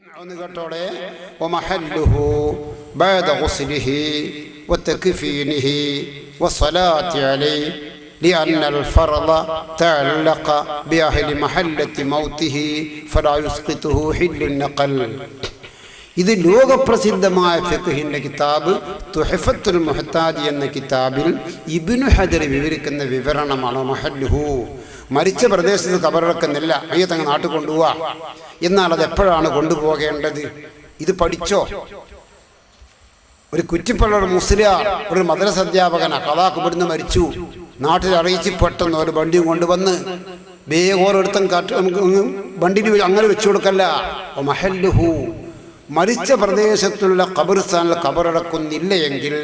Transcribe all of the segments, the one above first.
കേട്ടോടെ വമഹല്ലുഹു ബഅദ ഗുസ്ലിഹി വതക്ഫീനിഹി വസ്സലാത്തി അലൈഹി لأن الفرض تعلق بأهل محلة موته فلا يسقطه حل النقل. ഇത് ലോകപ്രസിദ്ധമായ ഫിഖ്ഹിന്റെ കിതാബ് തുഹഫത്തുൽ മുഹ്താജ് എന്ന കിതാബിൽ ഇബ്നു ഹജർ വിവരിക്കുന്ന വിവരണമാണ് മഹല്ലുഹു. മരിച്ച പ്രദേശത്ത് ഖബറടക്കുന്നില്ല, അയ്യത്തങ്ങ് നാട്ടിൽ കൊണ്ടുപോവാ. എന്നാൽ അത് എപ്പോഴാണ് കൊണ്ടുപോകേണ്ടത്? ഇത് പഠിച്ചോ? ഒരു കുറ്റിപ്പള്ളൊരു മുസ്ലിയാർ, ഒരു മദ്രസ അധ്യാപകനാ, കഥാക്ക് ഇവിടുന്ന് മരിച്ചു, നാട്ടിൽ അറിയിച്ച് പെട്ടെന്ന് ഒരു വണ്ടിയും കൊണ്ടുവന്ന് വേഗോരെടുത്തും വണ്ടിയിൽ അങ്ങനെ വെച്ചു കൊടുക്കല്ല. മഹല്ലുഹു, മരിച്ച പ്രദേശത്തുള്ള ഖബർസ്ഥാനിൽ ഖബറടക്കുന്നില്ല എങ്കിൽ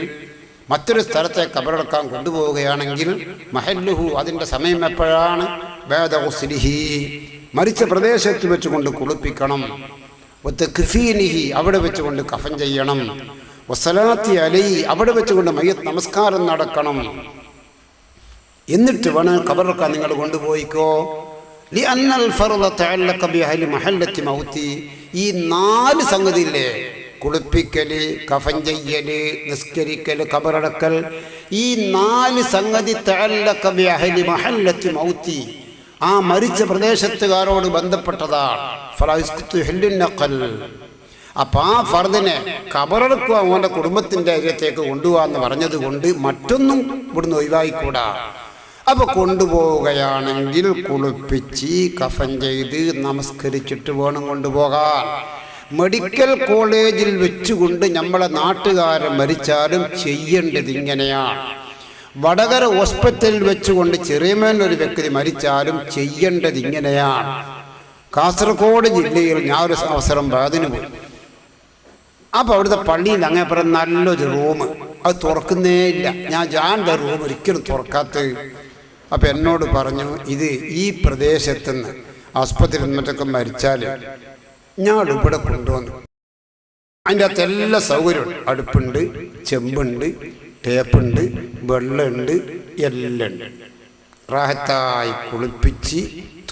മറ്റൊരു സ്ഥലത്തെ ഖബറടക്കാൻ കൊണ്ടുപോവുകയാണെങ്കിൽ മഹല്ലുഹു, അതിൻ്റെ സമയം എപ്പോഴാണ്? ബഅദ ഗുസ്ലിഹി, മരിച്ച പ്രദേശത്ത് വെച്ചുകൊണ്ട് കുളിപ്പിക്കണം. വതക്ഫീനിഹി, അവിടെ വെച്ചുകൊണ്ട് കഫൻ ചെയ്യണം. വസ്സലാത്തി അലൈഹി, അവിടെ വെച്ചുകൊണ്ട് മയ്യത്ത് നമസ്കാരം നടക്കണം. എന്നിട്ട് വേണം ഖബറടക്കാൻ നിങ്ങൾ കൊണ്ടുപോയിക്കോ. ലിഅന്നൽ ഫർള തഅല്ലഖ ബിഅഹ്ലി മഹല്ലത്തി മൗതി, ഈ 4 സംഗതിയില്ലേ, കുളിപ്പിക്കല്, കഫൻ ചെയ്യല്, നിസ്കരിക്കൽ, ഖബറടക്കൽ, ഈ 4 സംഗതി തഅല്ലഖ ബിഅഹ്ലി മഹല്ലത്തി മൗതി, ആ മരിച്ച പ്രദേശത്തുകാരോട് ബന്ധപ്പെട്ടതാണ്. ഫലാ യുസ്ഖിതു ഹില്ലുൻ നഖൽ. അപ്പം ആ ഫർദിനെ ഖബറടക്കുക അവൻ്റെ കുടുംബത്തിൻ്റെ അരികത്തേക്ക് കൊണ്ടുപോകാന്ന് പറഞ്ഞത് കൊണ്ട് മറ്റൊന്നും ഇവിടുന്ന് ഒഴിവായിക്കൂടാ. അപ്പോൾ കൊണ്ടുപോവുകയാണെങ്കിൽ കുളിപ്പിച്ച് കഫൻ ചെയ്ത് നമസ്കരിച്ചിട്ട് വേണം കൊണ്ടുപോകാൻ. മെഡിക്കൽ കോളേജിൽ വെച്ചുകൊണ്ട് നമ്മളെ നാട്ടുകാരൻ മരിച്ചാലും ചെയ്യേണ്ടത് ഇങ്ങനെയാണ്. വടകര ഹോസ്പിറ്റലിൽ വെച്ചുകൊണ്ട് ചെറിയമേനൊരു വ്യക്തി മരിച്ചാലും ചെയ്യേണ്ടത് ഇങ്ങനെയാണ്. കാസർഗോഡ് ജില്ലയിൽ ഞാൻ ഒരു അവസരം അതിന് പോയി. അപ്പോൾ അവിടുത്തെ പള്ളിയിൽ അങ്ങേപ്പുറം നല്ലൊരു റൂം, അത് തുറക്കുന്നേ ഇല്ല. ഞാൻ റൂം ഒരിക്കലും തുറക്കാത്തത്. അപ്പം എന്നോട് പറഞ്ഞു, ഇത് ഈ പ്രദേശത്തുനിന്ന് ആസ്പത്രിയിൽ നിന്നിട്ടൊക്കെ മരിച്ചാൽ ഞാൻ ഇവിടെ കൊണ്ടുവന്നു. അതിൻ്റെ അകത്ത് എല്ലാ സൗകര്യമുണ്ട്. അടുപ്പുണ്ട്, ചെമ്പുണ്ട്, ടേപ്പുണ്ട്, വെള്ളമുണ്ട്, എല്ലാം ഉണ്ട്. റാഹത്തായി കുളിപ്പിച്ച്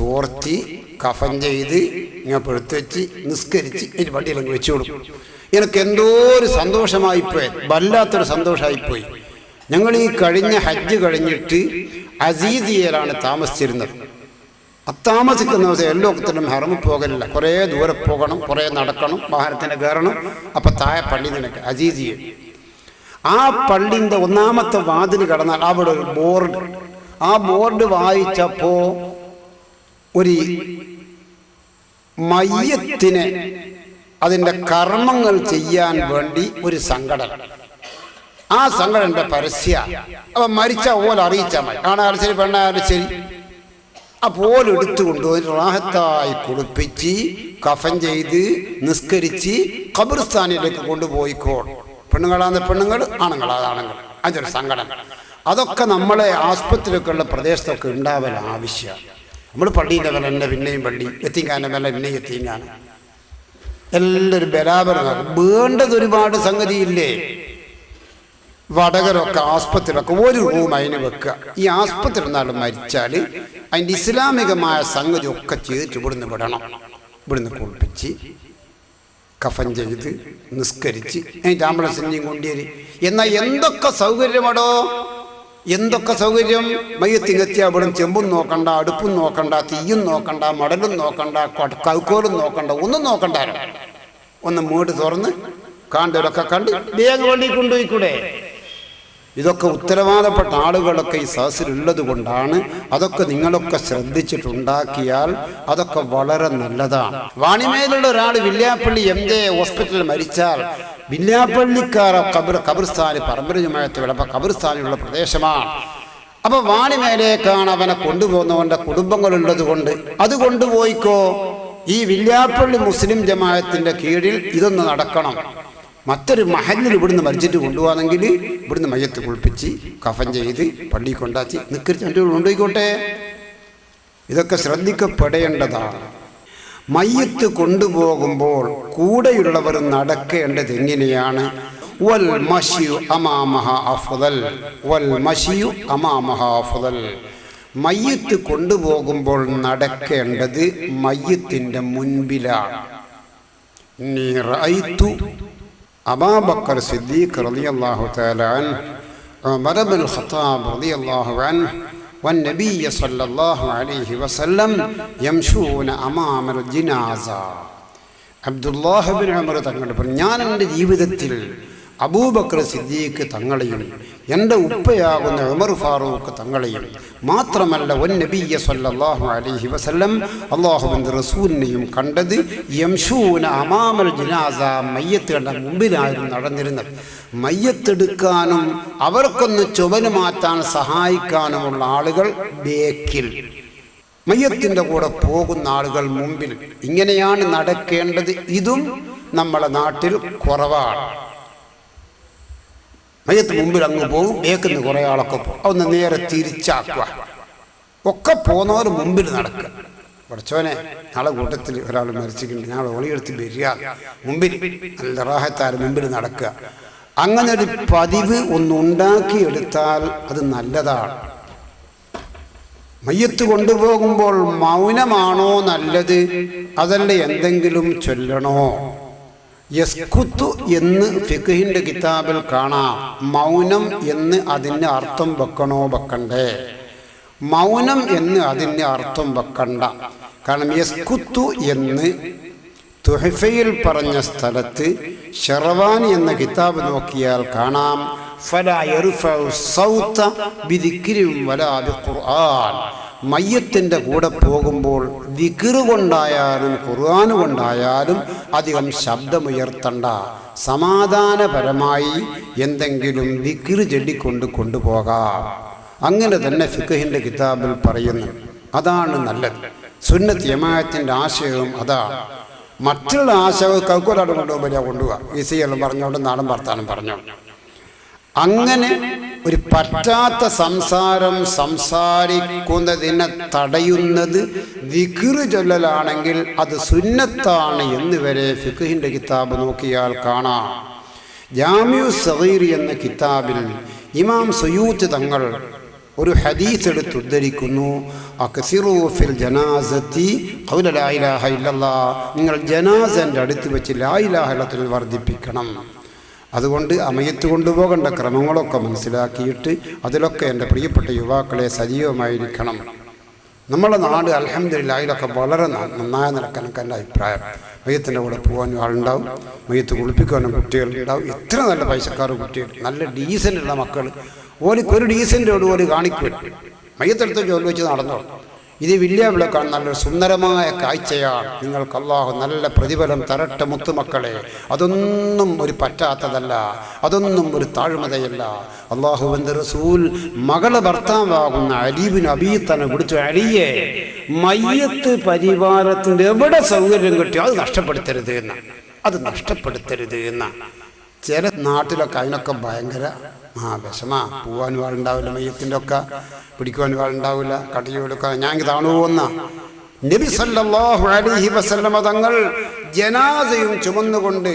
തോർത്തി കഫൻ ചെയ്ത് ഇങ്ങനെ പെടുത്ത് വെച്ച് നിസ്കരിച്ച് ഇതിന് വണ്ടിയിലങ്ങ് വെച്ചു കൊടുക്കും. എനിക്ക് എന്തോ ഒരു സന്തോഷമായിപ്പോയി, വല്ലാത്തൊരു സന്തോഷമായിപ്പോയി. ഞങ്ങൾ ഈ കഴിഞ്ഞ ഹജ്ജ് കഴിഞ്ഞിട്ട് അസീസിയയിലാണ് താമസിച്ചിരുന്നത്. താമസിക്കുന്ന ദിവസം എല്ലാത്തിനും ഹറമിൽ പോകലില്ല, കുറേ ദൂരെ പോകണം, കുറേ നടക്കണം, വാഹനത്തിന് കയറണം. അപ്പം താഴെ പള്ളി നിനക്ക് അസീസിയ. ആ പള്ളിൻ്റെ 1ാമത്തെ വാതിൽ കടന്നാൽ അവിടെ ഒരു ബോർഡ്, ആ ബോർഡ് വായിച്ചപ്പോൾ ഒരു മയ്യത്തിനെ അതിൻ്റെ കർമ്മങ്ങൾ ചെയ്യാൻ വേണ്ടി ഒരു സംഘടന, ആ സംഘടനയുടെ പരസ്യ. അപ്പം മരിച്ച ഓല അറിയിച്ചാൽ മതി, ആണായാലും ശരി പെണ്ണായാലും ശരി. അപ്പോൾ എടുത്തു കൊണ്ടുപോയി റാഹത്തായി കുളിപ്പിച്ച് കഫൻ ചെയ്ത് നിസ്കരിച്ച് ഖബർസ്ഥാനിലേക്ക് കൊണ്ടുപോയിക്കോ. പെണ്ണുങ്ങളാണ് പെണ്ണുങ്ങൾ, ആണുങ്ങളാണ് ആണുങ്ങൾ. അതൊരു സംഘടന. അതൊക്കെ നമ്മളെ ആസ്പത്രിയൊക്കെ ഉള്ള പ്രദേശത്തൊക്കെ ഉണ്ടാവൽ ആവശ്യമാണ്. നമ്മൾ പള്ളിൻ്റെ വില എന്നെ പിന്നെയും പള്ളി, എത്തിക്കാൻ്റെ വില എന്നെയും എത്തിക്കാനും എല്ലാവരും ബരാബറാകും. വേണ്ടത് ഒരുപാട് സംഗതിയില്ലേ. വടകരൊക്കെ ആസ്പത്രിയിലൊക്കെ ഒരു റൂം അതിന് വെക്കുക. ഈ ആസ്പത്രി എന്നാലും മരിച്ചാൽ അതിൻ്റെ ഇസ്ലാമികമായ സംഗതി ഒക്കെ ചെയ്തിട്ട് ഇവിടുന്ന് വിടണം. ഇവിടുന്ന് കുളിപ്പിച്ച് കഫൻ ചെയ്ത് നിസ്കരിച്ച് അതിൻ്റെ ആംബുലൻസിൻ്റെയും കൊണ്ടുവരും. എന്നാൽ എന്തൊക്കെ സൗകര്യമാടോ, എന്തൊക്കെ സൗകര്യം. മയ്യത്തിങ്ങെത്തിയാൽ ഇവിടെ ചെമ്പും നോക്കണ്ട, അടുപ്പും നോക്കണ്ട, തീയും നോക്കണ്ട, മടലും നോക്കണ്ട, കൗക്കോലും നോക്കണ്ട, ഒന്നും നോക്കണ്ട. ഒന്ന് മൂട് തുറന്ന് കാണ്ടവരൊക്കെ കണ്ട് വേഗം വണ്ടി കൊണ്ടുപോയിക്കൂടെ. ഇതൊക്കെ ഉത്തരവാദപ്പെട്ട ആളുകളൊക്കെ ഈ സദസ്സിലുള്ളത് കൊണ്ടാണ്. അതൊക്കെ നിങ്ങളൊക്കെ ശ്രദ്ധിച്ചിട്ടുണ്ടാക്കിയാൽ അതൊക്കെ വളരെ നല്ലതാണ്. വാണിമേലുള്ള ഒരാൾ വില്യാപ്പള്ളി MJ ഹോസ്പിറ്റലിൽ മരിച്ചാൽ വില്യാപ്പള്ളിക്കാർ ഖബർസ്ഥാനി പരമ്പര ജമാഅത്ത് വിളപ്പം ഖബർസ്ഥാനിലുള്ള പ്രദേശമാണ്. അപ്പോൾ വാണിമേലേക്കാണ് അവനെ കൊണ്ടുപോകുന്നവൻ്റെ കുടുംബങ്ങളുള്ളത് കൊണ്ട് അത് കൊണ്ടുപോയിക്കോ. ഈ വില്യാപ്പള്ളി മുസ്ലിം ജമാഅത്തിൻ്റെ കീഴിൽ ഇതൊന്ന് നടക്കണം. മറ്റൊരു മഹല്ലിൽ ഇവിടുന്ന് മരിച്ചിട്ട് കൊണ്ടുപോകാമെങ്കിൽ ഇവിടുന്ന് മയ്യത്ത് കുളിപ്പിച്ച് കഫൻ ചെയ്ത് പള്ളി കൊണ്ടാച്ച് നിസ്കരിച്ച് കൊണ്ടുപോയിക്കോട്ടെ. ഇതൊക്കെ ശ്രദ്ധിക്കപ്പെടേണ്ടതാണ്. മയ്യത്ത് കൊണ്ടുപോകുമ്പോൾ കൂടെയുള്ളവർ നടക്കേണ്ടത് എങ്ങനെയാണ്? വൽ മശിയു അമാമഹ അഫ്ദൽ, വൽ മശിയു അമാമഹ അഫ്ദൽ. മയ്യത്ത് കൊണ്ടുപോകുമ്പോൾ നടക്കേണ്ടത് മയ്യത്തിൻ്റെ മുൻപിലാണ്. ഇന്നി റഅയ്തു അബൂബക്കർ സിദ്ദീഖ് റളിയല്ലാഹു തആല അൻഹു ഉമർ ഇബ്നുൽ ഖത്താബ് റളിയല്ലാഹു അൻഹു والنبي صلى الله عليه وسلم يمشون أمام الجنازة. അബ്ദുല്ലാഹ് ബിൻ ഉമർ തങ്ങൾ പറഞ്ഞു, ഞാൻ എൻ്റെ ജീവിതത്തിൽ അബൂബക്കർ സിദ്ദീഖ് തങ്ങളെയും എൻ്റെ ഉപ്പയാകുന്ന ഉമർ ഫാറൂഖ് തങ്ങളെയും മാത്രമല്ല നബിയ സല്ലല്ലാഹു അലൈഹി വസല്ലം അല്ലാഹുവിൻ്റെ റസൂലിനെയും കണ്ടത് യംശൂന അമാമൽ ജനാസ, മയ്യത്തുകളുടെ മുമ്പിലായിരുന്നു നടന്നിരുന്നത്. മയ്യത്തെടുക്കാനും അവർക്കൊന്ന് ചുമല് മാറ്റാൻ സഹായിക്കാനുമുള്ള ആളുകൾ ബേക്കിൽ, മയ്യത്തിൻ്റെ കൂടെ പോകുന്ന ആളുകൾ മുമ്പിൽ. ഇങ്ങനെയാണ് നടക്കേണ്ടത്. ഇതും നമ്മളെ നാട്ടിൽ കുറവാണ്. മയ്യത്ത് മുമ്പിൽ അങ്ങ് പോകും, ബേക്കിന്ന് കുറേ ആളൊക്കെ പോകും, അതൊന്ന് നേരെ തിരിച്ചാക്കുക. ഒക്കെ പോകുന്നവർ മുമ്പിൽ നടക്കുക. പഠിച്ചോനെ, നാളെ കൂട്ടത്തിൽ ഒരാൾ മരിച്ചിട്ടുണ്ട്, ഞങ്ങൾ ഒളിയെടുത്ത് വരിക, മുമ്പിൽ നല്ല റാഹത്താൽ മുമ്പിൽ നടക്കുക. അങ്ങനെ ഒരു പതിവ് ഒന്നുണ്ടാക്കിയെടുത്താൽ അത് നല്ലതാണ്. മയ്യത്ത് കൊണ്ടുപോകുമ്പോൾ മൗനമാണോ നല്ലത്, അതല്ല എന്തെങ്കിലും ചൊല്ലണോ? യസ്കുത്തു എന്ന് ഫിഖ്ഹിന്റെ കിതാബിൽ കാണാം. മൗനം എന്ന് അതിന് അർത്ഥം വെക്കണോ വെക്കണ്ടേ? മൗനം എന്ന് അതിന് അർത്ഥം വെക്കണ്ട. കാരണം യസ്കുത്തു എന്ന് തുഹഫയിൽ പറഞ്ഞ സ്ഥലത്ത് ഷർവാനി എന്ന കിതാബ് നോക്കിയാൽ കാണാം, ഫലാ യർഫഉ സൗത ബിദിക്രിൻ വലാ ബിഖുർആൻ. മയ്യത്തിൻ്റെ കൂടെ പോകുമ്പോൾ ദിക്ർ കൊണ്ടായാലും ഖുർആൻ കൊണ്ടായാലും അധികം ശബ്ദമുയർത്തണ്ട. സമാധാനപരമായി എന്തെങ്കിലും ദിക്ർ ചൊല്ലിക്കൊണ്ട് കൊണ്ടുപോകാം. അങ്ങനെ തന്നെ ഫിഖ്ഹിന്റെ കിതാബിൽ പറയുന്നു. അതാണ് നല്ലത്. സുന്നത്ത് ജമാഅത്തിൻ്റെ ആശയവും അതാണ്. മറ്റുള്ള ആശയം കൗക്കോലാട് കൊണ്ടുപോകുമ്പോൾ കൊണ്ടുപോകാം. ഈസിയെല്ലാം പറഞ്ഞോണ്ട് നാടൻ വർത്താനം പറഞ്ഞോ. അങ്ങനെ ഒരു പറ്റാത്ത സംസാരം സംസാരിക്കുന്നതിനെ തടയുന്നത് ദിക്ർ ചൊല്ലലാണെങ്കിൽ അത് സുന്നത്താണ് എന്ന് വരെ ഫിഖ്ഹിന്റെ കിതാബ് നോക്കിയാൽ കാണാം. ജാമിഉ സഗീർ എന്ന കിതാബിൽ ഇമാം സുയൂത്ത് തങ്ങൾ ഒരു ഹദീസ് എടുത്ത് ഉദ്ധരിക്കുന്നു. അക്സിറു ഫിൽ ജനാസത്തി ഖൗല ലാ ഇലാഹ ഇല്ലല്ലാഹ്. നിങ്ങൾ ജനാസന്റെ അടുത്ത് വെച്ച് ലാ ഇലാഹ ഇല്ലല്ലാഹ് വർദ്ധിപ്പിക്കണം. അതുകൊണ്ട് മയ്യത്ത് കൊണ്ടുപോകേണ്ട ക്രമങ്ങളൊക്കെ മനസ്സിലാക്കിയിട്ട് അതിലൊക്കെ എൻ്റെ പ്രിയപ്പെട്ട യുവാക്കളെ സജീവമായിരിക്കണം. നമ്മളെ നാട് അൽഹംദുലില്ലാഹ് ഇതിലൊക്കെ വളരെ നന്നായി നടക്കാനൊക്കെ എൻ്റെ അഭിപ്രായം. മയ്യത്തിൻ്റെ കൂടെ പോകാനും ആളുണ്ടാവും, മയ്യത്ത് കുളിപ്പിക്കാനും കുട്ടികളുണ്ടാവും. എത്ര നല്ല പൈസക്കാർ കുട്ടികൾ, നല്ല ഡീസൻ്റുള്ള മക്കൾ. ഓലിക്കൊരു ഡീസൻ്റോട് പോലും കാണിക്കും. മയ്യത്തെടുത്ത് ജോലി വെച്ച് നടന്നോ. ഇത് വലിയ വിളക്കാണ്, നല്ലൊരു സുന്ദരമായ കാഴ്ചയാണ്. നിങ്ങൾക്ക് അല്ലാഹു നല്ല പ്രതിഫലം തരട്ടെ മുത്തുമക്കളെ. അതൊന്നും ഒരു പറ്റാത്തതല്ല, അതൊന്നും ഒരു താഴ്മതയല്ല. അല്ലാഹുവിൻ്റെ റസൂൽ മകളെ ഭർത്താവാകുന്ന അലി ബിൻ അബീ തആല വിളിച്ചു, അലിയെ, മയ്യത്ത് പരിവാരത്തിൻ്റെ എവിടെ സൗകര്യം കിട്ടിയോ അത് നഷ്ടപ്പെടുത്തരുത് എന്ന, അത് നഷ്ടപ്പെടുത്തരുത് എന്ന. ചില നാട്ടിലൊക്കെ അതിനൊക്കെ ഭയങ്കര വിഷമാ. പോവാനും ആളുണ്ടാവില്ല, മയ്യത്തിൻ്റെ ഒക്കെ പിടിക്കുവാനും ആളുണ്ടാവില്ല, കടിയോടൊക്കെ. ഞാൻ താണു പോകുന്ന നബി സല്ലല്ലാഹു അലൈഹി വസല്ലമ തങ്ങൾ ജനാസയും ചുമന്നുകൊണ്ട്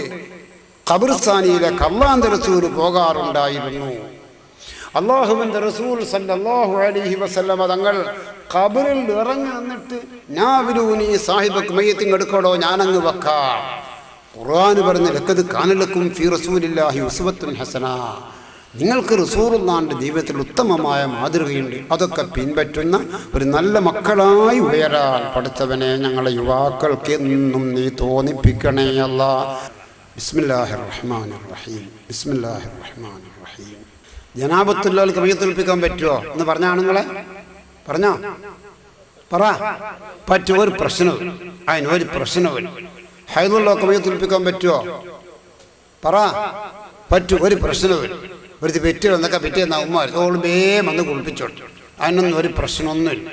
ഖബർസ്ഥാനിയിലേക്ക് അല്ലാഹുവിൻ്റെ റസൂൽ പോകാറുണ്ടായിരുന്നു. അല്ലാഹുവിൻ്റെ റസൂൽ സല്ലല്ലാഹു അലൈഹി വസല്ലമ തങ്ങൾ ഖബറിൽ ഇറങ്ങി നിന്നിട്ട്, നാവിലൂനി സാഹിബക്ക് മയ്യത്തിങ് എടുക്കടോ, ഞാനങ്ങ് വെക്കാം. ഖുർആൻ പറഞ്ഞ ലഖദ് കാന ലക്കും ഫീ റസൂലില്ലാഹി ഉസ്വത്തുൻ ഹസന. നിങ്ങൾക്ക് റസൂലുള്ളാഹിന്റെ ജീവിതത്തിൽ ഉത്തമമായ മാതൃകയുണ്ട്. അതൊക്കെ പിൻപറ്റുന്ന ഒരു നല്ല മക്കളായി ഉയരാൻ പഠിച്ചവനെ ഞങ്ങളെ യുവാക്കൾക്ക് എന്നും നീ തോന്നിപ്പിക്കണേ അല്ലാഹ്. ബിസ്മില്ലാഹിർ റഹ്മാനിർ റഹീം. ബിസ്മില്ലാഹിർ റഹ്മാനിർ റഹീം. ജനാബത്തുള്ളവർക്ക് മയ്യത്തുൽപ്പിക്കാൻ പറ്റുമോ എന്ന് പറഞ്ഞാണ് നിങ്ങളെ പറഞ്ഞോ? പറ. പറ്റുമോ? ഒരു പ്രശ്നവും അതിനൊരു പ്രശ്നവും. ഹൈദുള്ളൊക്കെ മയ്യത്തുൽപ്പിക്കാൻ പറ്റുമോ? പറ. പറ്റും, ഒരു പ്രശ്നവും. ഒരു പെറ്റ് വന്നൊക്കെ പിറ്റേന്ന് ഉമ്മ ഓൾ വേഗം വന്ന് കുളിപ്പിച്ചോട്ടെ, അതിനൊന്നും ഒരു പ്രശ്നമൊന്നുമില്ല.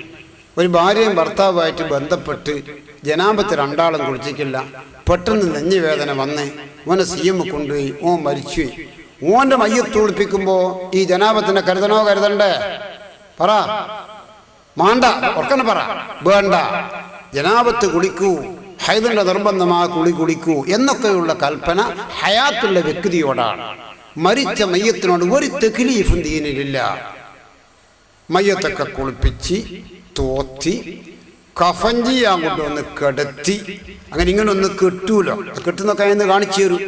ഒരു ഭാര്യയും ഭർത്താവുമായിട്ട് ബന്ധപ്പെട്ട് ജനാബത്ത് രണ്ടാളും കുളിച്ചിട്ടില്ല. പെട്ടെന്ന് നെഞ്ഞുവേദന വന്ന് ഓനെ CM കൊണ്ടുപോയി, ഓൻ മരിച്ചുപോയി. ഓൻ്റെ മയ്യത്ത് കുളിപ്പിക്കുമ്പോൾ ഈ ജനാബത്തിനെ കരുതണോ കരുതണ്ടേ? പറ. മാണ്ട, ഉറക്കനെ പറ. വേണ്ട. ജനാബത്ത് കുളിക്കൂ, ഹൈദിന്റെ നിർബന്ധമായ കുളിക്കൂ എന്നൊക്കെയുള്ള കൽപ്പന ഹയാത്തുള്ള വ്യക്തിയോടാണ്. മരിച്ച മയ്യത്തിനോട് ഒരു തക്ലീഫും ദീനിലില്ല. മയ്യത്തൊക്കെ കുളിപ്പിച്ച് തോത്തി കഫഞ്ചി അങ്ങോട്ട് ഒന്ന് കിടത്തി, അങ്ങനെ ഇങ്ങനെ ഒന്ന് കെട്ടൂലോ, കെട്ടുന്നൊക്കെ അതിന് കാണിച്ചു തരും.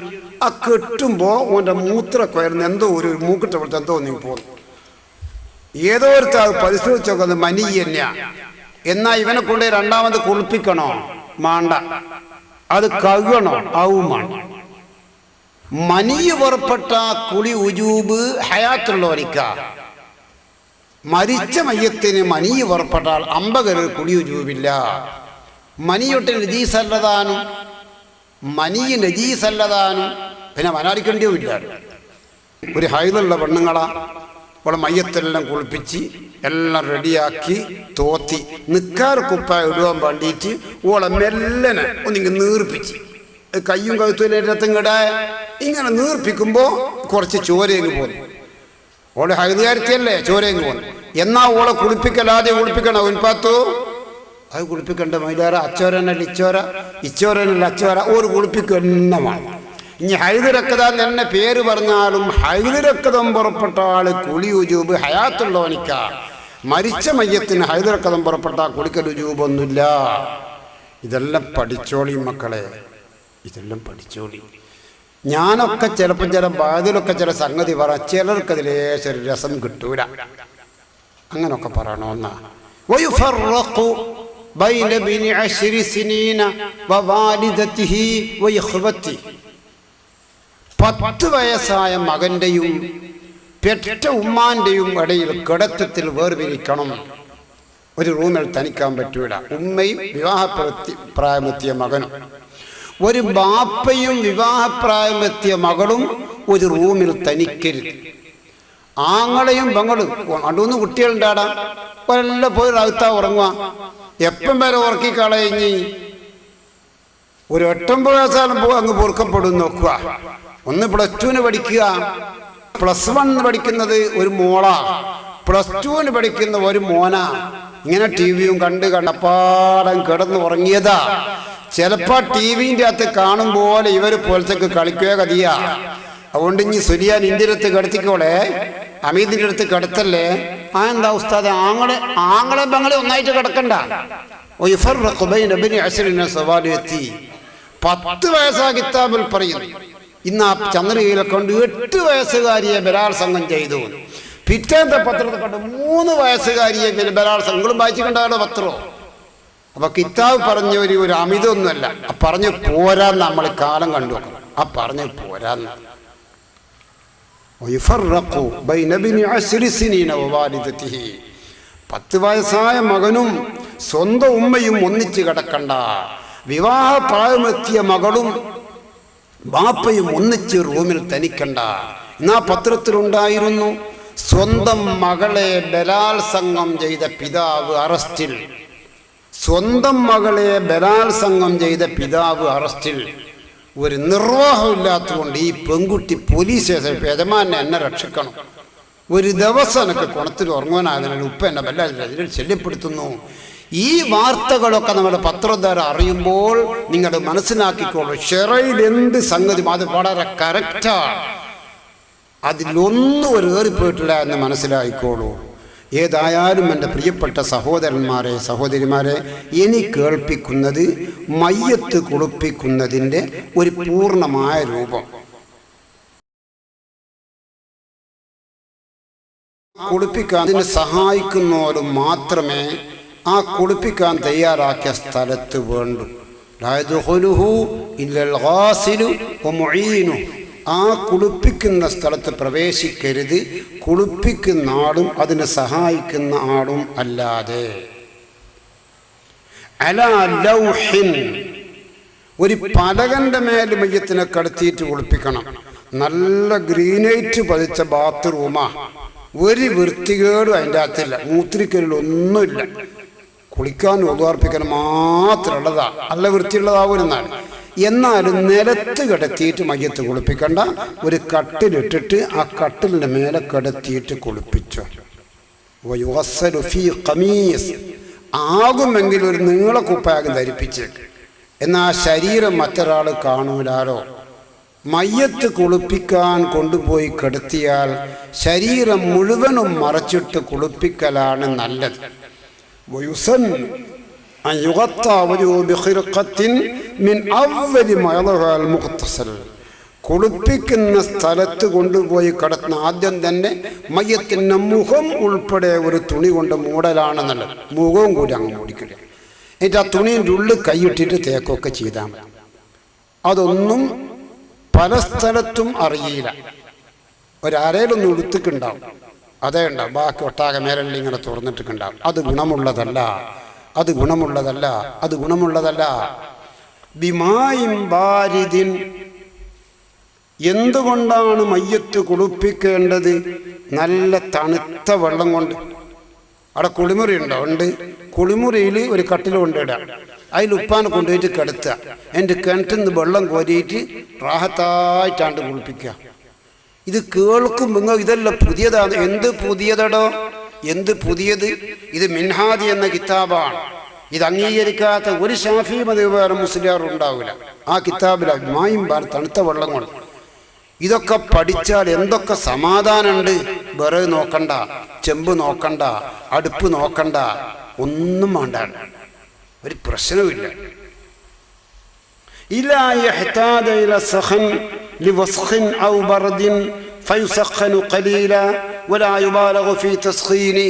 ആ കെട്ടുമ്പോൾ ഓൻ്റെ മൂത്രക്കൊയർന്ന് എന്തോ ഒരു മൂക്കിട്ട പോലത്തെ എന്തോ നീ പോകുന്നു. ഏതോ ഒരുത്ത പരിശോധിച്ചൊക്കെ അത് മനി തന്നെയാണ്. എന്നാൽ ഇവനെ കൊണ്ട് രണ്ടാമത് കുളിപ്പിക്കണോ? മാണ്ട. അത് കഴുകണോ? ആവുമാണ്. മനിയ് പുറപ്പെട്ട കുളി ഉജൂബ് ഹയാത്തുള്ളവരിക്ക. മരിച്ച മയ്യത്തിന് മനിയ് പുറപ്പെട്ടാൽ അമ്പകര് കുളി ഉജൂബില്ല. മനിയൊട്ട് നജീസല്ലതാനും മനിയ് നജീസല്ലതാനും പിന്നെ മനാലിക്കേണ്ടിയോ ഇല്ല. ഒരു ഹൈലുള്ള പെണ്ണുങ്ങളാ അവളെ മയ്യത്തെല്ലാം കുളിപ്പിച്ച് എല്ലാം റെഡിയാക്കി തോത്തി നിക്കാർ കുപ്പായ ഇടുവാൻ വേണ്ടിയിട്ട് ഓളെ മെല്ലനെ ഒന്നിങ്ങനെ നീർപ്പിച്ച് കയ്യും കഴുത്തും കിടായ ഇങ്ങനെ നീർപ്പിക്കുമ്പോൾ കുറച്ച് ചോരയെങ്ങ് പോന്നു. ഓളെ ഹൈതുകാരത്തിയല്ലേ, ചോരയെങ്ങ് പോന്നു. എന്നാ ഓളെ കുളിപ്പിക്കലാതെ കുളിപ്പിക്കണം. ഉൽപ്പാത്തു അത് കുളിപ്പിക്കണ്ട മൈലാര അച്ചോരനല്ല ഇച്ചോര, ഇച്ചോരനല്ല അച്ചോര, ഒരു കുളിപ്പിക്കുക എണ്ണമാണ്. ഇനി ഹൈദുരക്കതാൻ തന്നെ പേര് പറഞ്ഞാലും ഹൈദുരക്കതം പുറപ്പെട്ട ആള് കുളി ഉജൂബ് ഹയാത്തുള്ളവനിക്ക. മരിച്ച മയ്യത്തിന് ഹൈദുരക്കതം പുറപ്പെട്ട കുളിക്കൽ ഉജൂബൊന്നുമില്ല. ഇതെല്ലാം പഠിച്ചോളി മക്കളെ, ഇതെല്ലാം പഠിച്ചോളി. ഞാനൊക്കെ ചിലപ്പോൾ ചില ബാധിലൊക്കെ ചില സംഗതി പറ, ചിലർക്ക് ലേശം രസം കിട്ടൂല. അങ്ങനൊക്കെ പറയണമെന്നാ. ബൈന ബിനി 10 സിനീന വവാലിദതിഹി വയഖ്വതി. 10 വയസ്സായ മകന്റെയും പെറ്റ ഉമ്മാന്റെയും ഇടയിൽ കിടത്തത്തിൽ വേർപിരിക്കണം. ഒരു റൂമിൽ തനിക്കാൻ പറ്റൂല. ഉമ്മയും വിവാഹപ്രായമെത്തിയ മകനും, ഒരു ബാപ്പയും വിവാഹപ്രായമെത്തിയ മകളും ഒരു റൂമിൽ തനിക്കരുത്. ആങ്ങളെയും പെങ്ങളും 2-3 കുട്ടികളുണ്ടാടാ, എല്ലാം പോയി അകത്താ ഉറങ്ങുക. എപ്പം വരെ ഉറക്കിക്കളഞ്ഞ് ഒരു 8-9 വയസ്സാലും അങ്ങ് പൊറുക്കപ്പെടും. നോക്കുക, ഒന്ന് +2 പഠിക്കുക, +1 പഠിക്കുന്നത് ഒരു മോളാ, +2 പഠിക്കുന്ന ഒരു മോനാ. ഇങ്ങനെ ടിവിയും കണ്ട് കണ്ടപ്പാടം കിടന്ന് ഉറങ്ങിയതാ. ചിലപ്പോ ടിവിന്റെ അകത്ത് കാണും പോലെ ഇവര് പോലത്തേക്ക് കളിക്കുക കതിയാ. അതുകൊണ്ട് ഇനി സുലിയാൻ ഇന്ത്യയുടെ അടുത്ത് കിടത്തിക്കോളെ, അമീദിന്റെ അടുത്ത് കിടത്തല്ലേ. ആ എന്താ ഉസ്താദ്, ആങ്ങളെ പെങ്ങളെ ഒന്നായിട്ട് കിടക്കണ്ട. 10 വയസ്സാ കിതാബിൽ പറയുന്നു. ഇന്ന് ആ ചന്ദ്രകയിലെ കൊണ്ട് 8 വയസ്സുകാരിയെ ബലാത്സംഗം ചെയ്തു. പിറ്റേത്തെ പത്രത്തെ കണ്ട് 3 വയസ്സുകാരിയെ ബലാത്സംഗങ്ങളും വായിച്ചു കണ്ടാലോ പത്രോ. അപ്പൊ കിതാബ് പറഞ്ഞ ഒരു അമിതൊന്നുമല്ല, പറഞ്ഞ് പോരാന്ന് നമ്മൾ കാലം കണ്ടു. ആ പറഞ്ഞ് പോരാന്ന് 10 വയസ്സായ മകനും സ്വന്തം ഉമ്മയും ഒന്നിച്ച് കിടക്കണ്ട. വിവാഹ പ്രായമെത്തിയ മകളും ബാപ്പയും ഒന്നിച്ച് റൂമിൽ തനിക്കണ്ട. എന്നാ പത്രത്തിലുണ്ടായിരുന്നു, സ്വന്തം മകളെ ബലാത്സംഗം ചെയ്ത പിതാവ് അറസ്റ്റിൽ. സ്വന്തം മകളെ ബലാത്സംഗം ചെയ്ത പിതാവ് അറസ്റ്റിൽ. ഒരു നിർവാഹമില്ലാത്തതുകൊണ്ട് ഈ പെൺകുട്ടി പോലീസ് സ്റ്റേഷൻ യജമാനെ എന്നെ രക്ഷിക്കണം, ഒരു ദിവസം എനിക്ക് കുണത്തിൽ ഉറങ്ങാനായതിനാൽ ഉപ്പ എന്നെ വല്ലാതിൽ ശല്യപ്പെടുത്തുന്നു. ഈ വാർത്തകളൊക്കെ നമ്മുടെ പത്രധാര അറിയുമ്പോൾ നിങ്ങൾ മനസ്സിലാക്കിക്കോളൂ, ഷെറയിൽ എന്ത് സംഗതി അത് വളരെ കറക്റ്റാണ്, അതിലൊന്നും ഒരു ഏറിപ്പോയിട്ടില്ല എന്ന് മനസ്സിലാക്കിക്കോളൂ. ഏതായാലും എൻ്റെ പ്രിയപ്പെട്ട സഹോദരന്മാരെ സഹോദരിമാരെ, ഇനി കേൾപ്പിക്കുന്നത് മയ്യത്ത് കുളിപ്പിക്കുന്നതിൻ്റെ ഒരു പൂർണ്ണമായ രൂപം. കുളിപ്പിക്കാൻ അതിന് സഹായിക്കുന്നവരും മാത്രമേ ആ കുളിപ്പിക്കാൻ തയ്യാറാക്കിയ സ്ഥലത്ത് വേണ്ടു. ആ കുളിപ്പിക്കുന്ന സ്ഥലത്ത് പ്രവേശിക്കരുത്, കുളിപ്പിക്കുന്ന ആളും അതിനെ സഹായിക്കുന്ന ആളും അല്ലാതെ. അലാ ലൗഹിൻ, ഒരു പലകന്റെ മേൽ മയ്യത്തിനെ കടത്തിയിട്ട് കുളിപ്പിക്കണം. നല്ല ഗ്രീനൈറ്റ് പതിച്ച ബാത്റൂമാ, ഒരു വൃത്തികേടും അതിൻ്റെ അകത്തില്ല, മൂത്രിക്കലൊന്നുമില്ല, കുളിക്കാൻ ഒതുവാർപ്പിക്കാൻ മാത്രമുള്ളതാ, നല്ല വൃത്തിയുള്ളതാവുമെന്നാണ്. എന്നാലും നിലത്ത് കിടത്തിയിട്ട് മയ്യത്ത് കുളിപ്പിക്കണ്ട, ഒരു കട്ടിലിട്ടിട്ട് ആ കട്ടിലിൻ്റെ മേലെ കിടത്തിയിട്ട് കുളിപ്പിച്ചു. ആകുമെങ്കിൽ ഒരു നീളക്കുപ്പായം ധരിപ്പിച്ചേക്ക്, എന്നാൽ ശരീരം മറ്റൊരാൾ കാണൂലാലോ. മയ്യത്ത് കുളിപ്പിക്കാൻ കൊണ്ടുപോയി കിടത്തിയാൽ ശരീരം മുഴുവനും മറച്ചിട്ട് കുളിപ്പിക്കലാണ് നല്ലത്. അൻ യുഗത്താ വജുഹു ബിഖിർഖത്തിൻ മിൻ അവ്വലി മാ യളഹു അൽ മുഖ്തസൽ. കുളിപ്പിക്കുന്ന സ്ഥലത്ത് കൊണ്ടുപോയി കിടത്തുന്ന ആദ്യം തന്നെ മയ്യത്തിൻ്റെ മുഖം ഉൾപ്പെടെ ഒരു തുണി കൊണ്ട് മൂടലാണെന്നുള്ളത്. മുഖവും കൂടി അങ്ങ് മൂടിക്കില്ല. എന്നിട്ട് ആ തുണീൻ്റെ ഉള്ളിൽ കൈയിട്ടിട്ട് തേക്കൊക്കെ ചെയ്താൽ മതി. അതൊന്നും പല സ്ഥലത്തും അറിയില്ല. ഒരാരേലൊന്നും ഉടുത്തിട്ടുണ്ടാവും, അതേ ഉണ്ടാവും. ബാക്കി ഒട്ടാകെ മേലെല്ലാം ഇങ്ങനെ തുറന്നിട്ടുണ്ടാവും. അത് ഗുണമുള്ളതല്ല, അത് ഗുണമുള്ളതല്ല, അത് ഗുണമുള്ളതല്ല. ബിമായിൻ ബാരിദിൻ. എന്തുകൊണ്ടാണ് മയ്യത്ത് കുളിപ്പിക്കേണ്ടത്? നല്ല തണുത്ത വെള്ളം കൊണ്ട്. അവിടെ കുളിമുറി ഉണ്ടോ? ഉണ്ട്. കുളിമുറിയിൽ ഒരു കട്ടിൽ കൊണ്ടിടാം, അതിൽ ഉപ്പാനെ കൊണ്ടുപോയിട്ട് കിടത്തുക. എൻ്റെ കിണറ്റിൽ നിന്ന് വെള്ളം കോരിയിട്ട് റാഹത്തായിട്ടാണ്ട് കുളിപ്പിക്കുക. ഇത് കേൾക്കുമ്പോൾ ഇതെല്ലാം പുതിയതാണ്. എന്ത് പുതിയതടോ? എന്ത് പുതിയത്? ഇത് മിൻഹാദി എന്ന കിതാബാണ്. ഇത് അംഗീകരിക്കാത്ത ഒരു ഷാഫി മദ്ഹബുകാരൻ മുസ്ലിയാർ ഉണ്ടാവില്ല. ആ കിതാബിൽ മായും തണുത്ത വെള്ളം കൊണ്ട്. ഇതൊക്കെ പഠിച്ചാൽ എന്തൊക്കെ സമാധാനമുണ്ട്. വിറക് നോക്കണ്ട, ചെമ്പ് നോക്കണ്ട, അടുപ്പ് നോക്കണ്ട, ഒന്നും വേണ്ട, ഒരു പ്രശ്നവുമില്ല. ഇലാ യഹ്താജ ഇല സഖൻ ലിവസ്ഖിൻ ഔ ബർദിൻ ഫയുസഖനു ഖലീല വലാ യുബാലഗു ഫീ തസ്ഖീനി.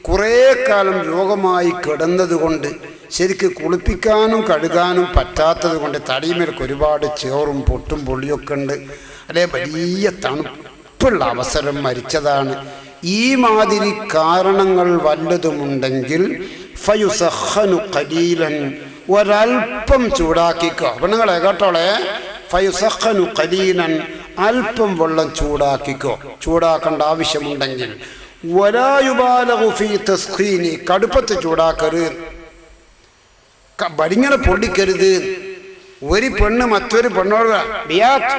കുറേ കാലം രോഗമായി കിടന്നതുകൊണ്ട് ശരിക്ക് കുളിപ്പിക്കാനും കഴുകാനും പറ്റാത്തത് കൊണ്ട് തടിമേൽക്ക് ഒരുപാട് ചേറും പൊട്ടും പൊള്ളിയൊക്കെ ഉണ്ട്. അല്ലെ വലിയ തണുപ്പുള്ള അവസരം മരിച്ചതാണ്. ഈ മാതിരി കാരണങ്ങൾ വല്ലതുമുണ്ടെങ്കിൽ ഫയുസഖനു ഖലീലൻ, ഒരൽപ്പം ചൂടാക്കിക്കോ. പെണ്ണുങ്ങളെ കേട്ടോളെ, ഫയുസഖനു ഖലീലൻ, അല്പം വെള്ളം ചൂടാക്കിക്കോ. ചൂടാക്കേണ്ട ആവശ്യമുണ്ടെങ്കിൽ. വലാ യുബാലഗു ഫീ തസ്ഖീനി, കടുപ്പത്ത് ചൂടാക്കരുത്, വടിങ്ങനെ പൊള്ളിക്കരുത്. ഒരു പെണ്ണ് മറ്റൊരു പെണ്ണോട് ബിയാത്ത്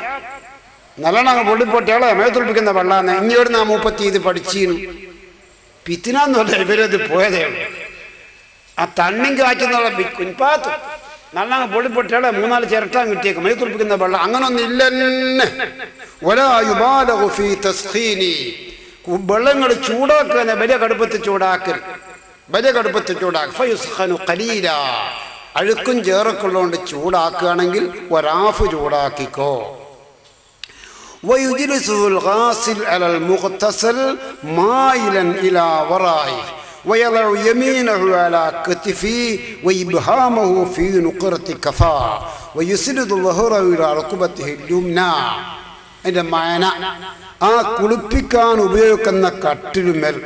നല്ലോണം പൊള്ളിപ്പൊട്ടിയാളെ മേത്തുളിപ്പിക്കുന്ന വെള്ളാന്ന് ഇനിയോട് നാ മൂപ്പത്തി ഇത് പഠിച്ചീനും പിത്തിനാന്നല്ല ഇവരത് പോയതേ ഉള്ളൂ. ആ തണ്ണിയും കാറ്റുന്നുള്ള കുൻപാത്ത് നല്ലോണം പൊള്ളിപ്പൊട്ടിയാളെ 3-4 ചിരട്ടാൻ കിട്ടിയേക്കും മേത്തുളിപ്പിക്കുന്ന വെള്ളം. അങ്ങനൊന്നും ഇല്ലെന്നെ. വലാ യുബാലഗു ഫീ തസ്ഖീനി, വെള്ളങ്ങൾ ചൂടാക്കുക, വലിയ കടുപ്പത്ത് ചൂടാക്കരുത്, വലിയ കടുപ്പത്ത് ചൂടാക്കുക. ഫയുസ്ഖനു ഖലീല, അഴുക്കും ചേറക്കുള്ളതുകൊണ്ട് ചൂടാക്കുകയാണെങ്കിൽ ഒരാഫ് ചൂടാക്കിക്കോ. വയുജ്ലിസുൽ ഗാസിൽ അലൽ മുഖ്തസൽ മായിലൻ ഇലാ വറായി വയളഉ യമീനഹു അലാ കതിഫി വഇബ്ഹാമഹു ഫീ നുഖറത്തി കഫാ വയുസ്നിദു ളഹറഹു ഇലാ റുക്ബത്തിഹി ലുംനാ. അതിൻ്റെ മാന, ആ കുളിപ്പിക്കാൻ ഉപയോഗിക്കുന്ന കട്ടിലുമേൽ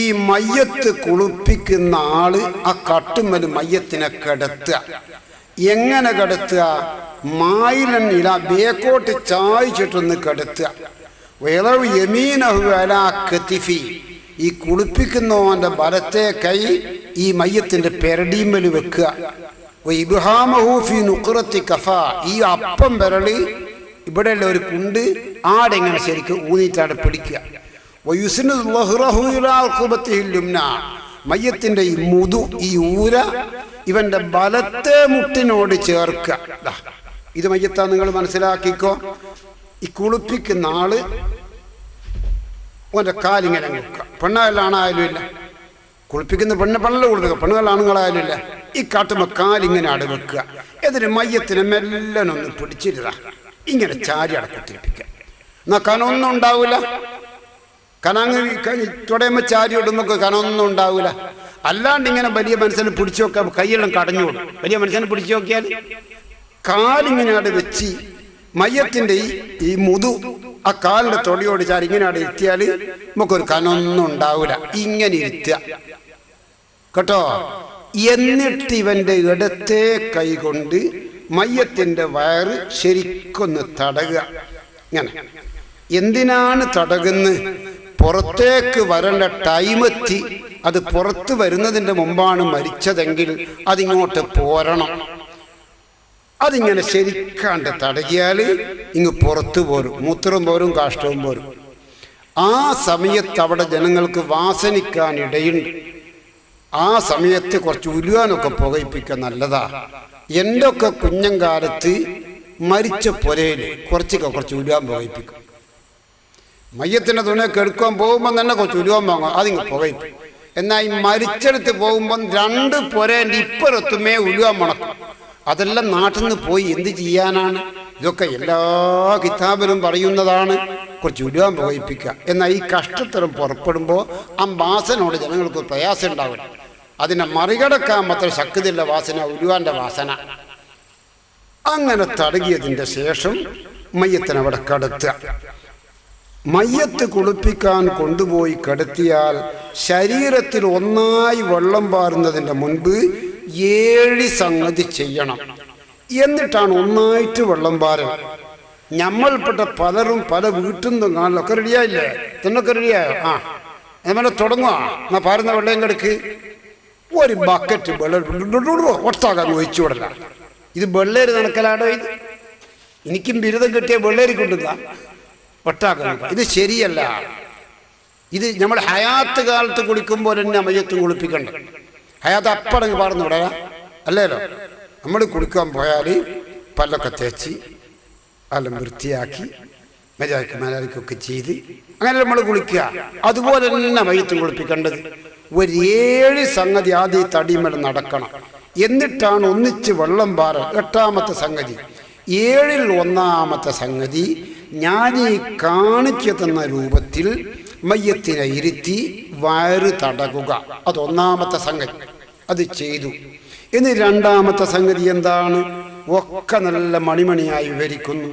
ഈ മയ്യത്ത് കുളിപ്പിക്കുന്ന ആള് ആ കട്ടുമേൽ മയ്യത്തിനെ കിടത്തുക. എങ്ങനെ കിടത്തുക? മായിലൻ ഇല, ബേക്കോട്ട് ചായച്ചിട്ടൊന്ന് കിടത്തുക. വയളഉ യമീനഹു അലാ കതിഫി, ഈ കുളിപ്പിക്കുന്നവന്റെ വലത്തെ കൈ ഈ മയ്യത്തിന്റെ പെരടിമേൽ വെക്കുക. വഇബ്ഹാമഹു ഫീ നുഖറത്തി കഫാ, ഈ അപ്പം വിരളി ഇവിടെയുള്ള ഒരു കുണ്ട് ആടെങ്ങനെ ശരിക്കും ഊന്നിട്ടാടെ പിടിക്കുക. വയുസ്നിദു ളഹറഹു ഇലാ റുക്ബത്തിഹി ലുംനാ, മയ്യത്തിന്റെ ഈ മുതു, ഈ ഊര ഇവന്റെ ബലത്തെ മുട്ടിനോട് ചേർക്കുക. ഇത് മയ്യത്താ, നിങ്ങൾ മനസ്സിലാക്കിക്കോ. ഈ കുളിപ്പിക്കുന്ന ആള് ഓൻ്റെ കാലിങ്ങനെ വെക്കുക. പെണ്ണായാലും ഇല്ല, കുളിപ്പിക്കുന്ന പെണ്ണല്ല കുളിപ്പിക്കുക, പെണ്ണുങ്ങളാണുങ്ങളായാലും ഇല്ല. ഈ കാട്ടുമ്പോൾ കാലിങ്ങനെ അട വെക്കുക. എന്നിട്ട് മയ്യത്തിനെ മെല്ലനൊന്ന് പിടിച്ചിരുതാ, ഇങ്ങനെ ചാരി അടക്കത്തിരിപ്പിക്കുക. എന്നാൽ കനൊന്നും ഉണ്ടാവില്ല. കനങ്ങ് തുടയുമ്പോൾ ചാരി ഇടുമ്പോൾ കനൊന്നും ഉണ്ടാവില്ല. അല്ലാണ്ട് ഇങ്ങനെ വലിയ മനുഷ്യനെ പിടിച്ചു നോക്കാം, കൈയെല്ലാം കടഞ്ഞോടും. വലിയ മനുഷ്യനെ പിടിച്ചു നോക്കിയാൽ കാലിങ്ങനെ അവിടെ വെച്ച് മയ്യത്തിൻ്റെ ഈ മുതു ആ കാലിൻ്റെ തൊടിയോട് ചാരി ഇങ്ങനെ അവിടെ ഇരുത്തിയാൽ നമുക്കൊരു കനൊന്നും ഉണ്ടാവില്ല. ഇങ്ങനെ ഇരുത്തുക കേട്ടോ. എന്നിട്ട് ഇവൻ്റെ ഇടത്തെ കൈ കൊണ്ട് മയ്യത്തിൻ്റെ വയറ് ശരിക്കൊന്ന് തടകുക. ഇങ്ങനെ എന്തിനാണ് തടകുന്നത്? പുറത്തേക്ക് വരേണ്ട ടൈമെത്തി, അത് പുറത്ത് വരുന്നതിൻ്റെ മുമ്പാണ് മരിച്ചതെങ്കിൽ അതിങ്ങോട്ട് പോരണം. അതിങ്ങനെ ശരിക്കാണ്ട് തടകിയാൽ ഇങ്ങ് പുറത്തു പോരും, മൂത്രവും പോരും, കാഷ്ടവും പോരും. ആ സമയത്ത് അവിടെ ജനങ്ങൾക്ക് വാസനിക്കാനിടയുണ്ട്. ആ സമയത്ത് കുറച്ച് ഉലുവാനൊക്കെ പുകയിപ്പിക്കുക നല്ലതാ. എൻ്റെ ഒക്കെ കുഞ്ഞൻ കാലത്ത് മരിച്ച പുരയിൽ കുറച്ച് ഉലുവാൻ പുകയിപ്പിക്കും. മയ്യത്തിൻ്റെ തുണിയൊക്കെ എടുക്കാൻ പോകുമ്പോൾ തന്നെ കുറച്ച് ഉലുവാൻ വാങ്ങും, അതിങ്ങ് പുകയിപ്പിക്കും. എന്നാൽ ഈ മരിച്ചെടുത്ത് പോകുമ്പം 2 പുരേൻ്റെ ഇപ്പുറത്തുമേ ഉലുവാൻ മുടക്കും. അതെല്ലാം നാട്ടിൽ നിന്ന് പോയി എന്ത് ചെയ്യാനാണ്? ഇതൊക്കെ എല്ലാ കിതാബിലും പറയുന്നതാണ്. കുറച്ച് ഉലുവാൻ പോയിപ്പിക്കുക. എന്നാൽ ഈ കഷ്ടത്തരം പുറപ്പെടുമ്പോൾ ആ വാസനയോട് ജനങ്ങൾക്ക് പ്രയാസം ഉണ്ടാവില്ല. അതിനെ മറികടക്കാൻ മാത്രം ശക്തിയുള്ള വാസന ഉലുവാൻ്റെ വാസന. അങ്ങനെ തടകിയതിൻ്റെ ശേഷം മയ്യത്തിനെ അവിടെ കിടത്തുക. മയ്യത്ത് കുളിപ്പിക്കാൻ കൊണ്ടുപോയി കിടത്തിയാൽ ശരീരത്തിൽ ഒന്നായി വെള്ളം പാറുന്നതിൻ്റെ മുൻപ് 7 സംഗതി ചെയ്യണം. എന്നിട്ടാണ് ഒന്നായിട്ട് വെള്ളം പാരുക. നമ്മൾപ്പെട്ട പലരും പല വീട്ടിൽ നിന്നും കാണലൊക്കെ റെഡിയായില്ലേ? തിന്നൊക്കെ റെഡിയായോ? അങ്ങനെ തുടങ്ങുക. എന്നാൽ പാരുന്ന വെള്ളം കിടക്ക് ഒരു ബക്കറ്റ് വെള്ളം ഒട്ടാകാൻ ഒഴിച്ചു വിടല. ഇത് വെള്ളേരി നടക്കലാടോ? ഇത് എനിക്കും ബിരുദം കിട്ടിയ വെള്ളേരി കൊണ്ടുക ഒട്ടാക്കണം. ഇത് ശരിയല്ല. ഇത് നമ്മൾ ഹയാത്ത് കാലത്ത് കുളിക്കുമ്പോൾ തന്നെ മയ്യത്തും കുളിപ്പിക്കണ്ട. ഹയാത്ത് അപ്പടങ്ങ് പാടുന്നു വിടാ അല്ലേലോ. നമ്മൾ കുളിക്കാൻ പോയാൽ പല്ലൊക്കെ തേച്ച് എല്ലാം വൃത്തിയാക്കി മര്യാദക്കൊക്കെ ചെയ്ത് അങ്ങനെ നമ്മൾ കുളിക്കുക. അതുപോലെ തന്നെ മയ്യത്തും കുളിപ്പിക്കേണ്ടത്. ഒരു 7 സംഗതി ആദ്യം തടിമേൽ നടക്കണം. എന്നിട്ടാണ് ഒന്നിച്ച് വെള്ളം പാറ. 8ാമത്തെ സംഗതി, 7ൽ 1ാമത്തെ സംഗതി, ഞാൻ ഈ കാണിച്ചു തന്ന രൂപത്തിൽ മയ്യത്തിനെ ഇരുത്തി വയറ് തടകുക. അത് 1ാമത്തെ സംഗതി. അത് ചെയ്തു. ഇനി 2ാമത്തെ സംഗതി എന്താണ്? ഒക്കെ നല്ല മണിമണിയായി വിവരിക്കുന്നു.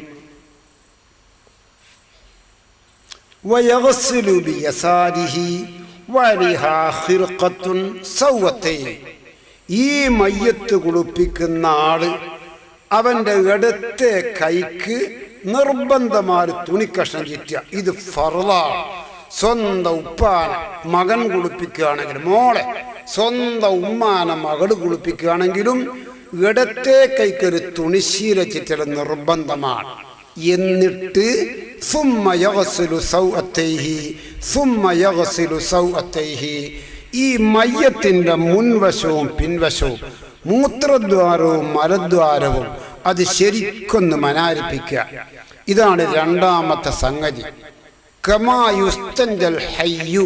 വയഗ്സിലു ബിയസാരിഹി വലിഹാ ഖിർഖത്തുൻ സൗവത്തൈൻ. ഈ മയ്യത്ത് കുളിപ്പിക്കുന്ന ആള് അവൻ്റെ ഇടത്തെ കൈക്ക് നിർബന്ധമായി തുണിക്കഷ്ണം ചുറ്റുക. ഇത് ഫർളാണ്. സ്വന്തം ഉപ്പാന മകൻ കുളിപ്പിക്കുകയാണെങ്കിലും, മോളെ സ്വന്തം ഉമ്മാന മകൾ കുളിപ്പിക്കുകയാണെങ്കിലും ഇടത്തെ കൈക്കൊരു തുണിശീല ചുറ്റൽ നിർബന്ധമാണ്. എന്നിട്ട് ഈ മയ്യത്തിൻ്റെ മുൻവശവും പിൻവശവും മൂത്രദ്വാരവും മലദ്വാരവും അത് ശരിക്കൊന്ന് മനാരിപ്പിക്കുക. ഇതാണ് 2ാമത്തെ സംഗതി. കമായുസ്തഞ്ചൽ ഹയ്യു,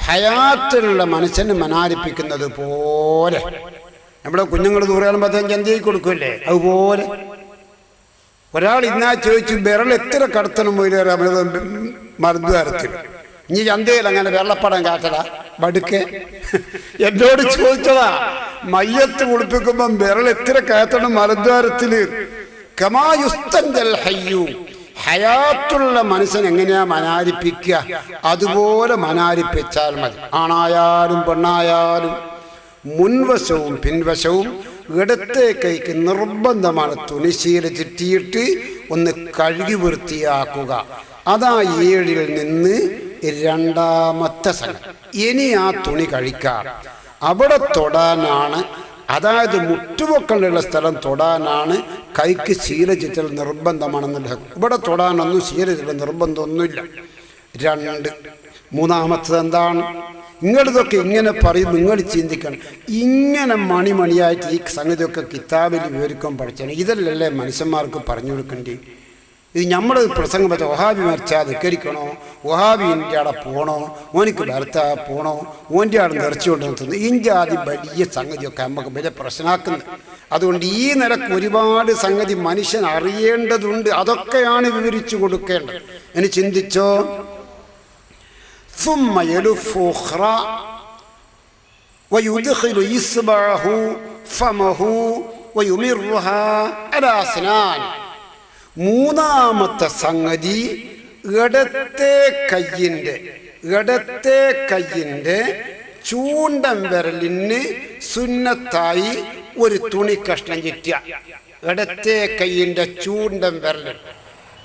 ഹയാത്തിലുള്ള മനുഷ്യന് മനാരിപ്പിക്കുന്നത് പോലെ. നമ്മുടെ കുഞ്ഞുങ്ങൾ ദൂരാകുമ്പോഴത്തേക്ക് എന്ത് ചെയ്ത് കൊടുക്കുമല്ലേ? അതുപോലെ ഒരാൾ ഇന്നാ ചോദിച്ചു വിരൽ എത്ര കടത്തണം പോയില്ല മരുദ്വാരത്തിൽ. ഇനി ചന്തയിൽ അങ്ങനെ വെള്ളപ്പടം കാട്ടല ബടുക്കെ എന്നോട് ചോദിച്ചതാ. മയ്യത്ത് കുളിപ്പിക്കുമ്പം വിരൽ എത്ര കയറ്റണം മലദ്വാരത്തിൽ? കമായുസ്തഞ്ചൽ ഹയ്യു, ഹയാത്തുള്ള മനുഷ്യൻ എങ്ങനെയാ മനാരിപ്പിക്കുക? അതുപോലെ മനാരിപ്പിച്ചാൽ മതി. ആണായാലും പെണ്ണായാലും മുൻവശവും പിൻവശവും ഇടത്തെ കൈക്ക് നിർബന്ധമാണ് തുണിശീല ചുറ്റിയിട്ട് ഒന്ന് കഴുകി വൃത്തിയാക്കുക. അതാ 7ൽ നിന്ന് 2ാമത്തെ സംഗതി. ഇനി ആ തുണി കഴിക്കാം. അവിടെ തൊടാനാണ്, അതായത് മുട്ടുപൊക്കലുള്ള സ്ഥലം തൊടാനാണ് കൈക്ക് ശീല ചുറ്റൽ നിർബന്ധമാണെന്നുള്ള. ഇവിടെ തൊടാനൊന്നും ശീല ചുറ്റൽ നിർബന്ധമൊന്നുമില്ല. 2. 3ാമത്തത് എന്താണ്? നിങ്ങളിതൊക്കെ ഇങ്ങനെ പറയും, നിങ്ങൾ ചിന്തിക്കണം. ഇങ്ങനെ മണിമണിയായിട്ട് ഈ സംഗതിയൊക്കെ കിതാബിൽ വിവരിക്കാൻ പഠിച്ചാണ്. ഇതല്ലല്ലേ മനുഷ്യന്മാർക്ക് പറഞ്ഞു കൊടുക്കേണ്ടി? ഇത് നമ്മൾ പ്രസംഗം വെച്ചാൽ വഹാബി മരിച്ചാൽ ധിക്കരിക്കണോ, വഹാബിൻ്റെ അവിടെ പോകണോ, ഓനിക്ക് ഭർത്താ പോകണോ, ഓൻ്റെ അവിടെ നിറച്ചുകൊണ്ട് നിർത്തുന്നു. ഇഞ്ചാതി വലിയ സംഗതിയൊക്കെ നമുക്ക് വലിയ പ്രശ്നമാക്കുന്നത്. അതുകൊണ്ട് ഈ നിലക്ക് ഒരുപാട് സംഗതി മനുഷ്യൻ അറിയേണ്ടതുണ്ട്. അതൊക്കെയാണ് വിവരിച്ചു കൊടുക്കേണ്ടത്. ഇനി ചിന്തിച്ചോ. ثم يلف أخرى ويدخل إصبعه فمه ويمرها على أسنان. 3ാമത്തെ സംഗതി, ഇടത്തെ കയ്യിൻ്റെ ചൂണ്ടൻ വിരലിന് സുന്നത്തായി ഒരു തുണി കഷ്ണം ചുറ്റുക. ഇടത്തെ കയ്യിൻ്റെ ചൂണ്ടൻ വിരൽ.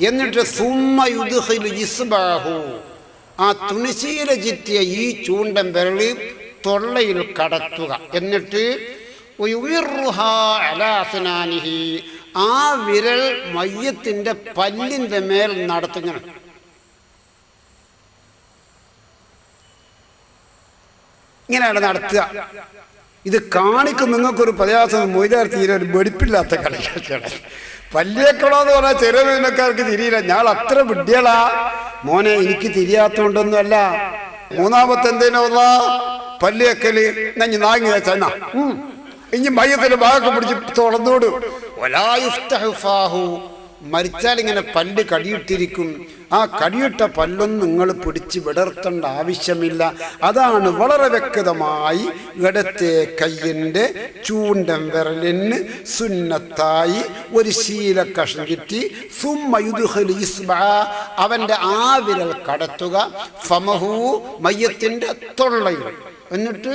എന്നിട്ട് സുമ്മ യുദ്ഖിലു ഇസ്ബഅഹു, ആ തുണിശീല ചുറ്റിയ ഈ ചൂണ്ടൻ വിരൽ തൊള്ളയിൽ കടത്തുക. എന്നിട്ട് ആ വിരൽ മയ്യത്തിൻ്റെ പല്ലിൻ്റെ മേൽ നടത്തുകയാണ്. ഇങ്ങനെയാണ് നടത്തുക. ഇത് കാണിക്കും. നിങ്ങൾക്കൊരു പ്രയാസം, മൊയ്താർ തീരെ ഒരു വെടിപ്പില്ലാത്ത കളിയാണ്. പല്ലിയേക്കണോന്ന് പറഞ്ഞാൽ ചെറിയ മീനക്കാർക്ക് തിരിയില്ല. ഞാൻ അത്ര വിഡ്ഢികളാ മോനെ, എനിക്ക് തിരിയാത്തോണ്ടൊന്നുമല്ല. 3ാമത്തെ എന്തേനോ പല്ലിയക്കല് നഞ്ഞ് നാങ്ങി വെച്ചാ ഇനി മയ്യത്തിന്റെ ഭാഗം പിടിച്ച് തുറന്നോട്. മരിച്ചാൽ ഇങ്ങനെ പല്ല് കടിയിട്ടിരിക്കും. ആ കടിയിട്ട പല്ലൊന്നും നിങ്ങൾ പിടിച്ച് വിടർത്തേണ്ട ആവശ്യമില്ല. അതാണ് വളരെ വ്യക്തമായി ഇടത്തെ കയ്യിൻ്റെ ചൂണ്ടൻ വിരലിന് സുന്നത്തായി ഒരു ശീല കഷ്ണം ചുറ്റി അവൻ്റെ ആ വിരൽ കടത്തുക, ഫമഹു മയ്യത്തിൻ്റെ തൊള്ളയിൽ, എന്നിട്ട്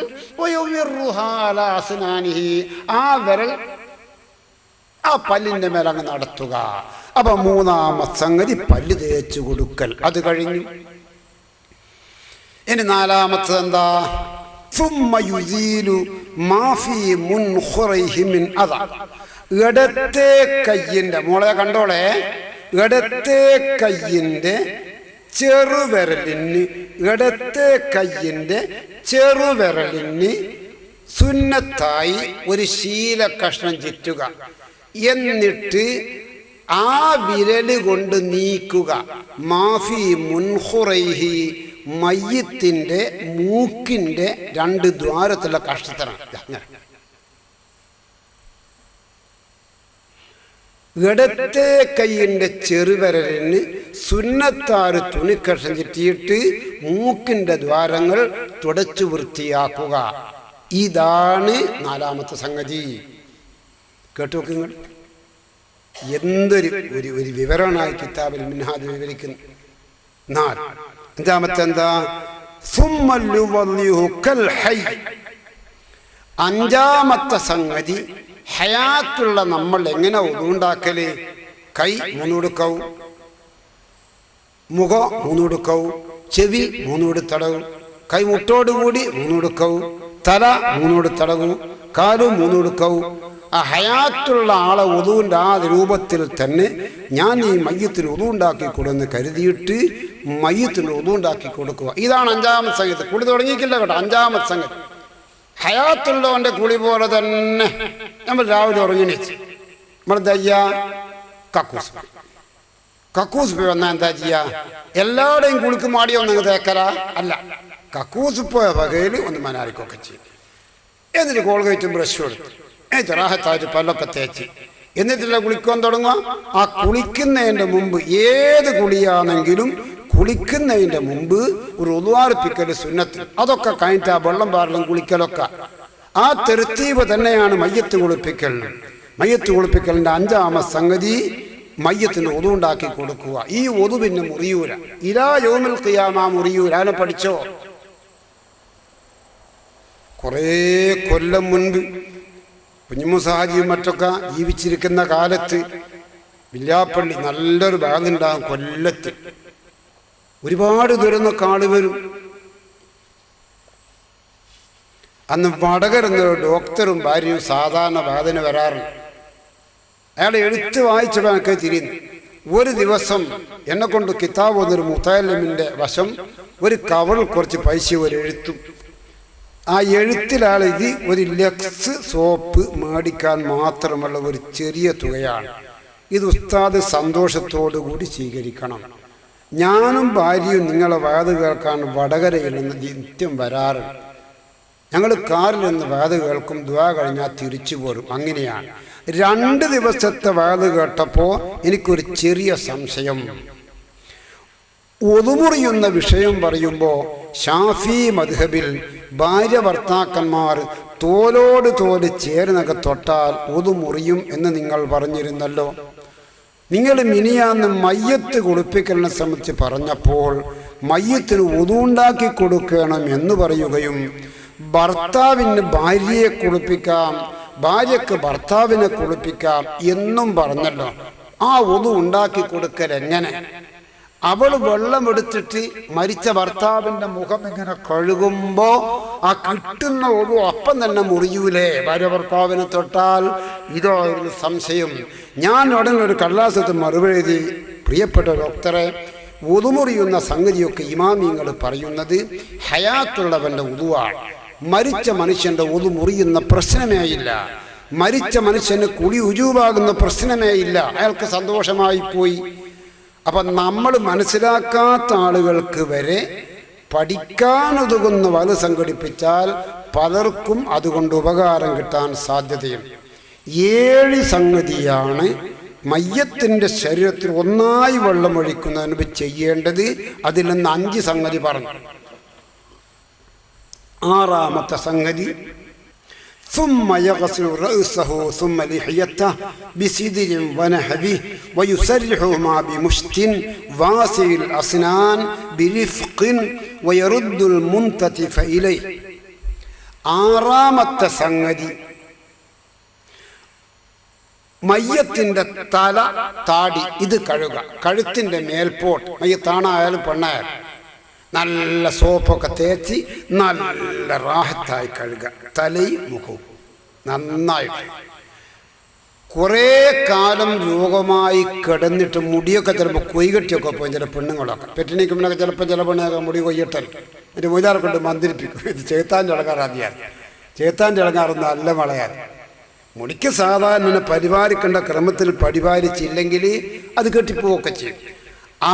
ആ വിരൽ ആ പല്ലിൻ്റെ മേലങ്ങ് നടത്തുക. അപ്പൊ മൂന്നാമത്തെ സംഗതി പല്ല് തേച്ചു കൊടുക്കൽ. അത് കഴിഞ്ഞു. ഇനി നാലാമത്തെ എന്താ? ഇടത്തെ കയ്യിൻ്റെ, മോളെ കണ്ടോളെ, ഇടത്തെ കയ്യിൻ്റെ ചെറുവിരലിന്, ഇടത്തെ കയ്യിൻ്റെ ചെറുവിരലിന് സുന്നത്തായി ഒരു ശീല കഷ്ണം ചുറ്റുക. എന്നിട്ട് ആ വിരല് കൊണ്ട് നീക്കുക. മാഫി മുൻഹുറൈഹി, മയ്യത്തിന്റെ മൂക്കിന്റെ 2 ദ്വാരത്തുള്ള കഷ്ണത്തിനാണ്. ഇടത്തെ കൈയിൻ്റെ ചെറുവിരലിന് സുന്നത്താറ് തുണിക്കഷ്ണം ചുറ്റിയിട്ട് മൂക്കിന്റെ ദ്വാരങ്ങൾ തുടച്ചു വൃത്തിയാക്കുക. ഇതാണ് നാലാമത്തെ സംഗതി. കേട്ടു നോക്കുക. എന്തൊരു ഒരു വിവരണമായി കിതാബിൽ മിൻഹാജ് വിവരിക്കുന്നു. അഞ്ചാമത്തെ എന്താ? അഞ്ചാമത്തെ സംഗതി, ഹയാത്തുള്ള നമ്മൾ എങ്ങനെ ഉതുണ്ടാക്കല്? കൈ 3 കൊടുക്കവും, മുഖം 3 കൊടുക്കവും, ചെവി 3 കൊടുത്തടവും, കൈ മുട്ടോടുകൂടി 3 കൊടുക്കവും, തല 3 കൊടുത്തടവും, കാലും 3 കൊടുക്കവും. ആ ഹയാത്തുള്ള ആളെ ഉതുവിൻ്റെ ആ രൂപത്തിൽ തന്നെ ഞാൻ ഈ മയ്യത്തിന് ഉതുണ്ടാക്കി കൊടുന്ന് കരുതിയിട്ട് മയ്യത്തിന് ഉതുണ്ടാക്കി കൊടുക്കുക. ഇതാണ് അഞ്ചാമത്തെ സംഗതി. കുളി തുടങ്ങിയിട്ടില്ല കേട്ടോ. അഞ്ചാമത്തെ സംഗതി ഹയാത്തുള്ളവൻ്റെ കുളി പോലെ തന്നെ. നമ്മൾ രാവിലെ ഉറങ്ങിണീച്ച് നമ്മൾ എന്താ ചെയ്യുക? കക്കൂസ് പോയി വന്നാൽ എന്താ ചെയ്യുക? എല്ലാവരുടെയും കുളിക്ക് മാടിയൊന്നും തേക്കല അല്ല. കക്കൂസ് പോയ വകയിൽ ഒന്ന് മനാരിക്കൊക്കെ ചെയ്യും. എന്നിട്ട് കോൾഗേറ്റും ബ്രഷും എടുത്ത് റാഹത്തായിട്ട് പല്ലൊക്കെ തേച്ച് എന്നിട്ടില്ല കുളിക്കാൻ തുടങ്ങുക. ആ കുളിക്കുന്നതിൻ്റെ മുമ്പ്, ഏത് കുളിയാണെങ്കിലും കുളിക്കുന്നതിൻ്റെ മുമ്പ് ഒരു ഉദ്വാർപ്പിക്കൽ സുന്നത്ത്. അതൊക്കെ കഴിഞ്ഞിട്ട് ആ വെള്ളം പാറലും കുളിക്കലൊക്കെ ആ തെർത്തീബ് തന്നെയാണ് മയ്യത്ത് കുളിപ്പിക്കൽ. മയ്യത്ത് കുളിപ്പിക്കലിൻ്റെ അഞ്ചാമത്തെ സംഗതി മയ്യത്തിന് ഒതുണ്ടാക്കി കൊടുക്കുക. ഈ ഒതു പിന്നെ മുറിയൂല. ഇലാ യൗമിൽ ഖിയാമ മുറിയൂല. അതിനെ പഠിച്ചോ? കുറേ കൊല്ലം മുൻപ് കുഞ്ഞുമുസാജിയും മറ്റൊക്കെ ജീവിച്ചിരിക്കുന്ന കാലത്ത് വില്ലാപ്പള്ളി നല്ലൊരു ഭാഗമുണ്ടാകും. കൊല്ലത്ത് ഒരുപാട് ദൂരന്നൊക്കെ ആള് വരും. അന്ന് വടകര എന്നൊരു ഡോക്ടറും ഭാര്യയും സാധാരണ ബാധന വരാറുണ്ട്. അയാൾ എഴുത്ത് വായിച്ചപ്പോൾ എനിക്ക് തിരിയുന്നു. ഒരു ദിവസം എന്നെ കൊണ്ട് കിതാബ് വന്നൊരു മുത്തലിമിൻ്റെ വശം ഒരു കവറിൽ കുറച്ച് പൈസ ഒരു എഴുത്തും. ആ എഴുത്തിലാളെഴുതി ഒരു ലക്സ് സോപ്പ് മേടിക്കാൻ മാത്രമുള്ള ഒരു ചെറിയ തുകയാണ്. ഇത് ഉസ്താദ് സന്തോഷത്തോടു കൂടി സ്വീകരിക്കണം. ഞാനും ഭാര്യയും നിങ്ങളെ വാത് കേൾക്കാൻ വടകരയിൽ നിന്ന് നിത്യം വരാറുണ്ട്. ഞങ്ങൾ കാറിൽ നിന്ന് വാത് കേൾക്കും, ദുആ കഴിഞ്ഞാൽ തിരിച്ചു പോരും. അങ്ങനെയാണ്. 2 ദിവസത്തെ വാത് കേട്ടപ്പോൾ എനിക്കൊരു ചെറിയ സംശയം. ഒതുമുറിയുന്ന വിഷയം പറയുമ്പോൾ ഷാഫി മദ്ഹബിൽ ഭാര്യ ഭർത്താക്കന്മാർ തോലോട് തോല് ചേർന്നൊക്കെ തൊട്ടാൽ ഒതുമുറിയും എന്ന് നിങ്ങൾ പറഞ്ഞിരുന്നല്ലോ. നിങ്ങൾ മിനിയാന്ന് മയ്യത്ത് കുളിപ്പിക്കലിനെ സംബന്ധിച്ച് പറഞ്ഞപ്പോൾ മയ്യത്തിന് ഒതുണ്ടാക്കി കൊടുക്കണം എന്ന് പറയുകയും ഭർത്താവിന് ഭാര്യയെ കുളിപ്പിക്കാം, ഭാര്യക്ക് ഭർത്താവിനെ കുളിപ്പിക്കാം എന്നും പറഞ്ഞല്ലോ. ആ ഒതു ഉണ്ടാക്കി കൊടുക്കൽ എങ്ങനെ? അവൾ വെള്ളമെടുത്തിട്ട് മരിച്ച ഭർത്താവിൻ്റെ മുഖം ഇങ്ങനെ കഴുകുമ്പോൾ ആ കിട്ടുന്ന ഒതു അപ്പം തന്നെ മുറിയൂലേ ഭാര്യ ഭർത്താവിനെ തൊട്ടാൽ? ഇതോ ഒരു സംശയം. ഞാൻ ഉടനെ ഒരു കടലാസത്ത് മറുപടി എഴുതി, പ്രിയപ്പെട്ട ഡോക്ടറെ, ഒതുമുറിയുന്ന സംഗതിയൊക്കെ ഇമാമിങ്ങൾ പറയുന്നത് ഹയാത്തുള്ളവൻ്റെ ഒതുവാണ്. മരിച്ച മനുഷ്യൻ്റെ ഒതു മുറിയുന്ന പ്രശ്നമേ ഇല്ല. മരിച്ച മനുഷ്യന് കുളി ഉജൂബാകുന്ന പ്രശ്നമേ ഇല്ല. അയാൾക്ക് സന്തോഷമായി പോയി. അപ്പം നമ്മൾ മനസ്സിലാക്കാത്ത ആളുകൾക്ക് വരെ പഠിക്കാനുതകുന്ന വല സംഘടിപ്പിച്ചാൽ പലർക്കും അതുകൊണ്ട് ഉപകാരം കിട്ടാൻ സാധ്യതയും. 7 സംഗതിയാണ് മയ്യത്തിൻ്റെ ശരീരത്തിൽ ഒന്നായി വെള്ളമൊഴിക്കുന്നതിന് മുമ്പ് ചെയ്യേണ്ടത്. അതിൽ നിന്ന് 5 സംഗതി പറഞ്ഞു. 6ാമത്തെ സംഗതി ثم يغسل رأسه ثم لحيته بسدر ونحبه ويسرحهما بمشط واسع الأسنان برفق ويرد المنتتف إليه. 6ാമത്തെ സംഗതി മയ്യത്തിൻ്റെ തല, താടി ഇത് കഴുകുക. കഴുത്തിൻ്റെ മേൽപോട്ട് മയ്യത്താണായാലും പെണ്ണായാലും നല്ല സോപ്പൊക്കെ തേച്ച് നല്ല റാഹത്തായി കഴുകുക. തലയും മുഖവും നന്നായിട്ട്. കുറേ കാലം രോഗമായി കിടന്നിട്ട് മുടിയൊക്കെ ചിലപ്പോൾ കൊയ്കെട്ടിയൊക്കെ പോയി ചില പെണ്ണുങ്ങളൊക്കെ പെറ്റിനിക്കുമ്പോഴൊക്കെ ചിലപ്പോൾ ചില പെണ്ണൊക്കെ മുടി കൊയ്യട്ടൽ എൻ്റെ മൊയ്താറെ കൊണ്ട് മന്ത്രിപ്പിക്കും. ഇത് ചേത്താൻ്റെ ഇളകാറാതിയാൽ ചേത്താൻ്റെ ഇളകാറൊന്നും അല്ല വളയാൽ. മുടിക്ക് സാധാരണ പരിപാലിക്കേണ്ട ക്രമത്തിൽ പരിപാലിച്ചില്ലെങ്കിൽ അത് കെട്ടിപ്പോവൊക്കെ ചെയ്യും.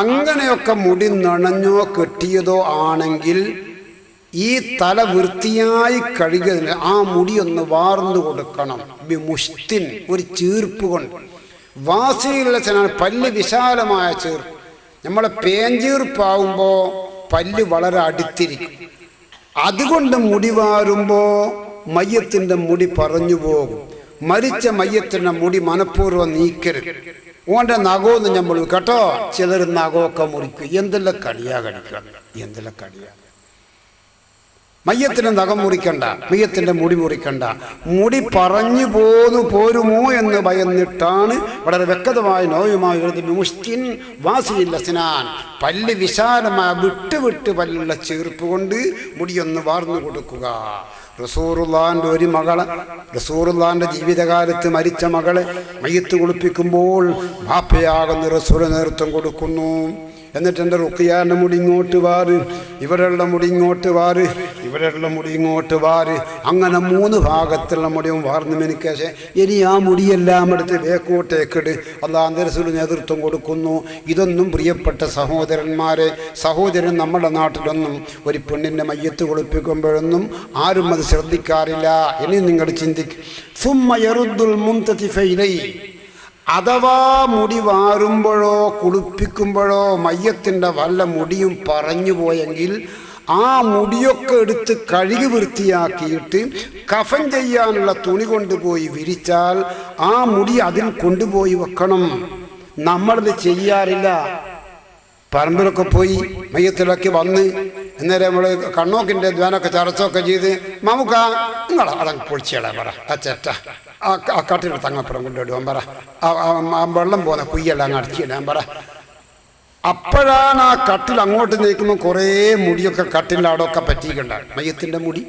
അങ്ങനെയൊക്കെ മുടി നനഞ്ഞോ കെട്ടിയതോ ആണെങ്കിൽ ഈ തല വൃത്തിയായി കഴുകിയതിന് ആ മുടിയൊന്ന് വാർന്നു കൊടുക്കണം. മുഷ്തിൻ ഒരു ചീർപ്പ് കൊണ്ട്. വാസിയുള്ള ചില പല്ല് വിശാലമായ ചീർപ്പ്. നമ്മളെ പേഞ്ചീർപ്പാവുമ്പോൾ പല്ല് വളരെ അടുത്തിരിക്കും. അതുകൊണ്ട് മുടി വാരുമ്പോൾ മയ്യത്തിൻ്റെ മുടി പറഞ്ഞു പോകും. മരിച്ച മയ്യത്തിൻ്റെ മുടി മനഃപൂർവ്വം നീക്കരുത്. ഓൻ്റെ നഖമൊന്നും നമ്മൾ കേട്ടോ. ചിലർ നഖമൊക്കെ മുറിക്കും. എന്തെല്ലാം കടിയാ കടിക്കുക, എന്തെല്ലാം കടിയാ. മയ്യത്തിൻ്റെ നഖം മുറിക്കണ്ട, മയ്യത്തിൻ്റെ മുടി മുറിക്കണ്ട. മുടി പറഞ്ഞു പോരുമോ എന്ന് ഭയന്നിട്ടാണ് വളരെ വ്യക്തമായ നോയുമായി മുഷ്കിൻ വാസിയില്ല സിനാൻ. പല്ല് വിശാലമായ വിട്ട് പല്ലുള്ള ചീർപ്പ് കൊണ്ട് മുടിയൊന്ന് വാർന്നു കൊടുക്കുക. റസൂലുള്ളാഹിന്റെ ഒരു മകളെ, റസൂലുള്ളാഹിന്റെ ജീവിതകാലത്ത് മരിച്ച മകളെ മയ്യത്ത് കുളിപ്പിക്കുമ്പോൾ ബാപ്പയാകുന്ന റസൂൽ നേതൃത്വം കൊടുക്കുന്നു. എന്നിട്ട് എൻ്റെ റുഖിയാൻ്റെ മുടി ഇങ്ങോട്ട് വാറ്, ഇവരുടെ മുടി ഇങ്ങോട്ട് വാറ്, ഇവരുടെ മുടി ഇങ്ങോട്ട് വാറ്. അങ്ങനെ 3 ഭാഗത്തുള്ള മുടിയും വാർന്നു മെനിക്കേശേ ഇനി ആ മുടിയെല്ലാം എടുത്ത് വേക്കോട്ടേക്കിട്. അല്ലാഹുവിൻ്റെ റസൂൽ നേതൃത്വം കൊടുക്കുന്നു. ഇതൊന്നും പ്രിയപ്പെട്ട സഹോദരന്മാരെ, സഹോദരൻ നമ്മുടെ നാട്ടിലൊന്നും ഒരു പെണ്ണിൻ്റെ മയ്യത്ത് കുളിപ്പിക്കുമ്പോഴൊന്നും ആരും അത് ശ്രദ്ധിക്കാറില്ല. ഇനി നിങ്ങൾ ചിന്തിക്കും. സുമ്മ യറുദ്ദുൽ മുൻതതിഫ ഇലൈഹി. അഥവാ മുടി വാരുമ്പോഴോ കുളിപ്പിക്കുമ്പോഴോ മയ്യത്തിൻ്റെ വല്ല മുടിയും പറഞ്ഞു പോയെങ്കിൽ ആ മുടിയൊക്കെ എടുത്ത് കഴുകി വൃത്തിയാക്കിയിട്ട് കഫൻ ചെയ്യാനുള്ള തുണി കൊണ്ടുപോയി വിരിച്ചാൽ ആ മുടി അതിൽ കൊണ്ടുപോയി വെക്കണം. നമ്മളത് ചെയ്യാറില്ല. പറമ്പിലൊക്കെ പോയി മയ്യത്തിലൊക്കെ വന്ന് അന്നേരം നമ്മൾ കണ്ണോക്കിൻ്റെ ദ്വാനൊക്കെ ചർച്ചയൊക്കെ ചെയ്ത് നമുക്ക് നിങ്ങൾ അതങ്ങ് പൊളിച്ചിടാൻ പറ, അച്ചേറ്റ ആ കട്ടിലെടുത്ത് അങ്ങപ്പുറം കൊണ്ടുവിടുവാൻ പറ, ആ വെള്ളം പോകുന്ന കുയ്യെല്ലാം അങ്ങ് അടച്ചിടാൻ പറ. അപ്പോഴാണ് ആ കട്ടിൽ അങ്ങോട്ട് നീക്കുമ്പോൾ കുറേ മുടിയൊക്കെ കട്ടിലിൻ്റെ അവിടെയൊക്കെ പറ്റിയിട്ടുണ്ടാകും. മയ്യത്തിൻ്റെ മുടി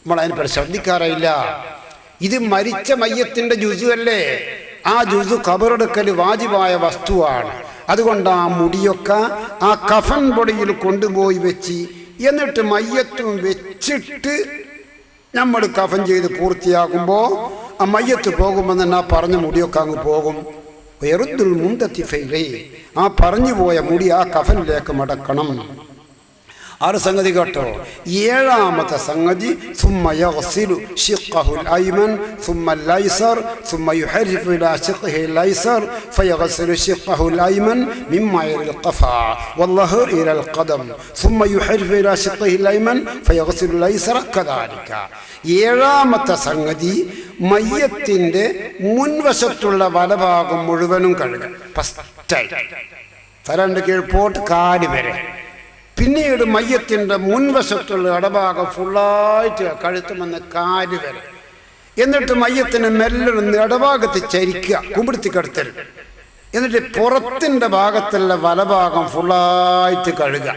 നമ്മളതിനെപ്പറ്റി ശ്രദ്ധിക്കാറില്ല. ഇത് മരിച്ച മയ്യത്തിൻ്റെ ജുസു അല്ലേ? ആ ജുസു ഖബറെടുക്കൽ വാജിബായ വസ്തുവാണ്. അതുകൊണ്ട് ആ മുടിയൊക്കെ ആ കഫൻ പൊടിയിൽ കൊണ്ടുപോയി വെച്ച് എന്നിട്ട് മയ്യത്തും വെച്ചിട്ട് നമ്മൾ കഫൻ ചെയ്ത് പൂർത്തിയാക്കുമ്പോൾ ആ മയ്യത്ത് പോകുമ്പോൾ തന്നെ ആ പറഞ്ഞ മുടിയൊക്കെ അങ്ങ് പോകും. യറുദ്ദുൽ മുൻതതിഫ ഇലൈഹി. ആ പറഞ്ഞു പോയ മുടി ആ കഫനിലേക്ക് മടക്കണം. 6 സംഗതി കേട്ടോ. 7ാമത്തെ സംഗതി സുമ്മ യഗ്സിലു ശിഖ്ഖഹുൽ അയ്മൻ സുമ്മ ലൈസർ സുമ്മ യുഹരിഫു ഇലാ ശിഖ്ഖിഹിൽ ലൈസർ ഫയഗ്സിലു ശിഖ്ഖഹുൽ അയ്മൻ മിമ്മാ യലിൽ ഖഫാ വല്ലഹർ ഇലൽ ഖദം സുമ്മ യുഹരിഫു ഇലാ ശിഖ്ഖിഹിൽ അയ്മൻ ഫയഗ്സിലു ലൈസറ കദാലിക. 7ാമത്തെ സംഗതി മയ്യത്തിൻ്റെ മുൻവശത്തുള്ള വലഭാഗം മുഴുവനും കഴുകുക. ഫസ്റ്റായി തലൻ്റെ കീഴ്പോട്ട് കാല് വരെ. പിന്നീട് മയ്യത്തിൻ്റെ മുൻവശത്തുള്ള ഇടഭാഗം ഫുള്ളായിട്ട് കഴുത്തുമെന്ന് കാല് വരെ. എന്നിട്ട് മയ്യത്തിന് മെല്ലെ ഇടഭാഗത്ത് ചരിക്കുക, കുമ്പിടുത്തി കിടത്തരുത്. എന്നിട്ട് പുറത്തിൻ്റെ ഭാഗത്തുള്ള വലഭാഗം ഫുള്ളായിട്ട് കഴുകുക.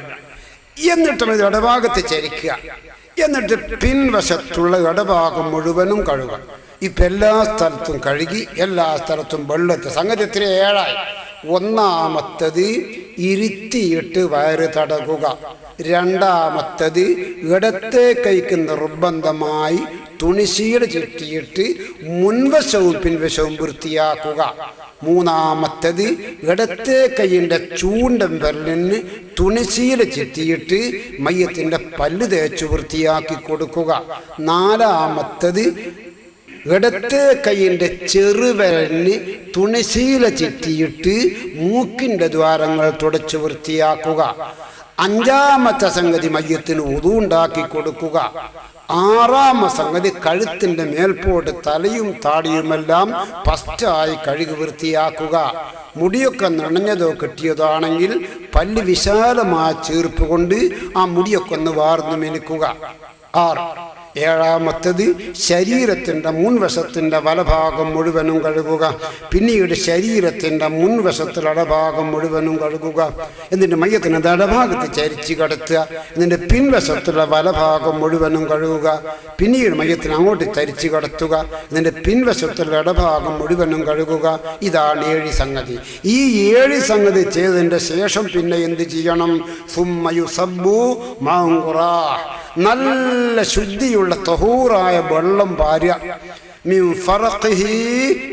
എന്നിട്ടും ഇത് ഇടഭാഗത്ത് ചരിക്കുക. എന്നിട്ട് പിൻവശത്തുള്ള ഇടഭാഗം മുഴുവനും കഴുകുക. ഇപ്പം എല്ലാ സ്ഥലത്തും കഴുകി എല്ലാ സ്ഥലത്തും വെള്ളത്ത്. സംഗതി ഇത്ര 7ആയി. 1ാമത്തത് ഇരുത്തിയിട്ട് വയറ് തടകുക. 2ാമത്തത് ഇടത്തെ കൈക്ക് നിർബന്ധമായി തുണിശീല ചുറ്റിയിട്ട് മുൻവശവും പിൻവശവും വൃത്തിയാക്കുക. മൂന്നാമത്തേത് ഇടത്തെ കൈയിൻ്റെ ചൂണ്ടൻ വിരലിന് തുണിശീല ചുറ്റിയിട്ട് മയ്യത്തിൻ്റെ പല്ല് തേച്ച് വൃത്തിയാക്കി കൊടുക്കുക. നാലാമത്തേത് ഇടത്തെ കൈയിൻ്റെ ചെറുവിരലിന് തുണിശീല ചുറ്റിയിട്ട് മൂക്കിൻ്റെ ദ്വാരങ്ങൾ തുടച്ച് വൃത്തിയാക്കുക. അഞ്ചാമത്തെ സംഗതി മയ്യത്തിന് വുദു ഉണ്ടാക്കി കൊടുക്കുക. ആറാമത്തെ സംഗതി കഴുത്തിൻ്റെ മേൽപോട്ട് തലയും താടിയുമെല്ലാം ഫസ്റ്റായി കഴുകി വൃത്തിയാക്കുക. മുടിയൊക്കെ നനഞ്ഞതോ കിട്ടിയതാണെങ്കിൽ പല്ല് വിശാലമായ ചീർപ്പ് കൊണ്ട് ആ മുടിയൊക്കെ ഒന്ന് വാർന്നു മിനുക്കുക. 6. ഏഴാമത്തേത് ശരീരത്തിൻ്റെ മുൻവശത്തിൻ്റെ വലഭാഗം മുഴുവനും കഴുകുക. പിന്നീട് ശരീരത്തിൻ്റെ മുൻവശത്തിലെ ഇടഭാഗം മുഴുവനും കഴുകുക. എന്നിട്ട് മയ്യത്തിന് ഇടഭാഗത്ത് ചരിച്ച് കിടത്തുക. എന്നിട്ട് പിൻവശത്തുള്ള വലഭാഗം മുഴുവനും കഴുകുക. പിന്നീട് മയ്യത്തിന് അങ്ങോട്ട് ചരിച്ച് കിടത്തുക. എന്നിട്ട് പിൻവശത്തുള്ള ഇടഭാഗം മുഴുവനും കഴുകുക. ഇതാണ് 7 സംഗതി. ഈ 7 സംഗതി ചെയ്തതിൻ്റെ ശേഷം പിന്നെ എന്ത് ചെയ്യണം? സുമ്മയുസബ്ബു മഅ്ഖുറാ, നല്ല ശുദ്ധിയുള്ള തഹൂറായ വെള്ളം പാരുക. മിൻ ഫറഖിഹി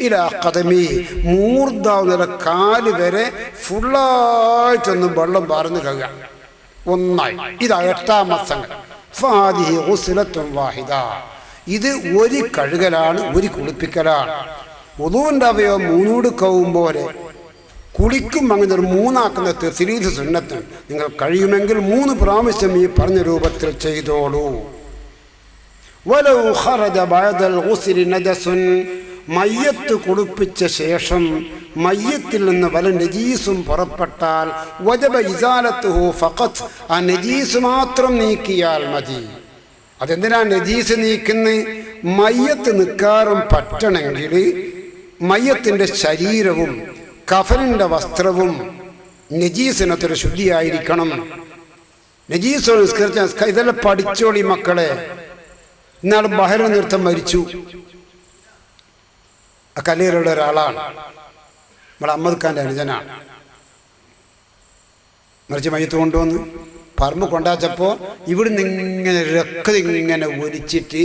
ഇലാ ഖദമിഹി, മൂർധാവുന്ന കാല് വരെ ഫുള്ളായിട്ടൊന്ന് വെള്ളം പാർന്ന് കഴുകുക. ഒന്നായി. ഇതാ 8ാമത്തെ സംഗതി. ഫാദിഹി ഗുസ്ലത്തുൻ വാഹിദ, ഇത് ഒരു കഴുകലാണ്, ഒരു കുളിപ്പിക്കലാണ്. വുദൂന്റെ അവയവം 3 എടുക്കവും പോലെ കുളിക്കും അങ്ങനെ ഒരു 3 ആക്കുന്ന തസ്രീദ് സുന്നത്ത്. നിങ്ങൾ കഴിയുമെങ്കിൽ 3 പ്രാവശ്യം ഈ പറഞ്ഞ രൂപത്തിൽ ചെയ്തോളൂ. വലൗ ഖറജ ബഅദൽ ഗുസ്ലി നജസുൻ, മയ്യത്ത് കുളിപ്പിച്ച ശേഷം മയ്യത്തിൽ നിന്ന് വല നജീസും പുറപ്പെട്ടാൽ വജബ ഇസാലത്തുഹു ഫഖത്ത്, ആ നജീസ് മാത്രം നീക്കിയാൽ മതി. അതെന്തിനാ നജീസ് നീക്കുന്നത്? മയ്യത്ത് നിൽക്കാറും പറ്റണമെങ്കിൽ മയ്യത്തിൻ്റെ ശരീരവും കഫനിൻ്റെ വസ്ത്രവും നജീസിനൊത്തൊരു ശുദ്ധിയായിരിക്കണം. നജീസ് നിസ്കരിച്ച ഇതെല്ലാം പഠിച്ചോളി മക്കളെ. ഇന്നാൾ ബഹ്റ നൃത്തം മരിച്ചു. ആ കല്ലീലുള്ള ഒരാളാണ്, നമ്മുടെ അഹമ്മദ് ഖാൻ്റെ അനുജനാണ്. മറിച്ച് മയ്യത്ത് കൊണ്ടുവന്ന് പറമ്പ് കൊണ്ടാച്ചപ്പോൾ ഇവിടുന്ന് ഇങ്ങനെ ഇങ്ങനെ ഒലിച്ചിട്ട്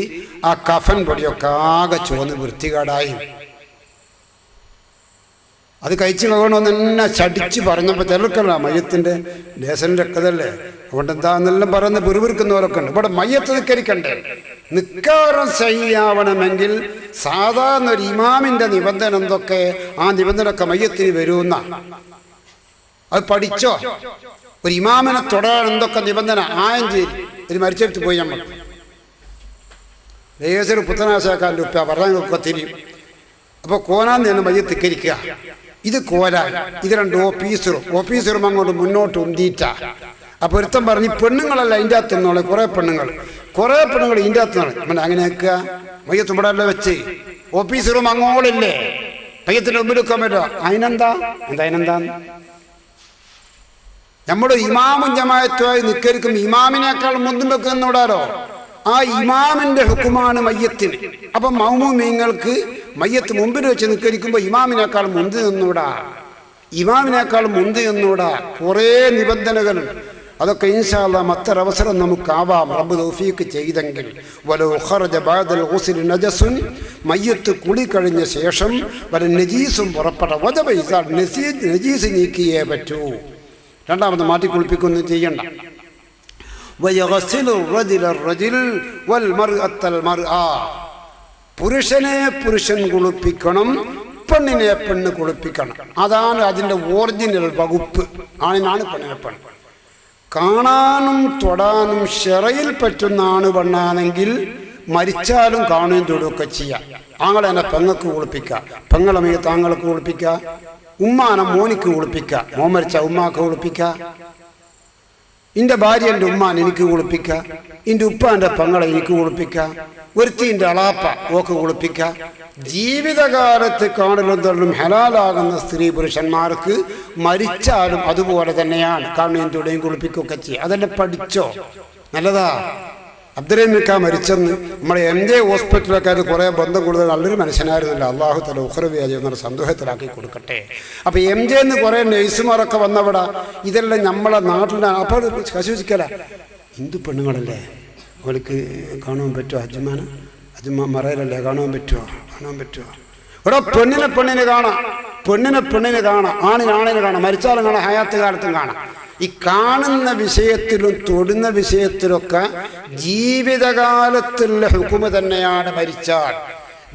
ആ കഫൻ പൊടിയൊക്കെ ആകെ ചുവന്ന് വൃത്തികേടായി. അത് കഴിച്ച് കഴിയണമെന്ന് തന്നെ ചടിച്ച് പറഞ്ഞപ്പോൾ ചിലർക്കല്ല മയ്യത്തിൻ്റെ ലേസൻ്റെ രക്കതല്ലേ, അതുകൊണ്ട് എന്താന്നെല്ലാം പറയുന്ന പിറുപിറുക്കുന്നവരൊക്കെ ഉണ്ട്. ഇവിടെ മയ്യത്ത് നിസ്കരിക്കണ്ടേ? നിക്കാരം ശരിയാവണമെങ്കിൽ സാധാരണ ഒരു ഇമാമിൻ്റെ നിബന്ധന എന്തൊക്കെ, ആ നിബന്ധനയൊക്കെ മയ്യത്തിന് വരുമെന്ന. അത് പഠിച്ചോ? ഒരു ഇമാമിനെ തൊടാൻ എന്തൊക്കെ നിബന്ധന? ആയഞ്ചേരി ഒരു മരിച്ചെടുത്ത് പോയി നമ്മൾ ലേസർ പുത്തനാശാക്കാൻ്റെ ഉപ്പ പറഞ്ഞൊക്കെ തിരിയും. അപ്പോൾ കോനാന്ന് തന്നെ മയ്യത്തിക്കരിക്കുക. ഇത് കോല, ഇത് 2 ഓഫീസറും അങ്ങോട്ട് മുന്നോട്ട് ഉന്തിയിട്ട. അപ്പോൾ ഒരുത്തം പറഞ്ഞ് പെണ്ണുങ്ങളല്ല ഇതിൻ്റെ അകത്ത് നിന്നോളെ, കുറേ പെണ്ണുങ്ങൾ ഇതിൻ്റെ അകത്ത് നിന്നാണ്. അപ്പം അങ്ങനെ വെക്കുക, മയ്യത്ത് ഇവിടെ അല്ല വെച്ച് ഓഫീസറും അങ്ങോളില്ലേ മയ്യത്തിൻ്റെ മുമ്പിൽ വെക്കാൻ പറ്റുമോ? അതിനെന്താ നമ്മുടെ ഇമാമും ജമാഅത്തുമായി നിൽക്കരിക്കും. ഇമാമിനേക്കാൾ മുന്തും വെക്കുന്നോടാലോ, ആ ഇമാമിൻ്റെ ഹുക്കുമാണ് മയ്യത്തിന്. അപ്പം മൗമൂമിങ്ങൾക്ക് മയ്യത്ത് മുമ്പിൽ വെച്ച് നിൽക്കരിക്കുമ്പോൾ ഇമാമിനേക്കാൾ മുന്തി നിന്നൂടാ. കുറേ നിബന്ധനകളുണ്ട്. അതൊക്കെ ഇൻഷാ അല്ലാഹ് മറ്റൊരവസരം നമുക്കാവാം, റബ്ബ് തൗഫീഖ് ചെയ്തെങ്കിൽ. വലൗ ഖറജ ബഅദൽ ഗുസ്ലി നജസുൻ, മയ്യത്ത് കുളി കഴിഞ്ഞ ശേഷം വല നജീസും പുറപ്പെട്ട വജബ ഇസാൽ, നജീസ് നീക്കിയേ പറ്റൂ. രണ്ടാമത് മാറ്റി കുളിപ്പിക്കൊന്നും ചെയ്യണ്ട. വയഗ്സിലു റജുല റജുൽ വൽ മർഅത്തൽ മർആ, പുരുഷനെ പുരുഷൻ കുളിപ്പിക്കണം, പെണ്ണിനെ പെണ്ണ് കുളിപ്പിക്കണം. അതാണ് അതിൻ്റെ ഒറിജിനൽ വകുപ്പ്. ആണിനാണ് പെണ്ണിനെ പെണ്ണ്. കാണാനും തൊടാനും ഷെറയിൽ പറ്റുന്ന ആണ് പെണ്ണാണെങ്കിൽ മരിച്ചാലും കാണുകയും തൊടുകയൊക്കെ ചെയ്യാം. ആങ്ങളെ എന്നെ പെങ്ങൾക്ക് കുളിപ്പിക്കുക, പെങ്ങളെ മീത്ത് ആങ്ങൾക്ക് കുളിപ്പിക്കുക, ഉമ്മാനെ മോനിക്ക് കുളിപ്പിക്കുക, മോൻ മരിച്ച ഉമ്മാക്ക് കുളിപ്പിക്കുക, എൻ്റെ ഭാര്യ എൻ്റെ ഉമ്മാൻ എനിക്ക് കുളിപ്പിക്കുക, എൻ്റെ ഉപ്പാൻ്റെ പെങ്ങളെ എനിക്ക് കുളിപ്പിക്കുക, ഒരുത്തീൻ്റെ അളാപ്പ ഓക്ക് കുളിപ്പിക്കുക. ജീവിതകാലത്ത് കാണലും തൊഴിലും ഹലാലാകുന്ന സ്ത്രീ പുരുഷന്മാർക്ക് മരിച്ചാലും അതുപോലെ തന്നെയാണ് കാണുകയും തൊടുകയും കുളിപ്പിക്കുകയൊക്കെ ചെയ്യുക. അതെല്ലാം പഠിച്ചോ? നല്ലതാ. അബ്ദുറഹീമിക്ക മരിച്ചെന്ന് നമ്മുടെ MJ ഹോസ്പിറ്റലൊക്കെ അത് കുറേ ബന്ധം കൂടുതൽ നല്ലൊരു മനുഷ്യനായിരുന്നില്ല. അള്ളാഹു തആല ഉഖ്റവിയായി എന്നൊരു സന്തോഷത്തിലാക്കി കൊടുക്കട്ടെ. അപ്പോൾ MJ എന്ന് കുറേ നഴ്സുമാരൊക്കെ വന്നവിടെ ഇതെല്ലാം നമ്മളെ നാട്ടിലാണ്. അപ്പോൾ കശൂസിക്കല ഹിന്ദു പെണ്ണുങ്ങളല്ലേ, അവൾക്ക് കാണുവാൻ പറ്റുമോ? അജ്മാ മറയിലല്ലേ കാണുവാൻ പറ്റുമോ? ഇവിടെ പെണ്ണിനെ കാണാം. പെണ്ണിനെ കാണാം, ആണിനെ കാണാം, മരിച്ചാലും കാണാം, ഹയാത്ത് കാലത്തും കാണാം. ഈ കാണുന്ന വിഷയത്തിലും തൊടുന്ന വിഷയത്തിലൊക്കെ ജീവിതകാലത്തുള്ള ഹുക്കുമ തന്നെയാണ് മരിച്ചാൽ.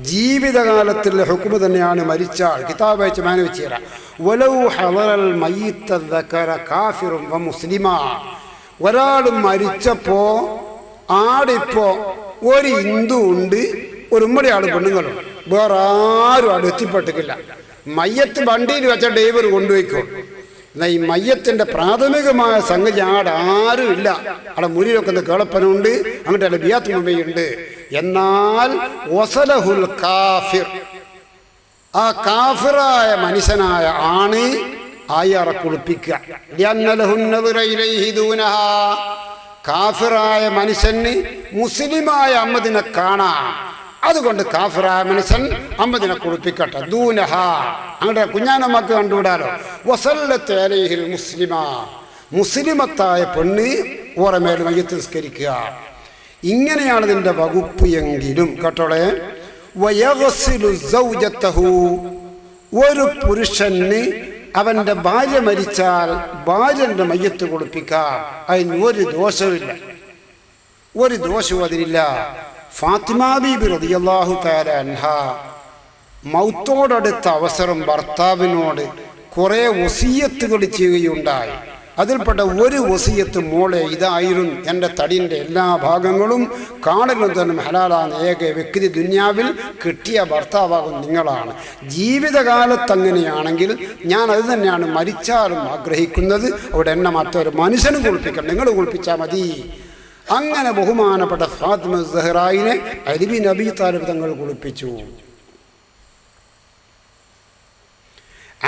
ജീവിതകാലത്തുള്ള ഹുക്കുമ തന്നെയാണ് മരിച്ചാൽ. കിതാബ് വെച്ച് മാന വെച്ച് തരാം. വലൗ ഹളറൽ മയ്യിത്ത ദകറ കാഫിറുൻ വ മുസ്ലിമാ. ഒരാൾ മരിച്ചപ്പോ ആടിപ്പോ ഒരു ഹിന്ദു ഉണ്ട്, ഒരു ഉമ്മടി ആള് പെണ്ണുങ്ങളും, വേറെ ആരും അവിടെ എത്തിപ്പെട്ടിട്ടില്ല. മയ്യത്ത് വണ്ടിയിൽ വെച്ച ഡ്രൈവർ കൊണ്ടുപോയിക്കോ. എന്നാൽ ഈ മയ്യത്തിന്റെ പ്രാഥമികമായ സംഗതി ആടെ ആരും ഇല്ല. അവിടെ മുരിയിലൊക്കെ ഒന്ന് കേളപ്പനുണ്ട്, അങ്ങോട്ട് അവിടെ ബിയാത്ത് മുമ്പയുണ്ട്. എന്നാൽ വസലഹുൽ കാഫിർ, ആ കാഫിറായ മനുഷ്യനായ ആണ് അയാളെ കുളിപ്പിക്കുക. കാഫിറായ മനുഷ്യന് മുസ്ലിമായ അമ്മദിനെ കാണാം, അതുകൊണ്ട് കാഫിറായ മനുഷ്യൻ അമ്മദിനെ കുളിപ്പിക്കട്ടെ. ദൂനഹ, അങ്ങോട്ട് കുഞ്ഞാനമ്മക്ക് കണ്ടുവിടാലോ. വസല്ലത്ത് അലൈഹിൽ മുസ്ലിമ, മുസ്ലിമത്തായ പെണ്ണ് ഓറമേൽ മയ്യത്ത് നിസ്കരിക്കുക. ഇങ്ങനെയാണ് ഇതിൻ്റെ വകുപ്പ് എങ്കിലും കേട്ടോളെ. വയഗ്സിലു സൗജതഹു, ഒരു പുരുഷന് അവൻ്റെ ഭാര്യ മരിച്ചാൽ ഭാര്യൻ്റെ മയ്യത്ത് കുളിപ്പിക്കാം. അതിന് ഒരു ദോഷവുമില്ല, ഒരു ദോഷവും അതിനില്ല. ഫാത്തിമ ബീബി റളിയല്ലാഹു തആല അൻഹ മൗത്തോടടുത്ത അവസരം ഭർത്താവിനോട് കുറേ വസിയത്തുകൾ ചെയ്യുകയുണ്ടായി. അതിൽപ്പെട്ട ഒരു വസിയത്ത്, മോളെ ഇതായിരുന്നു, എൻ്റെ തടിൻ്റെ എല്ലാ ഭാഗങ്ങളും കാണലും തന്നെ ഹലാലാണ്, ഏക വ്യക്തി ദുന്യാവിൽ കിട്ടിയ ഭർത്താവാകും നിങ്ങളാണ്. ജീവിതകാലത്ത് അങ്ങനെയാണെങ്കിൽ ഞാൻ അത് തന്നെയാണ് മരിച്ചാലും ആഗ്രഹിക്കുന്നത്. അവിടെ എന്നെ മറ്റൊരു മനുഷ്യനും കുളിപ്പിക്കണം, നിങ്ങൾ കുളിപ്പിച്ചാൽ മതി. അങ്ങനെ ബഹുമാനപ്പെട്ട ഫാത്തിമ സഹ്റായിനെ അലി ബിൻ അബീ താലിബ് തങ്ങൾ കുളിപ്പിച്ചു.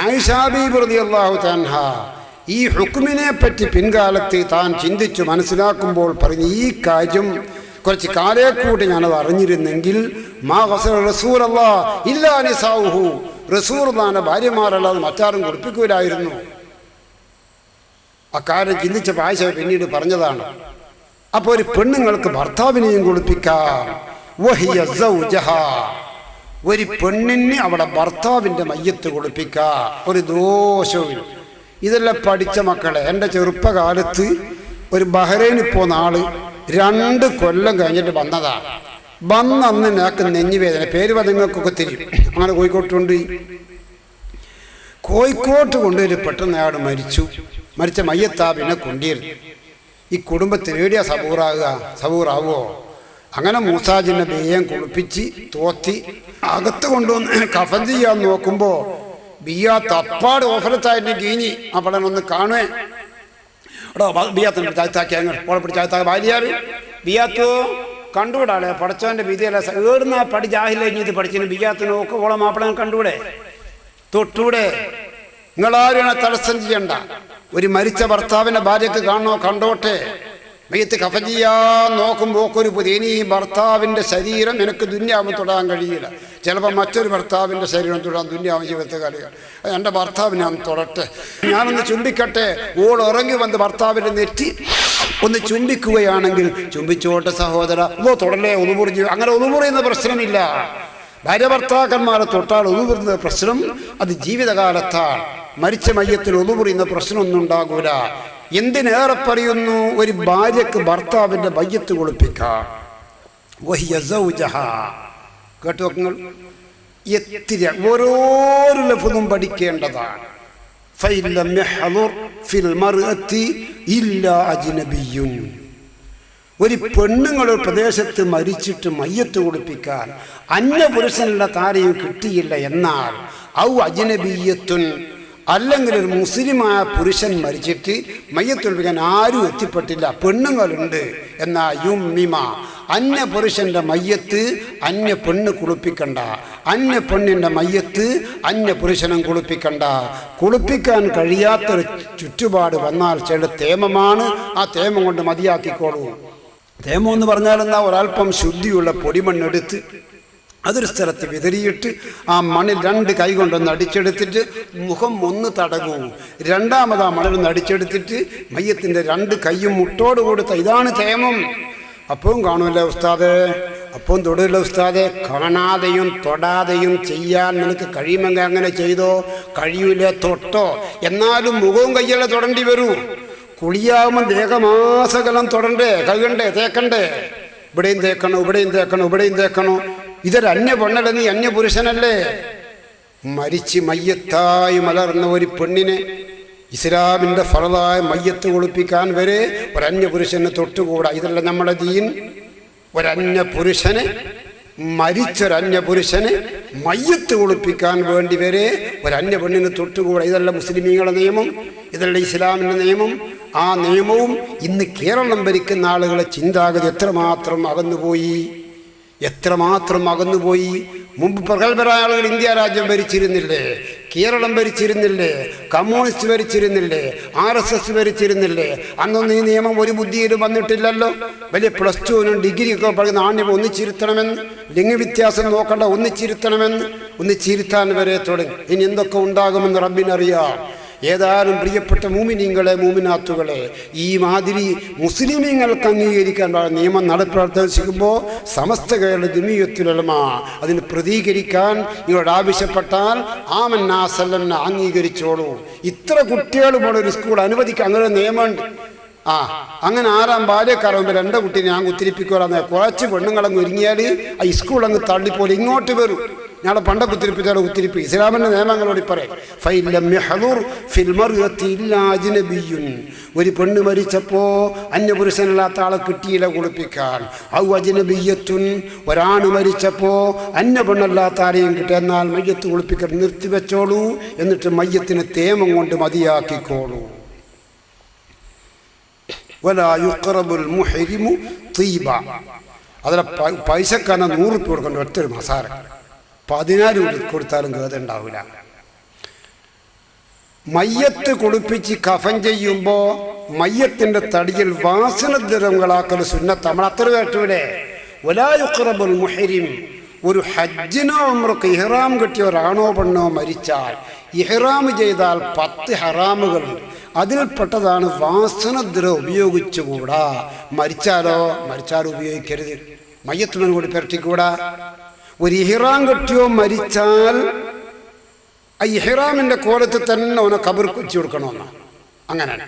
ആയിഷ ബീബി റളിയല്ലാഹു തആല ഈ ഹുക്മിനെ പറ്റി പിൻകാലത്ത് താൻ ചിന്തിച്ചു മനസ്സിലാക്കുമ്പോൾ പറഞ്ഞു, ഈ കാര്യം കുറച്ച് കാലേക്കൂട്ടി ഞാനത് അറിഞ്ഞിരുന്നെങ്കിൽ മാ ഗസല റസൂലല്ലാഹ് ഇല്ലാ നിസാഉഹു, റസൂലുള്ളാഹിന്റെ ഭാര്യമാരല്ലാതെ മറ്റാരും കുളിപ്പിക്കൂലായിരുന്നു. അക്കാര്യം ചിന്തിച്ചപ്പോൾ ആയിഷ പിന്നീട് പറഞ്ഞതാണ്. അപ്പോൾ ഒരു പെണ്ണുങ്ങൾക്ക് ഭർത്താവിനെയും കുളിപ്പിക്കാം. വഹിയ സൗജഹ, ഒരു പെണ്ണിന് അവിടെ ഭർത്താവിൻ്റെ മയ്യത്ത് കുളിപ്പിക്കാം, ഒരു ദോഷവും. ഇതെല്ലാം പഠിച്ച മക്കളെ, എൻ്റെ ചെറുപ്പകാലത്ത് ഒരു ബഹ്റൈനിൽ പോന്ന ആള് 2 കൊല്ലം കഴിഞ്ഞിട്ട് വന്നതാണ്. വന്നന്ന് നേക്ക് നെഞ്ഞുവേദന, പേര് പദങ്ങൾക്കൊക്കെ തിരിയും. അങ്ങനെ കോഴിക്കോട്ട് കൊണ്ടുവരും. പെട്ടെന്ന് അയാൾ മരിച്ച മയ്യത്താബിനെ കൊണ്ടിരുന്നു. ഈ കുടുംബത്തിന് ഏടിയാ സബൂറാവോ? അങ്ങനെ മൂസാജിനെ ബിയ്യം കുളിപ്പിച്ച് തോത്തി അകത്ത് കൊണ്ടുവന്ന് കഫൻ ചെയ്യാൻ നോക്കുമ്പോൾ ബിയ്യാ തപ്പാട് ഓഫറത്തായിട്ട് കീഞ്ഞി. അപ്പോൾ ഒന്ന് കാണുവേ, എടോ ബിയ്യാത്തിന് ചായത്താക്കി അങ്ങ് ഓളപ്പിടി ചായത്താക്കി ഭാര്യാറ് ബിയ്യാത്തോ കണ്ടുവിടാളെ. പഠിച്ചവൻ്റെ വിധിയല്ല, ഏടുന്ന പടി ജാഹില കഴിഞ്ഞത് പഠിച്ചതിന് ബിയ്യാത്തിന് ഒക്കെ ഓളെ മാപ്പിളനെ കണ്ടുകൂടെ, തൊട്ടൂടെ? നിങ്ങളാരും തടസ്സം ചെയ്യണ്ട. ഒരു മരിച്ച ഭർത്താവിൻ്റെ ഭാര്യക്ക് കാണണോ, കണ്ടോട്ടെ. മയ്യത്ത് കഫൻ ചെയ്യാൻ നോക്കുമ്പോൾ ഒരു പുതിയ, ഇനി ഈ ഭർത്താവിൻ്റെ ശരീരം എനിക്ക് ദുന്യാവും തൊടാൻ കഴിയില്ല. ചിലപ്പോൾ മറ്റൊരു ഭർത്താവിൻ്റെ ശരീരം തൊടാൻ ദുന്യാവും ജീവിതത്തെ കഴിയുക. എൻ്റെ ഭർത്താവിനെ ഞാൻ തൊടട്ടെ, ഞാനൊന്ന് ചുംബിക്കട്ടെ. ഓൾ ഇറങ്ങി വന്ന് ഭർത്താവിൻ്റെ നെറ്റി ഒന്ന് ചുംബിക്കുകയാണെങ്കിൽ ചുംബിച്ചോട്ടെ സഹോദര, തൊടലേ ഒന്നുമുറി. അങ്ങനെ ഒന്നുമുറിയുന്ന പ്രശ്നമില്ല. ഭാര്യ ഭർത്താക്കന്മാരെ തൊട്ടാൽ ഒന്നുമുറിയുന്ന പ്രശ്നം അത് ജീവിതകാലത്താണ്. മരിച്ച മയ്യത്തിന് ഒന്നുമുറിയുന്ന പ്രശ്നമൊന്നും ഉണ്ടാകൂല. എന്തിനേറെ പറയുന്നു, ഒരു ഭാര്യക്ക് ഭർത്താവിൻ്റെ മയ്യത്ത് കുളിപ്പിക്കാം. വഹിയ സൗജഹ, കേട്ടോ നിങ്ങൾ, എത്തിരി ഓരോരോ ലഫ്ളും പഠിക്കേണ്ടതാണ്. ഫഇല്ലം യഹ്ളുർ ഫിൽ മർഅത്തി ഇല്ലാ അജ്നബിയ്യുൻ, ഒരു പെണ്ണുങ്ങളുടെ പ്രദേശത്ത് മരിച്ചിട്ട് മയ്യത്ത് കുളിപ്പിക്കാൻ അന്യപുരുഷനുള്ള താരയും കിട്ടിയില്ല. എന്നാൽ ഔ അജ്നബിയ്യത്തുൻ, അല്ലെങ്കിൽ ഒരു മുസ്ലിമായ പുരുഷൻ മരിച്ചിട്ട് മയ്യത്ത് കുളിപ്പിക്കാൻ ആരും എത്തിപ്പെട്ടില്ല, പെണ്ണുങ്ങളുണ്ട്. എന്നാൽ യുമ്മിമ, അന്യ പുരുഷൻ്റെ മയ്യത്ത് അന്യ പെണ്ണ് കുളിപ്പിക്കണ്ട, അന്യ പെണ്ണിൻ്റെ മയ്യത്ത് അന്യ പുരുഷനും കുളിപ്പിക്കണ്ട. കുളിപ്പിക്കാൻ കഴിയാത്തൊരു ചുറ്റുപാട് വന്നാൽ ചില തേമമാണ്, ആ തേമം കൊണ്ട് മതിയാക്കിക്കോളൂ. തേമം എന്ന് പറഞ്ഞാൽ എന്താ, ഒരൽപ്പം ശുദ്ധിയുള്ള പൊടിമണ്ണെടുത്ത് അതൊരു സ്ഥലത്ത് വിതറിയിട്ട് ആ മണ്ണിൽ 2 കൈ കൊണ്ടൊന്ന് അടിച്ചെടുത്തിട്ട് മുഖം ഒന്ന് തടകൂ. രണ്ടാമത് ആ മണ്ണിലൊന്ന് അടിച്ചെടുത്തിട്ട് മയ്യത്തിൻ്റെ 2 കൈയും മുട്ടോട് കൊടുത്ത ഇതാണ് തേമം. അപ്പോഴും കാണുമല്ലേ ഉസ്താദേ, അപ്പം തൊടുള്ള ഉസ്താദെ, കാണാതെയും തൊടാതെയും ചെയ്യാൻ നിനക്ക് കഴിയുമെങ്കിൽ അങ്ങനെ ചെയ്തോ. കഴിയൂല, തൊട്ടോ. എന്നാലും മുഖവും കയ്യെല്ലാം തൊടേണ്ടി വരൂ. കുളിയാവുമ്പോൾ ദേഹമാസകലം തൊടണ്ടേ, കഴുകണ്ടേ, തേക്കണ്ടേ. ഇവിടെയും തേക്കണോ, ഇവിടെയും തേക്കണോ, ഇവിടെയും തേക്കണോ. ഇതൊരു അന്യ പെണ്ണല്ല, നീ അന്യപുരുഷനല്ലേ. മരിച്ച് മയ്യത്തായി മലർന്ന ഒരു പെണ്ണിനെ ഇസ്ലാമിൻ്റെ ഫറദായ മയ്യത്ത് കുളിപ്പിക്കാൻ വരെ ഒരന്യപുരുഷന് തൊട്ടുകൂടാ. ഇതല്ല നമ്മുടെ ദീൻ. ഒരന്യപുരുഷന്, മരിച്ചൊരന്യപുരുഷന് മയ്യത്ത് കുളിപ്പിക്കാൻ വേണ്ടി വരെ ഒരന്യ പെണ്ണിന് തൊട്ടുകൂടാ. ഇതല്ല മുസ്ലിമീങ്ങളുടെ നിയമം, ഇതല്ല ഇസ്ലാമിൻ്റെ നിയമം. ആ നിയമവും ഇന്ന് കേരളം ഭരിക്കുന്ന ആളുകളെ ചിന്താഗതി എത്രമാത്രം അകന്നുപോയി, എത്രമാത്രം അകന്നുപോയി. മുമ്പ് പ്രഗത്ഭരായ ആളുകൾ ഇന്ത്യ രാജ്യം ഭരിച്ചിരുന്നില്ലേ, കേരളം ഭരിച്ചിരുന്നില്ലേ, കമ്മ്യൂണിസ്റ്റ് ഭരിച്ചിരുന്നില്ലേ, RSS ഭരിച്ചിരുന്നില്ലേ. അന്നൊന്നും ഈ നിയമം ഒരു ബുദ്ധിയിലും വന്നിട്ടില്ലല്ലോ. വലിയ +2 ഡിഗ്രിയൊക്കെ പറയുന്ന ആണ്യം ഒന്നിച്ചിരുത്തണമെന്ന്, ലിംഗവ്യത്യാസം നോക്കണ്ട, ഒന്നിച്ചിരുത്താൻ വരെ തുടങ്ങി. ഇനി എന്തൊക്കെ ഉണ്ടാകുമെന്ന് റബ്ബിനറിയാം. ഏതായാലും പ്രിയപ്പെട്ട മൂമിനീങ്ങളെ, മൂമിനാത്തുകളെ, ഈ മാതിരി മുസ്ലിമീങ്ങൾക്ക് അംഗീകരിക്കാൻ നിയമം നടപ്പിലാക്കുമ്പോൾ സമസ്ത കേരള ജമിയത്തുൽ ഉലമ അതിന് പ്രതികരിക്കാൻ നിങ്ങളോട് ആവശ്യപ്പെട്ടാൽ ആമന്നാസല്ലന്ന അംഗീകരിച്ചോളൂ. ഇത്ര കുട്ടികളുമുള്ള ഒരു സ്കൂൾ അനുവദിക്കുക, അങ്ങനെ നിയമമുണ്ട്. അങ്ങനെ 6ാം ബാല്യക്കാരാകുമ്പോൾ 2 കുട്ടീനെ ഞാൻ കുത്തിരിപ്പിക്കുവാന്ന് കുറച്ച് പെണ്ണുങ്ങളങ്ങ് ഒരുങ്ങിയാൽ ആ സ്കൂൾ അങ്ങ് തള്ളിപ്പോലെ ഇങ്ങോട്ട് വരും. ഞങ്ങളെ പണ്ട കുത്തിരിപ്പിച്ചാൽ കുത്തിരിപ്പ് ഇസ്ലാമിൻ്റെ നിയമങ്ങളോട് പറയും. ഒരു പെണ്ണ് മരിച്ചപ്പോൾ അന്യപുരുഷനല്ലാത്ത ആളെ കിട്ടിയില്ല കുളിപ്പിക്കാൻ. ഔ അജ്നബിയ്യത്തുൻ, ഒരാണ് മരിച്ചപ്പോൾ അന്യ പെണ്ണല്ലാത്ത ആരെയും കിട്ടുക. എന്നാൽ മയ്യത്ത് കുളിപ്പിക്കാൻ നിർത്തിവെച്ചോളൂ, എന്നിട്ട് മയ്യത്തിന് തേമം കൊണ്ട് മതിയാക്കിക്കോളൂ. അതിലെ പൈസക്കാരനെ 100 ഉറുപ്പിക കൊടുക്കേണ്ട ഒറ്റൊരു മസാല. 14 കൊടുത്താലും കേടുണ്ടാവില്ല. മയ്യത്ത് കുളിപ്പിച്ച് കഫൻ ചെയ്യുമ്പോൾ മയ്യത്തിൻ്റെ തടിയിൽ വാസനദ്രവങ്ങളാക്കൽ സുന്നത്ത്. നമ്മൾ അത്ര കേട്ടൂലേ. വലാ യുഖ്റബുൽ മുഹ്രിം, ഒരു ഹജ്ജിനോ ഉംറക്കോ ഇഹ്റാം കെട്ടിയ ഒരാണോ പെണ്ണോ മരിച്ചാൽ, ഇഹ്റാം ചെയ്താൽ 10 ഹറാമുകളുണ്ട്. അതിൽപ്പെട്ടതാണ് വാസനദ്രവം ഉപയോഗിച്ചുകൂടാ. മരിച്ചാലോ ഉപയോഗിക്കരുത്. മയ്യത്തിനും കൂടി പുരട്ടിക്കൂടാ. ഒരു ഇഹ്റാം കെട്ടിയോ മരിച്ചാൽ ആ ഇഹ്റാമിൻ്റെ കോലത്തിൽ തന്നെ അവനെ ഖബർ വെച്ച് കൊടുക്കണമെന്ന്. അങ്ങനെയാണ്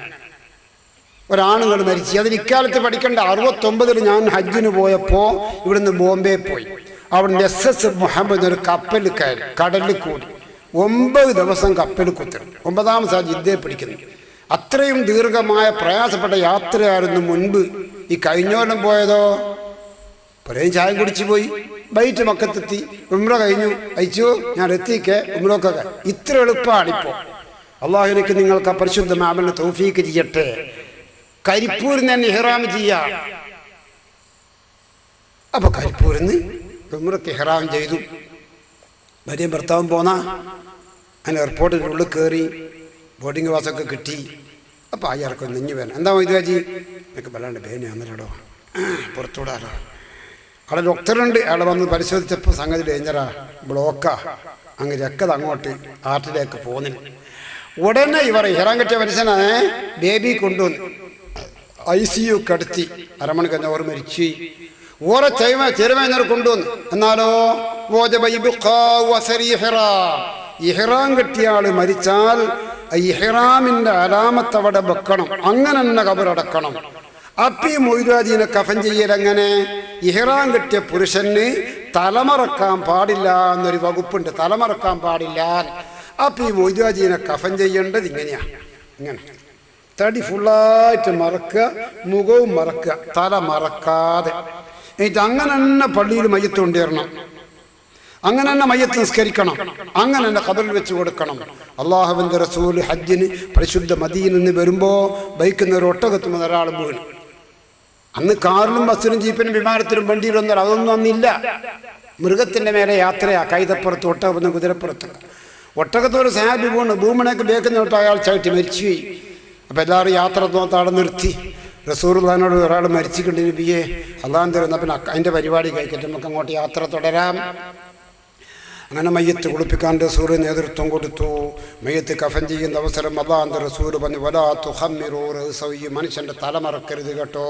ഒരാണുങ്ങൾ മരിച്ചു. അതിന് ഇക്കാലത്ത് പഠിക്കേണ്ട. 69 ഞാൻ ഹജ്ജിന് പോയപ്പോൾ ഇവിടുന്ന് ബോംബെ പോയി. അവിടെ SS മുഹമ്മദ് ഒരു കപ്പൽ കയറി കടലിൽ കൂടി 9 ദിവസം കപ്പൽ കുത്തണം. 9ാം സാ ജിദ്ദയെ പിടിക്കുന്നു. അത്രയും ദീർഘമായ പ്രയാസപ്പെട്ട യാത്രയായിരുന്നു മുൻപ്. ഈ കഴിഞ്ഞോലം പോയതോ പറയും ചായ കുടിച്ചു പോയി, ബൈറ്റ് മക്കത്തെത്തി, ഉംറ കഴിഞ്ഞു, അയച്ചു, ഞാൻ എത്തിക്കേ ഉംറൊക്കെ. ഇത്ര എളുപ്പമാണിപ്പോൾ. അള്ളാഹു എനിക്ക് നിങ്ങൾക്ക് ആ പരിശുദ്ധ അമലിന് തൗഫീക്ക് ചെയ്യട്ടെ. കരിപ്പൂരിൽ നിന്ന് ഇഹ്റാം ചെയ്യാം. അപ്പൊ കരിപ്പൂരിൽ നിന്ന് ഉംറക്ക് ഇഹ്റാം ചെയ്തു. ഭാര്യയും ഭർത്താവും പോന്നാ അങ്ങനെ എയർപോർട്ടിൻ്റെ ഉള്ളിൽ കയറി ബോർഡിങ് പാസൊക്കെ കിട്ടി. അപ്പോൾ അയാൾക്ക് നെഞ്ഞു വേണം. എന്താ മൊയ്തുവാജി, എനിക്ക് വല്ലാണ്ട് വേനയാന്നല്ലോ, പുറത്തൂടാലോ. അവിടെ ഡോക്ടറുണ്ട്. അയാളെ വന്ന് പരിശോധിച്ചപ്പോൾ സംഗതി ഡേഞ്ചറാ, ബ്ലോക്കാ. അങ്ങ് രക്കത് അങ്ങോട്ട് ഹാർട്ടിലേക്ക് പോകുന്നില്ല. ഉടനെ ഇവർ ഇഹ്റാം കെട്ടിയ മനുഷ്യനെ ബേബി കൊണ്ടുവന്നു ICU കടത്തി. അരമണിക്ക് കഴിഞ്ഞ ഓർ മരിച്ചു. ഓറെ ചെറുമേന്നർ കൊണ്ടുവന്നു. എന്നാലോ ഇഹ്റാം കെട്ടിയ ആള് മരിച്ചാൽ ഇഹ്റാമിന്റെ അലാമത്ത് അവിടെ വെക്കണം. അങ്ങനെ തന്നെ ഖബറടക്കണം. അപ്പി മൊയ്തുവാജീനെ കഫൻ ചെയ്യലെങ്ങനെ? ഇഹ്റാം കെട്ടിയ പുരുഷന് തലമറക്കാൻ പാടില്ല എന്നൊരു വകുപ്പുണ്ട്. തലമറക്കാൻ പാടില്ല. അപ്പി മൊയ്തുവാജീനെ കഫൻ ചെയ്യേണ്ടത് ഇങ്ങനെയാ. ഇങ്ങനെ തടി ഫുള്ളായിട്ട് മറക്കുക, മുഖവും മറക്കുക, തല മറക്കാതെ. എന്നിട്ട് അങ്ങനെ തന്നെ പള്ളിയിൽ മയ്യത്ത് കൊണ്ടുവരണം. അങ്ങനെ തന്നെ മയ്യത്ത് നിസ്കരിക്കണം. അങ്ങനെ തന്നെ ഖബറിൽ വെച്ച് കൊടുക്കണം. അള്ളാഹുവിൻ്റെ റസൂൽ ഹജ്ജിന് പരിശുദ്ധ മദീനയിൽ നിന്ന് വരുമ്പോൾ ബൈക്കുന്ന ഒരു ഒട്ടകത്തുമ്പോൾ ഒരാൾ വീണ്. അന്ന് കാറിലും ബസ്സിലും ജീപ്പിനും വിമാനത്തിലും വണ്ടിയിലൊന്നും അതൊന്നും അന്നില്ല. മൃഗത്തിൻ്റെ മേലെ യാത്രയാ, കൈതപ്പുറത്ത്, ഒട്ടകപ്പുറത്ത്, കുതിരപ്പുറത്ത്. ഒട്ടകത്തൊരു സാബി വീണ് ഭൂമണയ്ക്ക് ബേക്കുന്ന തൊട്ട് അയാൾ ചവിട്ടി മരിച്ചുപോയി. അപ്പം എല്ലാവരും യാത്ര തോത്താടെ നിർത്തി. റസൂലുള്ളാഹിനോട് ഒരാൾ മരിച്ചിട്ടുണ്ട് നബിയെ, അള്ളാഹു തരുന്ന പിന്നെ അതിൻ്റെ പരിപാടി കഴിക്കട്ടെ, നമുക്ക് അങ്ങോട്ട് യാത്ര തുടരാം. അങ്ങനെ മയ്യത്ത് കുളിപ്പിക്കാൻ റസൂൽ നേതൃത്വം കൊടുത്തു. മയ്യത്ത് കഫൻ ചെയ്യുന്ന അവസരം അള്ളാഹുവിൻ്റെ റസൂൽ പറഞ്ഞു, വലാ തുഖമ്മിറൂ റഅസഹു, മനുഷ്യൻ്റെ തല മറക്കരുത് കേട്ടോ.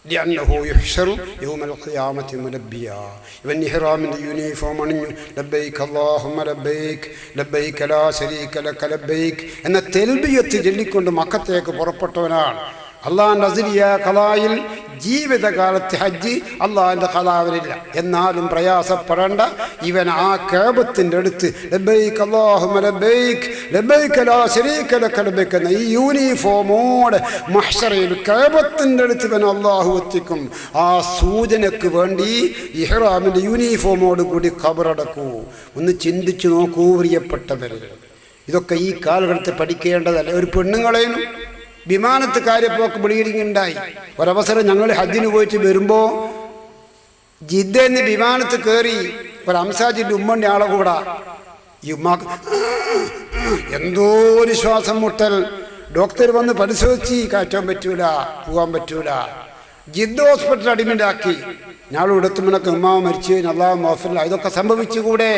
لأنه يحشر يوم القيامة ملبيا ഇവൻ ഇഹ്റാമിന്റെ യൂണിഫോം അണിഞ്ഞു ലബ്ബൈക അല്ലാഹുമ്മ ലബ്ബൈക ലബ്ബൈക ലാ ശരീക ലക ലബ്ബൈക എന്ന തൽബിയത്ത് ചൊല്ലിക്കൊണ്ട് മക്കത്തേക്ക് പുറപ്പെട്ടവനാണ്. അള്ളാഹിന്റെ അസ്ലിയ ഖലായിൽ ജീവിതകാലത്ത് ഹജ്ജ് അള്ളാഹിന്റെ ഖലാവിലില്ല. എന്നാലും പ്രയാസപ്പെടേണ്ട, ഇവൻ ആ കഅബത്തിന്റെ അടുത്ത് ലബ്ബൈക അല്ലാഹുമ്മ ലബ്ബൈക ലബ്ബൈക ലാ ശരീക ലക ലബ്ബൈക എന്ന ഈ യൂണിഫോമോടെ മഹ്ശറയിൽ കഅബത്തിന്റെ അടുത്ത് ഇവൻ അള്ളാഹു എത്തിക്കും. ആ സൂചനക്ക് വേണ്ടി ഇഹ്റാമിന്റെ യൂണിഫോമോട് കൂടി ഖബറടക്കൂ. ഒന്ന് ചിന്തിച്ചു നോക്കൂ പ്രിയപ്പെട്ടവർ, ഇതൊക്കെ ഈ കാലഘട്ടത്തിൽ പഠിക്കേണ്ടതല്ല. ഒരു പെണ്ണുങ്ങളെയും വിമാനത്ത് കാര്യപ്പോക്ക് ബ്ലീഡിങ് ഉണ്ടായി. ഒരവസരം ഞങ്ങൾ ഹജ്ജിന് പോയിട്ട് വരുമ്പോൾ ജിദ്ദന്ന് വിമാനത്ത് കയറി ഒരു അംസാജിൻ്റെ ഉമ്മൻ്റെ ആളെ കൂടാ. ഈ ഉമ്മാക്ക് എന്തോ ഒരു ശ്വാസം മുട്ടൽ. ഡോക്ടർ വന്ന് പരിശോധിച്ച് കയറ്റാൻ പറ്റൂല, പോകാൻ പറ്റൂല. ജിദ്ദ ഹോസ്പിറ്റൽ അഡ്മിറ്റ് ആക്കി. ഞാളും എടുത്തുമ്പോഴൊക്കെ ഉമ്മാവ് മരിച്ചു, അല്ലാഹു മഗ്ഫിർ. ഇതൊക്കെ സംഭവിച്ചുകൂടെ?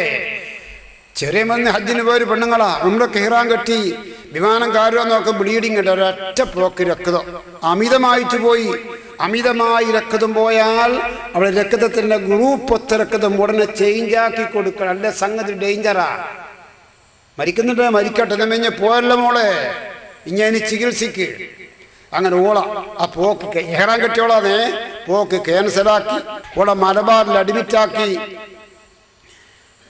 ചെറിയ മന്ന് ഹജ്ജിന് പോയൊരു പെണ്ണുങ്ങളാ ഉംറക്ക് ഇഹ്റാം കെട്ടി വിമാനം കയറുമെന്നൊക്കെ ബ്ലീഡിങ് ഉണ്ട്. ഒരൊറ്റ പോക്ക് രക്തം അമിതമായിട്ട് പോയി. അമിതമായി രക്തം പോയാൽ അവിടെ രക്തത്തിന്റെ ഗ്രൂപ്പ് ഒത്ത രക്തം ഉടനെ ചേഞ്ച് ആക്കി കൊടുക്കണം. അല്ലെ സംഗതി ഡേഞ്ചറാ. മരിക്കുന്നുണ്ട്, മരിക്കട്ടെ, നമ്മ പോയല്ലോ മോളെ, ഇനി ചികിത്സക്ക്. അങ്ങനെ ഓള ആ പോക്ക് ഇഹ്റാം കെട്ടിയോളാന്നേ പോക്ക് ക്യാൻസലാക്കി ഓളെ മലബാറിൽ അഡ്മിറ്റാക്കി.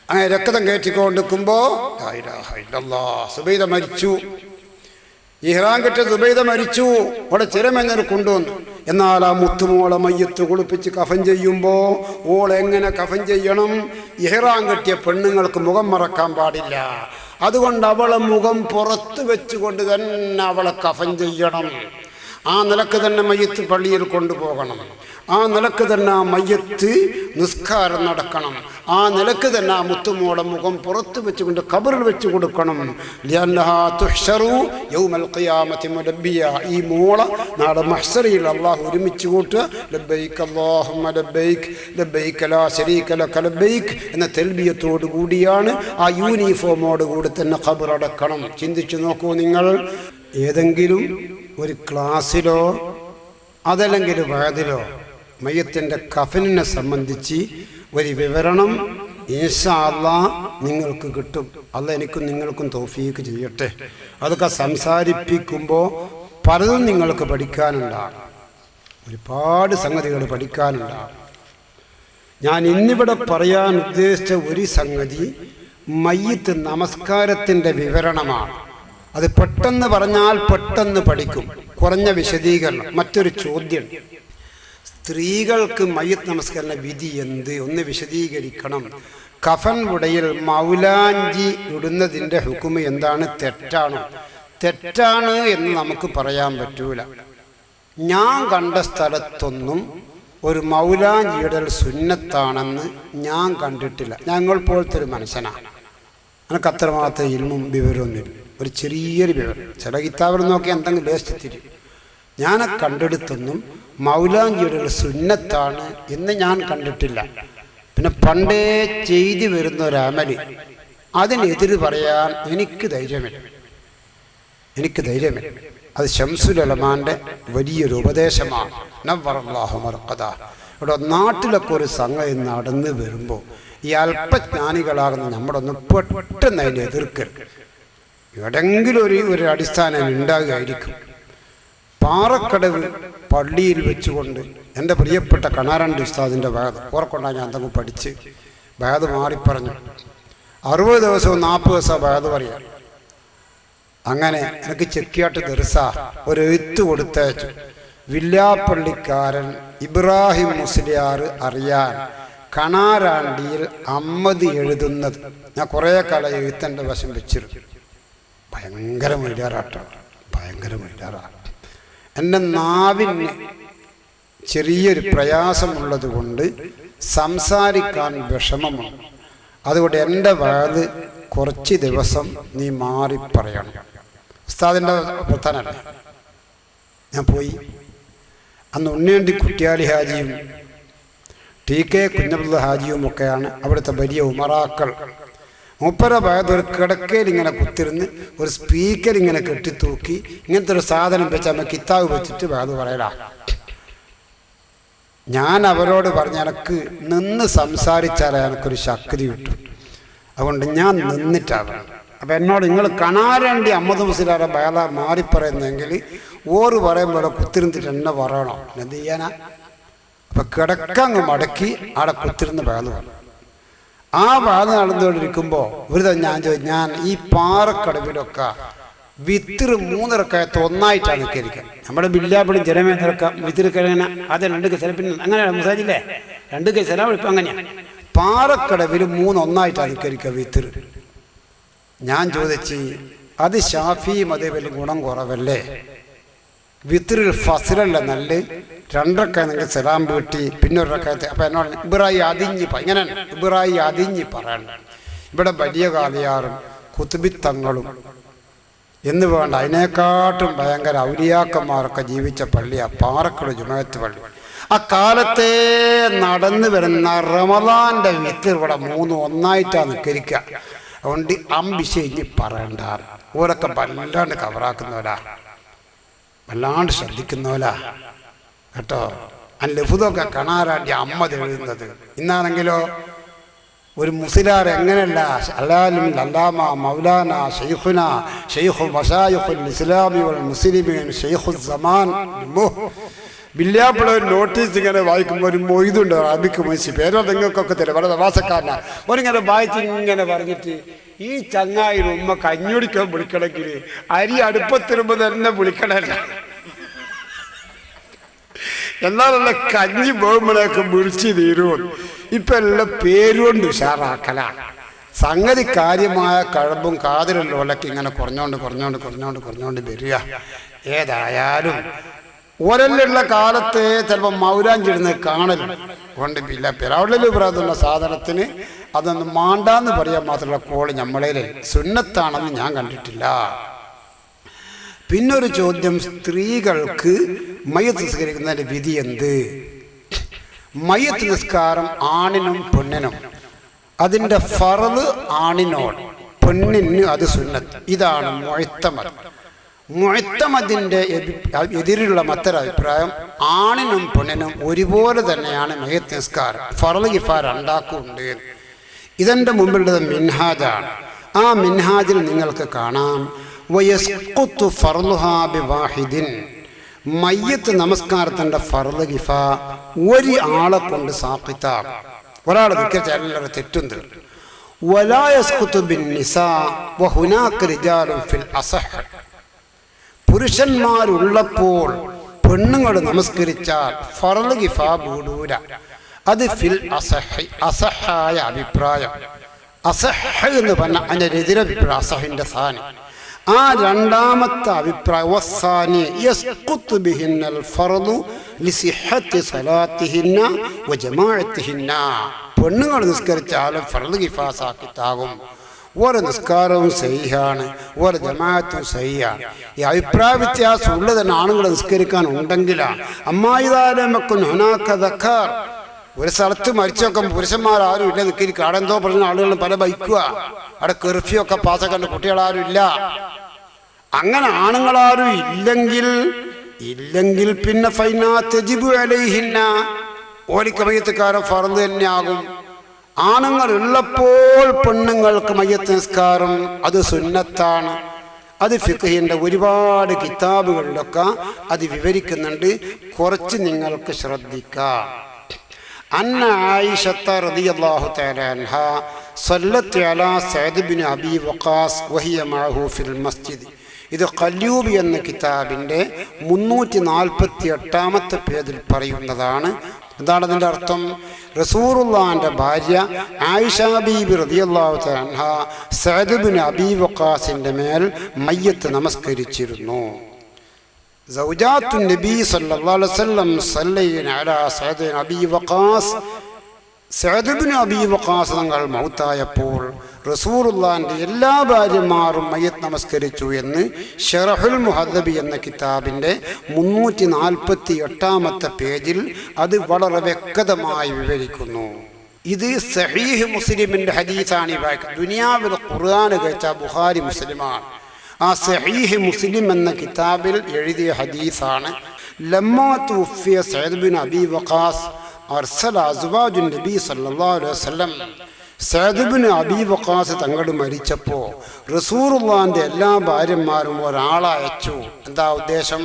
അങ്ങനെ രക്തം കയറ്റിക്കൊണ്ടിരിക്കുമ്പോ സുബൈദ മരിച്ചു. ഇഹ്റാം കെട്ടിയ സുബൈദ മരിച്ചു. അവിടെ ചിരമെങ്ങനെ കൊണ്ടുവന്നു. എന്നാൽ ആ മുത്തുമോളെ മയ്യത്ത് കുളിപ്പിച്ച് കഫൻ ചെയ്യുമ്പോ ഓളെങ്ങനെ കഫൻ ചെയ്യണം? ഇഹ്റാം കെട്ടിയ പെണ്ണുങ്ങൾക്ക് മുഖം മറക്കാൻ പാടില്ല. അതുകൊണ്ട് അവളെ മുഖം പുറത്ത് വെച്ചുകൊണ്ട് തന്നെ അവളെ കഫൻ ചെയ്യണം. ആ നിലക്ക് തന്നെ മയ്യത്ത് പള്ളിയിൽ കൊണ്ടുപോകണം. ആ നിലക്ക് തന്നെ ആ മയ്യത്ത് നിസ്കാരം നടക്കണം. ആ നിലക്ക് തന്നെ ആ മുത്തുമോളെ മുഖം പുറത്ത് വെച്ചുകൊണ്ട് ഖബറിൽ വെച്ച് കൊടുക്കണം. ഈ മോള നാളെ മഹ്ശറിൽ അള്ളാഹു ഒരുമിച്ച് കൂട്ടുക. ലബ്ബൈക അല്ലാഹുമ്മ ലബ്ബൈക ലബ്ബൈക ലാ ശരീക ലക ലബ്ബൈക എന്ന തൽബിയത്തോടു കൂടിയാണ് ആ യൂണിഫോമോട് കൂടി തന്നെ ഖബറടക്കണം. ചിന്തിച്ചു നോക്കൂ നിങ്ങൾ. ഏതെങ്കിലും ഒരു ക്ലാസ്സിലോ അതല്ലെങ്കിൽ വഅദിലോ മയ്യത്തിൻ്റെ കഫനിനെ സംബന്ധിച്ച് ഒരു വിവരണം ഇൻഷാ അല്ലാഹ് നിങ്ങൾക്ക് കിട്ടും. അല്ലാഹ് എനിക്കും നിങ്ങൾക്കും തൗഫീഖ് ചെയ്യട്ടെ. അതൊക്കെ സംസാരിപ്പിക്കുമ്പോൾ പലതും നിങ്ങൾക്ക് പഠിക്കാനുണ്ടാകും. ഒരുപാട് സംഗതികൾ പഠിക്കാനുണ്ടാകും. ഞാൻ ഇന്നിവിടെ പറയാൻ ഉദ്ദേശിച്ച ഒരു സംഗതി മയ്യിത്ത് നമസ്കാരത്തിൻ്റെ വിവരണമാണ്. അത് പെട്ടെന്ന് പറഞ്ഞാൽ പെട്ടെന്ന് പഠിക്കും. കുറഞ്ഞ വിശദീകരണം. മറ്റൊരു ചോദ്യം, സ്ത്രീകൾക്ക് മയ്യിത്ത് നമസ്കാര വിധി എന്ത്? ഒന്ന് വിശദീകരിക്കണം. കഫൻ ഉടയിൽ മൗലാഞ്ചി ഇടുന്നതിൻ്റെ ഹുക്കുമ് എന്താണ്? തെറ്റാണോ? തെറ്റാണ് എന്ന് നമുക്ക് പറയാൻ പറ്റൂല. ഞാൻ കണ്ട സ്ഥലത്തൊന്നും ഒരു മൗലാഞ്ചി ഇടൽ സുന്നത്താണെന്ന് ഞാൻ കണ്ടിട്ടില്ല. ഞങ്ങൾ പോലത്തെ ഒരു മനുഷ്യനാണ്. എനിക്ക് അത്രമാത്രം ഇൽമും വിവരമൊന്നുമില്ല. ഒരു ചെറിയൊരു വിവരം ചില കിതാബിൽ നോക്കി എന്തെങ്കിലും വേസ്റ്റ് തിരിയും. ഞാൻ കണ്ടെടുത്തൊന്നും മൗലാഞ്ചിയുടെ സുന്നത്താണ് എന്ന് ഞാൻ കണ്ടിട്ടില്ല. പിന്നെ പണ്ടേ ചെയ്തു വരുന്ന ഒരമല്, അതിനെതിര് പറയാൻ എനിക്ക് ധൈര്യമില്ല. അത് ശംസുൽ ഉലമാന്റെ വലിയൊരു ഉപദേശമാണ്. നവ്വറല്ലാഹു മർഖദാ. ഇവിടെ നാട്ടിലൊക്കെ ഒരു സംഗതി നടന്നു വരുമ്പോൾ ഈ അല്പജ്ഞാനികളാകുന്ന നമ്മളൊന്ന് പെട്ടെന്ന് അതിനെ എതിർക്കരുത്. എവിടെങ്കിലും ഒരു അടിസ്ഥാനം ഉണ്ടാകുകയായിരിക്കും. പാറക്കടവ് പള്ളിയിൽ വെച്ചുകൊണ്ട് എൻ്റെ പ്രിയപ്പെട്ട കണാരണ്ട് ഉസ്താദിൻ്റെ വയത് ഓർക്കൊണ്ടാണ് ഞാൻ എന്തെങ്കിലും പഠിച്ച് വയത് മാറിപ്പറഞ്ഞു. 60 ദിവസവും 40 ദിവസം വയത് പറയാം. അങ്ങനെ എനിക്ക് ചെക്കിയാട്ട് ദർസ ഒരു എഴുത്ത് കൊടുത്തയച്ചു. വില്ലാപ്പള്ളിക്കാരൻ ഇബ്രാഹിം മുസ്ലിയാർ അറിയാൻ കണാരാണ്ടിയിൽ അമ്മദ് എഴുതുന്നത്. ഞാൻ കുറേ കാലം എഴുത്തൻ്റെ വശം വെച്ചിരുന്നു. ഭയങ്കര മൊയിലാറാട്ടാണ്. എൻ്റെ നാവിന് ചെറിയൊരു പ്രയാസമുള്ളത് കൊണ്ട് സംസാരിക്കാൻ വിഷമമുണ്ട്. അതുകൊണ്ട് എൻ്റെ വയത് കുറച്ച് ദിവസം നീ മാറി പറയണം. ഉസ്താദിൻ്റെ പ്രധാനമല്ല. ഞാൻ പോയി. അന്ന് ഉണ്ണിയണ്ടി കുറ്റ്യാലി ഹാജിയും TK കുഞ്ഞബ്ദുള്ള ഹാജിയും ഒക്കെയാണ് അവിടുത്തെ വലിയ ഉമറാക്കൾ. മൂപ്പര ഒരു കിടക്കയിൽ ഇങ്ങനെ കുത്തിരുന്ന് ഒരു സ്പീക്കർ ഇങ്ങനെ കെട്ടിത്തൂക്കി ഇങ്ങനത്തെ ഒരു സാധനം വെച്ച് അമ്മ കിതാബ് വെച്ചിട്ട് അത് പറയലാ. ഞാൻ അവരോട് പറഞ്ഞ എനക്ക് നിന്ന് സംസാരിച്ചാൽ എനിക്കൊരു ശക്തി കിട്ടും, അതുകൊണ്ട് ഞാൻ നിന്നിട്ടാവണം. അപ്പം എന്നോട് നിങ്ങൾ കാണാരണ്ടി അഹമ്മദ് മുസ്ലിയാരെ ബയാല മാറിപ്പറയുന്നെങ്കിൽ ഓറ് പറയുമ്പോൾ കുത്തിരുന്നിട്ട് എന്നെ പറയണം. എന്ത് ചെയ്യാനാ? അപ്പം കിടക്കങ്ങ് മടക്കി അവിടെ കുത്തിരുന്ന് ബയാല് പറഞ്ഞു. ആ ബയാല് നടന്നുകൊണ്ടിരിക്കുമ്പോൾ ഒരു ഞാൻ ഈ പാറക്കടവിലൊക്കെ വിത്തിറ് 3 റക്അത്ത് ഒന്നായിട്ടാണ് നിൽക്കരിക്കുക. നമ്മുടെ ബില്ലാപ്പിടും ജനമേന്ദ്രക്ക വിത്തിരിക്കങ്ങനെ അത് 2 കൈ പിന്നെ അങ്ങനെയാണ് മുസാജില്ലേ, 2 കൈ സലാം ഇപ്പം അങ്ങനെയാണ്. പാറക്കടവിൽ 3 ഒന്നായിട്ടാണ് നിൽക്കരിക്കുക വിത്തിറ്. ഞാൻ ചോദിച്ച് അത് ഷാഫി മദ്ഹബിൽ ഗുണം കുറവല്ലേ? വിത്തിറിൽ ഫസ്ലല്ല നല്ല 2 റക്അത്ത് നിങ്ങൾ സലാം വീട്ടി പിന്നെ 1 റക്അത്ത്. അപ്പം എന്നോട് ഇബ്രായി അതിഞ്ഞ് ഇങ്ങനെ ഇബ്രായി അതിഞ്ഞ് പറയണ്ട. ഇവിടെ വലിയ കാലിയാറും കുത്തുബിത്തങ്ങളും എന്ന് വേണ്ട, അതിനെക്കാട്ടും ഭയങ്കര ഔലിയാക്കന്മാരൊക്കെ ജീവിച്ച പള്ളിയാണ് പാറക്കടവ് ജുമഅത്ത് പള്ളി. ആ കാലത്തെ നടന്നു വരുന്ന റമദാന്റെ വിത്തിർ ഇവിടെ 3 ഒന്നായിട്ടാണ് നിൽക്കരിക്കുക. അതുകൊണ്ട് അംബിശേജി പറയണ്ട. ഓരൊക്കെ വല്ലാണ്ട് കവറാക്കുന്നവരാ, വല്ലാണ്ട് ശ്രദ്ധിക്കുന്നവരാ കേട്ടോ. ലഫുദൊക്കെ കാണാറാണ്ടി അമ്മത് എഴുതുന്നത്. ഇന്നാണെങ്കിലോ ഒരു മുസ്ലിയാർ എങ്ങനെയല്ല അലാലിം അല്ലാമ മൗലാന ഷെയ്ഖുന ഷെയ്ഖു മശായിഖുൽ ഇസ്ലാമി വൽ മുസ്ലിമീൻ ഷെയ്ഖുൽ സമാൻ. ബില്ലാപ്പിള ഒരു നോട്ടീസ് ഇങ്ങനെ വായിക്കുമ്പോൾ ഒരു മൊയ്തുണ്ട് അറബിക്ക് മനുഷ്യ പേരോ നിങ്ങൾക്കൊക്കെ തരും, വളരെ പ്രവാസക്കാരനാ. ഒരിങ്ങനെ വായിച്ച് ഇങ്ങനെ പറഞ്ഞിട്ട് ഈ ചങ്ങായി ഉമ്മ കഞ്ഞുടിക്കാൻ വിളിക്കണമെങ്കിൽ അരി അടുപ്പത്തിരുമ്പോൾ തന്നെ വിളിക്കണമല്ല, എന്നാലുള്ള കഞ്ഞി പോകുമ്പോഴേക്ക് വിളിച്ച് തീരുമോ. ഇപ്പം എല്ലാം പേരുകൊണ്ട് ഉഷാറാക്കല. സംഗതി കാര്യമായ കഴമ്പും കാതിലുള്ള ഓലക്ക് ഇങ്ങനെ കുറഞ്ഞോണ്ട് വരിക. ഏതായാലും ഒരല്ലുള്ള കാലത്ത് ചിലപ്പോൾ മൗരാഞ്ചിടുന്ന് കാണലും കൊണ്ട് ഇല്ല. പിറവള്ളിൽ പ്രാതുള്ള സാധനത്തിന് അതൊന്നും മാണ്ടാന്ന് പറയാൻ മാത്രമുള്ള കോള് നമ്മളേൽ സുന്നത്താണെന്ന് ഞാൻ കണ്ടിട്ടില്ല. പിന്നൊരു ചോദ്യം, സ്ത്രീകൾക്ക് മയ്യത്ത് നിസ്കരിക്കുന്നതിൻ്റെ വിധി എന്ത്? മയ്യത്ത് നിസ്കാരം ആണിനും പെണ്ണിനും, അതിൻ്റെ ഫർള് ആണിനോട്, പെണ്ണിന് അത് സുന്നത്ത്. ഇതാണ് മുഅ്തമദ്. മുഅ്തമദിൻ്റെ എതിരുള്ള മറ്റൊരു അഭിപ്രായം ആണിനും പെണ്ണിനും ഒരുപോലെ തന്നെയാണ് മയ്യത്ത് നിസ്കാരം. ഫർള് കിഫായ 2 ഉണ്ട്. ഇതെൻ്റെ മുമ്പിലുള്ളത് മിൻഹാജാണ്. ആ മിൻഹാജിൽ നിങ്ങൾക്ക് കാണാം വയസ്ഖുതു ഫർളുഹാ ബിവാഹിദിൻ. മയ്യത്ത് നമസ്കാരത്തിൻ്റെ ഫർള് കിഫ ഒരു ആളെ കൊണ്ട് സാഖിത്താകും. ഒരാൾ നിൽക്കുക എല്ലാവരും തെറ്റും തീർന്നു. വലാ യസ്ഖുതു ബിന്നിസാ വഹുനാക റിജാലുൻ ഫിൽ അസഹ്. പുരുഷന്മാരുള്ളപ്പോൾ പെണ്ണുങ്ങൾ നമസ്കരിച്ചാൽ ഫർള് കിഫ ബൂടൂര. അത് ഫിൽ അസഹ്, അസഹായ അഭിപ്രായം. അസഹ് എന്ന് പറഞ്ഞാൽ അതിൻ്റെ എതിരഭിപ്രായം അസഹിൻ്റെ സാനി. ആ രണ്ടാമത്തെ അഭിപ്രായം വസ്സാനി യസ്ഖുതു ബിഹിന്നൽ ഫർളു ലിസിഹത്തി സലാത്തിഹിന്ന വജമാഅത്തിഹിന്ന. പെണ്ണുങ്ങൾ നിസ്കരിച്ചാലും ഫർള് കിഫാ സാഖിത്താകും. ഓരോ നിസ്കാരവും സഹിഹാണ്, ഓരോ ജമാഅത്തും സഹിയാണ്. ഈ അഭിപ്രായ വ്യത്യാസം ഉള്ളത് തന്നെ ആണുങ്ങൾ നിസ്കരിക്കാൻ ഉണ്ടെങ്കിലാണ്. അമ്മായിദാലമക്കും ഹുനാക ദക്കർ. ഒരു സ്ഥലത്ത് മരിച്ചൊക്കെ പുരുഷന്മാരും ഇല്ല നിൽക്കി ആടെന്തോ പറഞ്ഞ ആളുകൾ പല ബൈക്കുക, അവിടെ കെർഫ്യൂ ഒക്കെ പാസ്സാക്കേണ്ട കുട്ടികളാരും ഇല്ല. അങ്ങനെ ആണുങ്ങളാരും ഇല്ലെങ്കിൽ പിന്നെ ഫൈനാ തജിബു അലൈഹിന്ന, ഓലിക്ക് മയ്യത്തുകാരൻ ഫർള് തന്നെയാകും. ആണുങ്ങൾ ഉള്ളപ്പോൾ പെണ്ണുങ്ങൾക്ക് മയ്യത്ത് നിസ്കാരം അത് സുന്നത്താണ്. അത് ഫിഖ്ഹിന്റെ ഒരുപാട് കിതാബുകളിലൊക്കെ അത് വിവരിക്കുന്നുണ്ട്. കുറച്ച് നിങ്ങൾക്ക് ശ്രദ്ധിക്കാം. അന്ന ആയിഷത്ത റളിയല്ലാഹു തആല അൻഹാ സല്ലത്ത് അലാ സഅദ് ബിൻ അബി വഖാസ് വഹിയ മഅഹു ഫിൽ മസ്ജിദ്. ഇത് ഖല്ലൂബി എന്ന കിതാബിൻ്റെ 348-ാമത്തെ പേജിൽ പറയുന്നതാണ്. എന്താണ് അതിൻ്റെ അർത്ഥം? റസൂലുള്ളാഹിന്റെ ഭാര്യ ആയിഷ ബീബി റളിയല്ലാഹു തആല അൻഹാ സഅദ് ബിൻ അബി വഖാസിന്റെ മേൽ മയ്യത്ത് നമസ്കരിച്ചിരുന്നു. സൗജാത്തു നബി സല്ലല്ലാഹു അലൈഹി വസല്ലം സല്ലൈന അലാ Saad bin Abi Waqqas. Saad bin Abi Waqqas തങ്ങൾ മൗത്തായപ്പോൾ റസൂലുള്ളാഹിന്റെ എല്ലാ ഭാര്യമാരും മയ്യത്ത് നമസ്കരിച്ചു എന്ന് ശറഹുൽ മുഹദ്ദബി എന്ന കിതാബിൻ്റെ 348-ാമത്തെ പേജിൽ അത് വളരെ വ്യക്തമായി വിവരിക്കുന്നു. ഇത് സഹീഹ് മുസ്ലിമിൻ്റെ ഹദീസാണ്. ദുനിയാവിൽ ഖുർആൻ കഴിച്ച ബുഖാരി മുസ്ലിമാണ്. ആ സഹീഹ് മുസ്ലിം എന്ന കിതാബിൽ എഴുതിയ ഹദീസാണ്. ലമ്മാ തുഫിയ സഅദ് ബിൻ അബി വഖാസ് അർസല അസ്വാജുൻ നബി സല്ലല്ലാഹു അലൈഹി വസല്ലം. സഅദ് ബിൻ അബി വഖാസ് തങ്ങൾ മരിച്ചപ്പോൾ റസൂലുള്ളാഹിന്റെ എല്ലാ ഭാര്യമാരും ഒരാളയച്ചു. എന്താ ഉദ്ദേശം?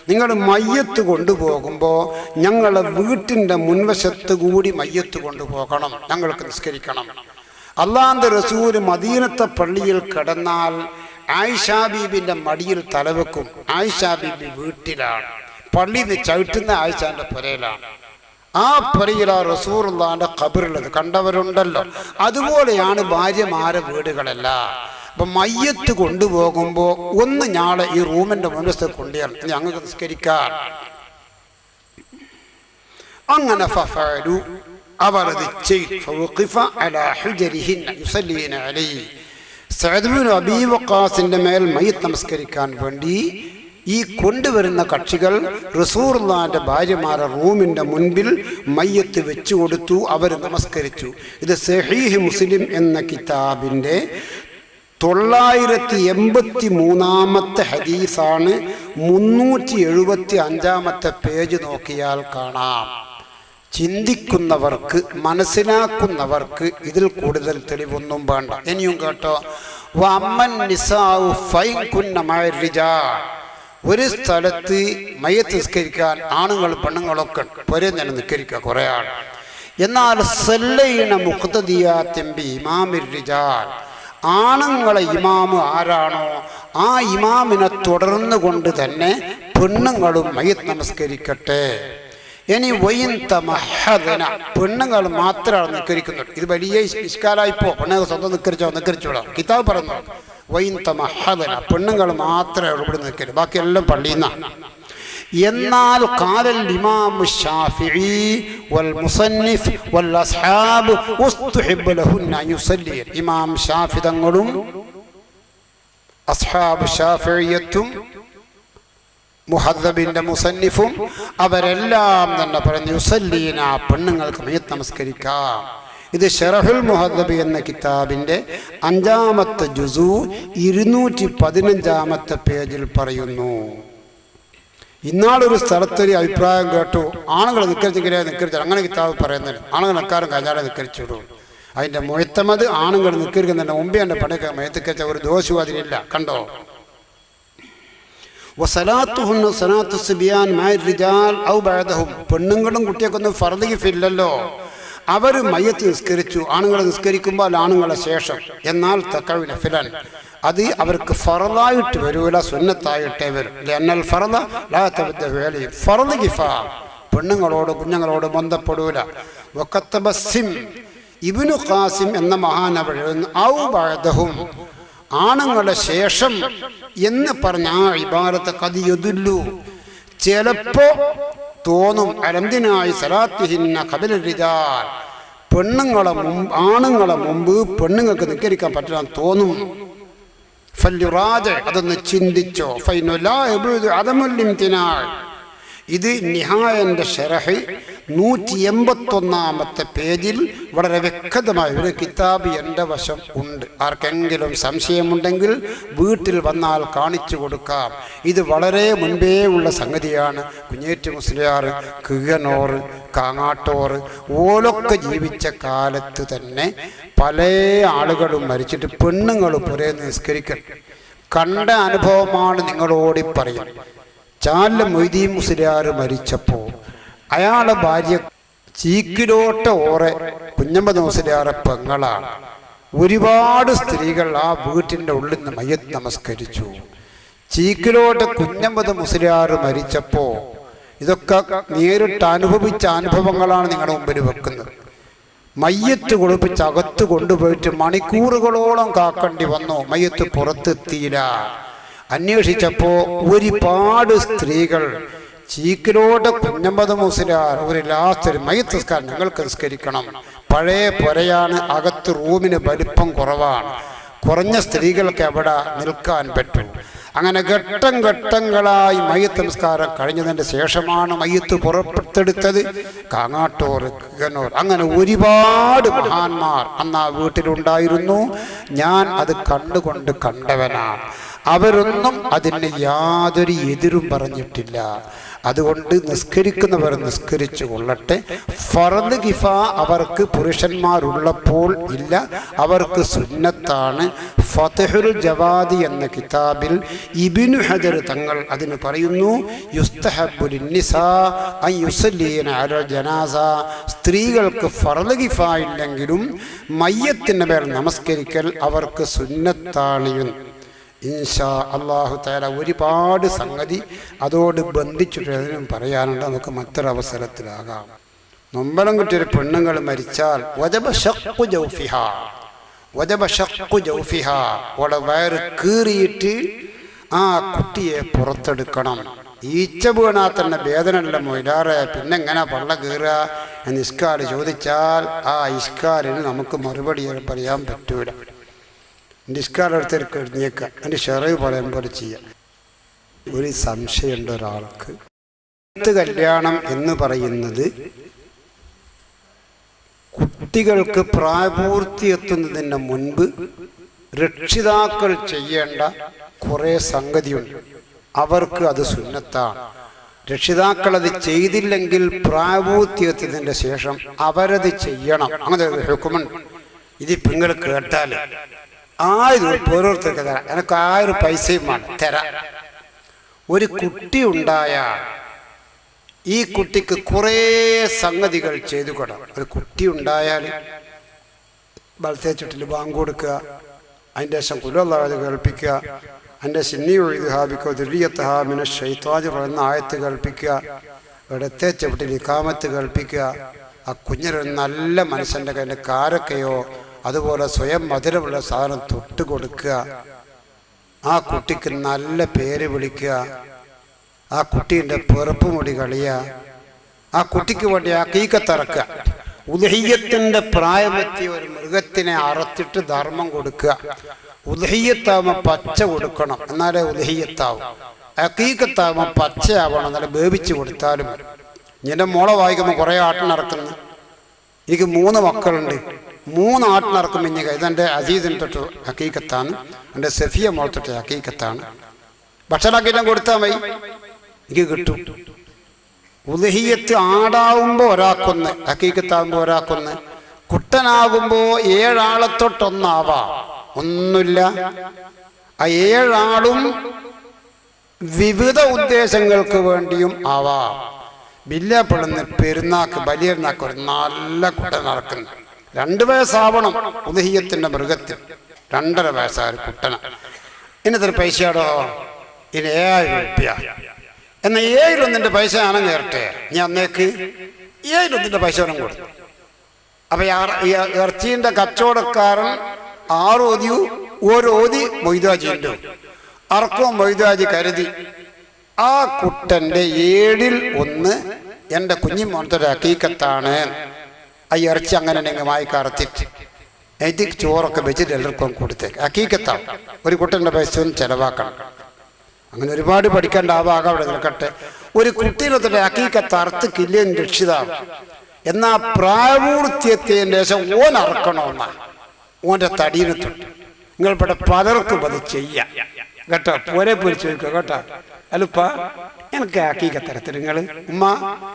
നിങ്ങൾ മയ്യത്ത് കൊണ്ടുപോകുമ്പോൾ ഞങ്ങളെ വീട്ടിൻ്റെ മുൻവശത്ത് കൂടി മയ്യത്ത് കൊണ്ടുപോകണം, ഞങ്ങൾക്ക് നിസ്കരിക്കണം. അള്ളാഹുവിന്റെ റസൂൽ മദീനത്തെ പള്ളിയിൽ കിടന്നാൽ ആയിഷാ ബീബിന്റെ മടിയിൽ തലവെക്കും. ആയിഷാ ബീബി വീട്ടിലാണ്, പള്ളിയിൽ നിന്ന് ചവിട്ടുന്ന ആയിഷാന്റെ പുരയിലാണ്. ആ പുരയിൽ ആ റസൂലുള്ളാഹിന്റെ ഖബറുള്ളത് കണ്ടവരുണ്ടല്ലോ. അതുപോലെയാണ് ഭാര്യമാരെ വീടുകളെല്ലാം. അപ്പൊ മയ്യത്ത് കൊണ്ടുപോകുമ്പോ ഒന്ന് ഞാളെ ഈ റൂമിന്റെ മുൻവശത്ത് കൊണ്ടുപോയാൽ ഞങ്ങൾക്ക് നിസ്കരിക്കാൻ. അങ്ങനെ ഫഫഅലു, അവർ അത് ചെയ്തു. ഫവഖിഫ അലാ ഹുജരിഹിൻ യുസല്ലീന അലൈഹി. സഅദ് ബിൻ അബീ വഖാസിന്റെ മേൽ മയ്യത്ത് നമസ്കരിക്കാൻ വേണ്ടി ഈ കൊണ്ടുവരുന്ന കക്ഷികൾ റസൂലുള്ളാഹിന്റെ ഭാര്യമാരെ റൂമിന്റെ മുൻപിൽ മയ്യത്ത് വെച്ചു കൊടുത്തു. അവർ നമസ്കരിച്ചു. ഇത് സഹീഹ് മുസ്ലിം എന്ന കിതാബിന്റെ 983 ഹദീസാണ്. 375 പേജ് നോക്കിയാൽ കാണാം. ചിന്തിക്കുന്നവർക്ക്, മനസ്സിലാക്കുന്നവർക്ക് ഇതിൽ കൂടുതൽ തെളിവൊന്നും വേണ്ട. ഇനിയും കേട്ടോ, വഅമ്മൻ നിസാഉ ഫൈൻ കുന്ന മഅ റിജാൽ. ഒരു സ്ഥലത്ത് മയ്യത്ത് നിസ്കരിക്കാൻ ആണുങ്ങൾ പെണ്ണുങ്ങളൊക്കെ ഒരേ തന്നെ നിസ്കരിക്കുക കുറേ ആൾ. എന്നാൽ സല്ലൈന മുഖ്തദിയാത്തിൻ ബി ഇമാമിർ റിജാൽ, ആണുങ്ങളെ ഇമാമ് ആരാണോ ആ ഇമാമിനെ തുടർന്നു കൊണ്ട് തന്നെ പെണ്ണുങ്ങളും മയ്യത്ത് നമസ്കരിക്കട്ടെ. ഇനി വൈൻ തമഹദന, പെണ്ണുങ്ങൾ മാത്രമാണ് നിസ്കരിക്കുന്നത്. ഇത് വലിയ ഇഷ്കാലായിപ്പോ. പെണ്ണുങ്ങൾ സ്വന്തം നിസ്കരിച്ചോളാം. കിതാബ് പറഞ്ഞു വൈൻ തമഹദന, പെണ്ണുങ്ങൾ മാത്രമേ ഇവിടെ നിൽക്കരുത്, ബാക്കി എല്ലാം പള്ളിയിൽ നിന്നാണ്. എന്നാൽ ഖാലൽ ഇമാം ശാഫിഈ വൽ മുസന്നിഫ് വൽ അസ്ഹാബ് ഉസ്തുഹിബ്ബ ലഹുന്ന യുസല്ലി. ഇമാം ശാഫി തങ്ങളും അസ്ഹാബ് ശാഫിഇയ്യത്തും മുഹദ്ദബിന്റെ മുസന്നിഫും അവരെല്ലാം തന്നെ പറഞ്ഞു യുസല്ലീന, പെണ്ണുങ്ങൾക്ക് മയ്യത്ത് നമസ്കരിക്കാം. ഇത് ശറഹുൽ മുഹദ്ദബ് എന്ന കിതാബിന്റെ 5ാമത്തെ ജുസു 215 പേജിൽ പറയുന്നു. ഇന്നാളൊരു സ്ഥലത്തൊരു അഭിപ്രായം കേട്ടു, ആണുങ്ങൾ നിസ്കരിച്ചെങ്കിലേ നിസ്കരിച്ചു. അങ്ങനെ കിതാബ് പറയുന്നില്ല, ആണുങ്ങൾ നിൽക്കാരും കഴിഞ്ഞാലേ നിസ്കരിച്ചിടും. അതിന്റെ മുഴത്തമത് ആണുങ്ങൾ നിസ്കരിക്കുന്നതിന്റെ മുമ്പേ എൻ്റെ പണിയൊക്കെ മയത്തിക്കരിച്ച ഒരു ദോഷവും അതിനില്ല. കണ്ടോ? വസലാത്തുഹുന്ന സലാത്തു സിബിയാൻ മഅ റിജാൽ ഔ ബഅദഹും, പെണ്ണുങ്ങളും കുട്ടിയൊക്കെ ഫർദ് കിഫില്ലല്ലോ. അവർ മയ്യത്ത് നിസ്കരിച്ചു, ആണുങ്ങളെ നിസ്കരിക്കുമ്പോൾ ആണുങ്ങളെ ശേഷം. എന്നാൽ തഖഉ നഫിലൻ, അത് അവർക്ക് ഫർദായിട്ട് വരൂല, സുന്നത്തായിട്ടേ വരും. ലഅന്നൽ ഫർദ ലാ തബദ്ദഉ അലൈഹി, ഫർദ് കിഫാ പെണ്ണുങ്ങളോട് കുഞ്ഞുങ്ങളോട് ബന്ധപ്പെടൂല. വഖത്തബ സിം ഇബ്നു ഖാസിം എന്ന മഹാനവർ ഔ ബഅദഹും, ആണുങ്ങളുടെ ശേഷം എന്ന് പറഞ്ഞ ആ ഇബാറത്ത് കദിയുദുല്ലു, ചിലപ്പോ തോന്നും അലംദിനായി സലാത്തിഹിന്ന ഖബല റിജാൽ, പെണ്ണുങ്ങളെ മുമ്പ് ആണുങ്ങളെ മുമ്പ് പെണ്ണുങ്ങൾക്ക് നിസ്കരിക്കാൻ പറ്റാൻ തോന്നും. ഫല്യുറാജ, അതൊന്ന് ചിന്തിച്ചോ. ഫൈനു ലാ യബുദു അദമുൽ ഇംതിനാ. ഇത് നിഹായന്റെ ശറഹ് 181 പേജിൽ വളരെ വ്യക്തമായ ഒരു കിതാബ് എൻ്റെ വശം ഉണ്ട്. ആർക്കെങ്കിലും സംശയമുണ്ടെങ്കിൽ വീട്ടിൽ വന്നാൽ കാണിച്ചു കൊടുക്കാം. ഇത് വളരെ മുൻപേ ഉള്ള സംഗതിയാണ്. കുഞ്ഞേറ്റ് മുസ്ലിയാർ, കിഴനോർ, കാങ്ങാട്ടോർ ഓലൊക്കെ ജീവിച്ച കാലത്ത് തന്നെ പല ആളുകളും മരിച്ചിട്ട് പെണ്ണുങ്ങൾ പുരേ നിസ്കരിക്കണം. കണ്ട അനുഭവമാണ് നിങ്ങളോടി പറയും. ചാല മൊയ്തീൻ മുസ്ലിയാർ മരിച്ചപ്പോൾ അയാളെ ഭാര്യ ചീക്കിലോട്ട ഓറെ കുഞ്ഞമ്മദ് മുസ്ലിയാറെ പെങ്ങളാണ്. ഒരുപാട് സ്ത്രീകൾ ആ വീട്ടിൻ്റെ ഉള്ളിൽ നിന്ന് മയ്യത്ത് നമസ്കരിച്ചു. ചീക്കിലോട്ട് കുഞ്ഞമ്മദ് മുസ്ലിയാർ മരിച്ചപ്പോൾ ഇതൊക്കെ നേരിട്ട് അനുഭവിച്ച അനുഭവങ്ങളാണ് നിങ്ങളുടെ മുമ്പിൽ വെക്കുന്നത്. മയ്യത്ത് കുളിപ്പിച്ച് അകത്ത് കൊണ്ടുപോയിട്ട് മണിക്കൂറുകളോളം കാക്കേണ്ടി വന്നു. മയ്യത്ത് പുറത്തെത്തിയില്ല. അന്വേഷിച്ചപ്പോൾ ഒരുപാട് സ്ത്രീകൾ ചീക്കിലോട്ട് കുഞ്ഞമ്മദ് മുസ്ലിയാർ ഒരു ലാസ്റ്റ് മയ്യത്ത് നിസ്കാരം ഞങ്ങൾക്ക് നിസ്കരിക്കണം. പഴയ പുരയാണ്, അകത്ത് റൂമിന് വലിപ്പം കുറവാണ്, കുറഞ്ഞ സ്ത്രീകൾക്ക് എവിടെ നിൽക്കാൻ പറ്റും. അങ്ങനെ ഘട്ടം ഘട്ടങ്ങളായി മയ്യത്ത് നമസ്കാരം കഴിഞ്ഞതിൻ്റെ ശേഷമാണ് മയ്യത്ത് പുറത്തെടുത്തത്. കാങ്ങാട്ടോർ, കിഴനൂർ, അങ്ങനെ ഒരുപാട് മഹാന്മാർ അന്ന് ആ വീട്ടിലുണ്ടായിരുന്നു. ഞാൻ അത് കണ്ടുകൊണ്ട് കണ്ടവനാണ്. അവരൊന്നും അതിന് യാതൊരു എതിരും പറഞ്ഞിട്ടില്ല. അതുകൊണ്ട് നിസ്കരിക്കുന്നവർ നിസ്കരിച്ചു കൊള്ളട്ടെ. ഫർദ് കിഫാ അവർക്ക് പുരുഷന്മാരുള്ളപ്പോൾ ഇല്ല, അവർക്ക് സുന്നത്താണ്. ഫത്ഹുൽ ജവാദി എന്ന കിതാബിൽ ഇബ്നു ഹജർ തങ്ങൾ അതിന് പറയുന്നു, യുസ്തഹബ്ബു ലിന്നിസാ അൻ യുസല്ലീന അലൽ ജനാസ. സ്ത്രീകൾക്ക് ഫർദ് കിഫാ ഇല്ലെങ്കിലും മയ്യത്തിന് മേൽ നമസ്കരിക്കൽ അവർക്ക് സുന്നത്താണ്. ഇൻഷാ അല്ലാഹു തആല ഒരുപാട് സംഗതി അതോട് ബന്ധിച്ചിട്ട് അതിനും പറയാനുണ്ട്. നമുക്ക് മറ്റൊരവസരത്തിലാകാം. നൊമ്പലം കിട്ടിയൊരു പെണ്ണുങ്ങൾ മരിച്ചാൽ വജബ ശഖ്ഖു ജൗഫിഹാ, വജബ ശഖ്ഖു ജൗഫിഹാ, അവളുടെ വയറ് കീറിയിട്ട് ആ കുട്ടിയെ പുറത്തെടുക്കണം. ഈച്ച വീണാ തന്നെ വേദനയുള്ള മൊയിലാറെ, പിന്നെ എങ്ങനെ പള്ള കീറുക എന്ന് ഇഷ്കാൽ ചോദിച്ചാൽ ആ ഇഷ്കാലിന് നമുക്ക് മറുപടി പറയാൻ പറ്റൂല. എൻ്റെ ഇഷ്കാലെടുത്തേക്ക് എഴുന്നേക്കുക, എൻ്റെ ഷെറവ് പറയാൻ പോലെ ചെയ്യാം. ഒരു സംശയമുണ്ട് ഒരാൾക്ക്. കല്യാണം എന്ന് പറയുന്നത് കുട്ടികൾക്ക് പ്രായപൂർത്തി എത്തുന്നതിന് മുൻപ് രക്ഷിതാക്കൾ ചെയ്യേണ്ട കുറേ സംഗതിയുണ്ട്. അവർക്ക് അത് സുന്നത്താണ്. രക്ഷിതാക്കൾ അത് ചെയ്തില്ലെങ്കിൽ പ്രായപൂർത്തി എത്തുന്നതിൻ്റെ ശേഷം അവരത് ചെയ്യണം. അങ്ങനെ ഒരു ഹുക്കുമുണ്ട്. ഇതിപ്പോൾ നിങ്ങൾ കേട്ടാൽ 1000 ഓരോരുത്തർക്ക് തരാം, എനിക്ക് 1000 പൈസയും വേണം തരാം. ഒരു കുട്ടി ഉണ്ടായാൽ ഈ കുട്ടിക്ക് കുറേ സംഗതികൾ ചെയ്തു കൊടുക്കണം. ഒരു കുട്ടി ഉണ്ടായാൽ ബലത്തേച്ചിട്ടിൽ ബാങ്ക് കൊടുക്കുക, അതിൻ്റെ ശേഷം കുലല്ലാതെ കേൾപ്പിക്കുക, അതിൻ്റെ സിന്നിയൊഴുഹാബിക്കോ ദുരിയത്തഹാമിനെ ഷൈത്താജ് എന്ന ആയത്ത് കേൾപ്പിക്കുക, ഇടത്തെ ചവിട്ടിൽ ഇക്കാമത്ത് കേൾപ്പിക്കുക. ആ കുഞ്ഞിനൊരു നല്ല മനുഷ്യൻ്റെ കയ്യിൽ കാരക്കയോ അതുപോലെ സ്വയം മധുരമുള്ള സാധനം തൊട്ട് കൊടുക്കുക. ആ കുട്ടിക്ക് നല്ല പേര് വിളിക്കുക. ആ കുട്ടീൻ്റെ പിറപ്പ് മുടി കളിയുക. ആ കുട്ടിക്ക് വേണ്ടി അഖീഖത്തറക്കുക. ഉദ്ഹിയ്യത്തിൻ്റെ പ്രായമെത്തിയ ഒരു മൃഗത്തിനെ അറുത്തിട്ട് ധർമ്മം കൊടുക്കുക. ഉദ്ഹിയ്യത്താവുമ്പോൾ പച്ച കൊടുക്കണം, എന്നാലേ ഉദ്ഹിയ്യത്താവും. അഖീഖത്താവുമ്പോൾ പച്ചയാവണം, എന്നാലും വേവിച്ച് കൊടുത്താലും. എൻ്റെ മോളെ വായിക്കുമ്പോൾ കുറേ ആട്ടിനിറക്കുന്നു. എനിക്ക് 3 മക്കളുണ്ട്. 3 ആട്ടിനിറക്കും. ഇതെൻ്റെ അസീസിന് തൊട്ട് ഹക്കീക്കത്താണ്, എൻ്റെ സഫിയ മോൾ തൊട്ട് ഹക്കീക്കത്താണ്. ഭക്ഷണക്കെല്ലാം കൊടുത്താൽ മതി, എനിക്ക് കിട്ടും. ഉദ്ഹിയ്യത്ത് ആടാവുമ്പോൾ ഒരാൾക്കൊന്ന്, ഹക്കീക്കത്താവുമ്പോൾ ഒരാൾക്കൊന്ന്, കുട്ടനാകുമ്പോൾ 7 ആളെ തൊട്ടൊന്നാവാം. ഒന്നുമില്ല, ആ 7 ആളും വിവിധ ഉദ്ദേശങ്ങൾക്ക് വേണ്ടിയും ആവാം. ബില്ലപ്പെടുന്ന പെരുന്നാക്ക് ബലിയെരുന്നാക്ക് ഒരു നല്ല കുട്ടൻ നടക്കുന്നു. 2 വയസ്സാവണം ഉദ്ഹിയ്യത്തിൻ്റെ മൃഗത്തിൽ. 2.5 വയസ്സായ ഒരു കുട്ടന. ഇന്നത്തെ പൈസയാടോ, ഇനി 7000 രൂപ. എന്നാൽ 7 പൈസ ആണെന്ന് കയറട്ടെ, ഞാൻ അന്നേക്ക് 7 പൈസ ഒന്നും കൊടുത്തു. അപ്പം ഇറച്ചീൻ്റെ കച്ചവടക്കാരൻ 6 ഓതിയും ഓരോതി മൊയ്താജി ഉണ്ട്. അറക്കവും മൊയ്താജി കരുതി ആ കുട്ടൻ്റെ 7ൽ 1 എൻ്റെ കുഞ്ഞിമോനത്തൊരു ഹക്കീക്കത്താണ്. ആ ഇറച്ചി അങ്ങനെ നിങ്ങൾ വായിക്കറത്തിട്ട് എനിക്ക് ചോറൊക്കെ വെച്ചിട്ട് എല്ലാവർക്കും കൊടുത്തേക്ക്. ഹക്കീക്കത്താവും. ഒരു കുട്ടൻ്റെ പൈസ ഒന്നും ചിലവാക്കണം. അങ്ങനെ ഒരുപാട് പഠിക്കേണ്ട ആ ഭാഗം അവിടെ നിൽക്കട്ടെ. ഒരു കുട്ടീനത്തിൻ്റെ ഹക്കീക്കത്ത് അറുത്തിക്കില്ലേന്ന് രക്ഷിതാവും. എന്നാൽ പ്രായപൂർത്തിയെത്തിയതിന് ശേഷം ഓൻ അറക്കണമെന്നാ, ഓൻ്റെ തടീനെ തൊട്ട്. നിങ്ങളിവിടെ പലർക്കും അത് ചെയ്യാം കേട്ടോ. പോരെ പൊരിച്ചു വയ്ക്കുക കേട്ടോ. അല്ലപ്പാ എനിക്ക് ഹക്കീക്കത്തരത്തിൽ നിങ്ങൾ ഉമ്മ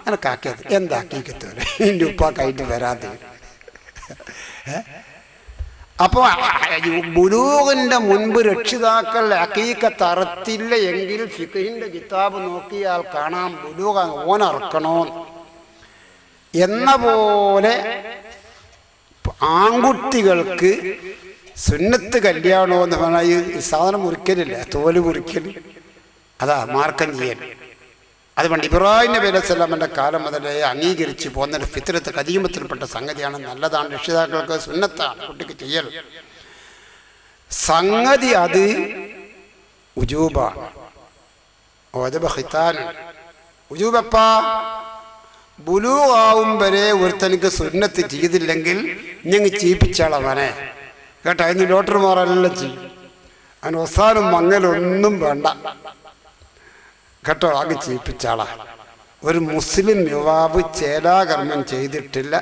എനിക്ക് ആക്കിയത് എന്താ ഹക്കീക്കത്ത് വരെ എൻ്റെ ഉപ്പാക്കായിട്ട് വരാതെ. അപ്പോൾ ബുലൂഗിൻ്റെ മുൻപ് രക്ഷിതാക്കൾ ഹക്കീക്കത്ത് അറുത്തില്ല എങ്കിൽ ഫിഖഹിൻ്റെ കിതാബ് നോക്കിയാൽ കാണാം ബുലൂഗ് ഓനറക്കണോ എന്ന പോലെ. ആൺകുട്ടികൾക്ക് സുന്നത്ത് കല്യാണോ എന്ന് പറഞ്ഞാൽ ഈ സാധനം മുറിക്കലില്ല, തോല് മുറിക്കൽ, അതാ മാർക്കം ചെയ്യൽ. അതുകൊണ്ട് ഇബ്രാഹിം നബി അലൈഹി സ്വലാമിൻ്റെ കാലം മുതലേ അംഗീകരിച്ച് പോകുന്ന ഫിത്രത്ത് കദീമത്തിൽപ്പെട്ട സംഗതിയാണ്. നല്ലതാണ്, രക്ഷിതാക്കൾക്ക് സുന്നത്താണ് കുട്ടിക്ക് ചെയ്യൽ. സംഗതി അത് ഉജൂബാണ്. വജബ ഖിതാൻ ഉജൂബപ്പാ. ബുലൂഗാവും വരെ ഒരുത്തനിക്ക് സുന്നത്ത് ചെയ്തില്ലെങ്കിൽ ഞങ്ങൾ ചീപ്പിച്ചാളവനെ കേട്ടോ. അതിന് ഡോക്ടർമാരെല്ലാം ചെയ്യും. അതിന് അവസാനം മങ്ങലൊന്നും വേണ്ട കേട്ടോ. അങ്ങ് ചീപ്പിച്ചാളാ. ഒരു മുസ്ലിം യുവാവ് ചേലാകർമ്മം ചെയ്തിട്ടില്ല,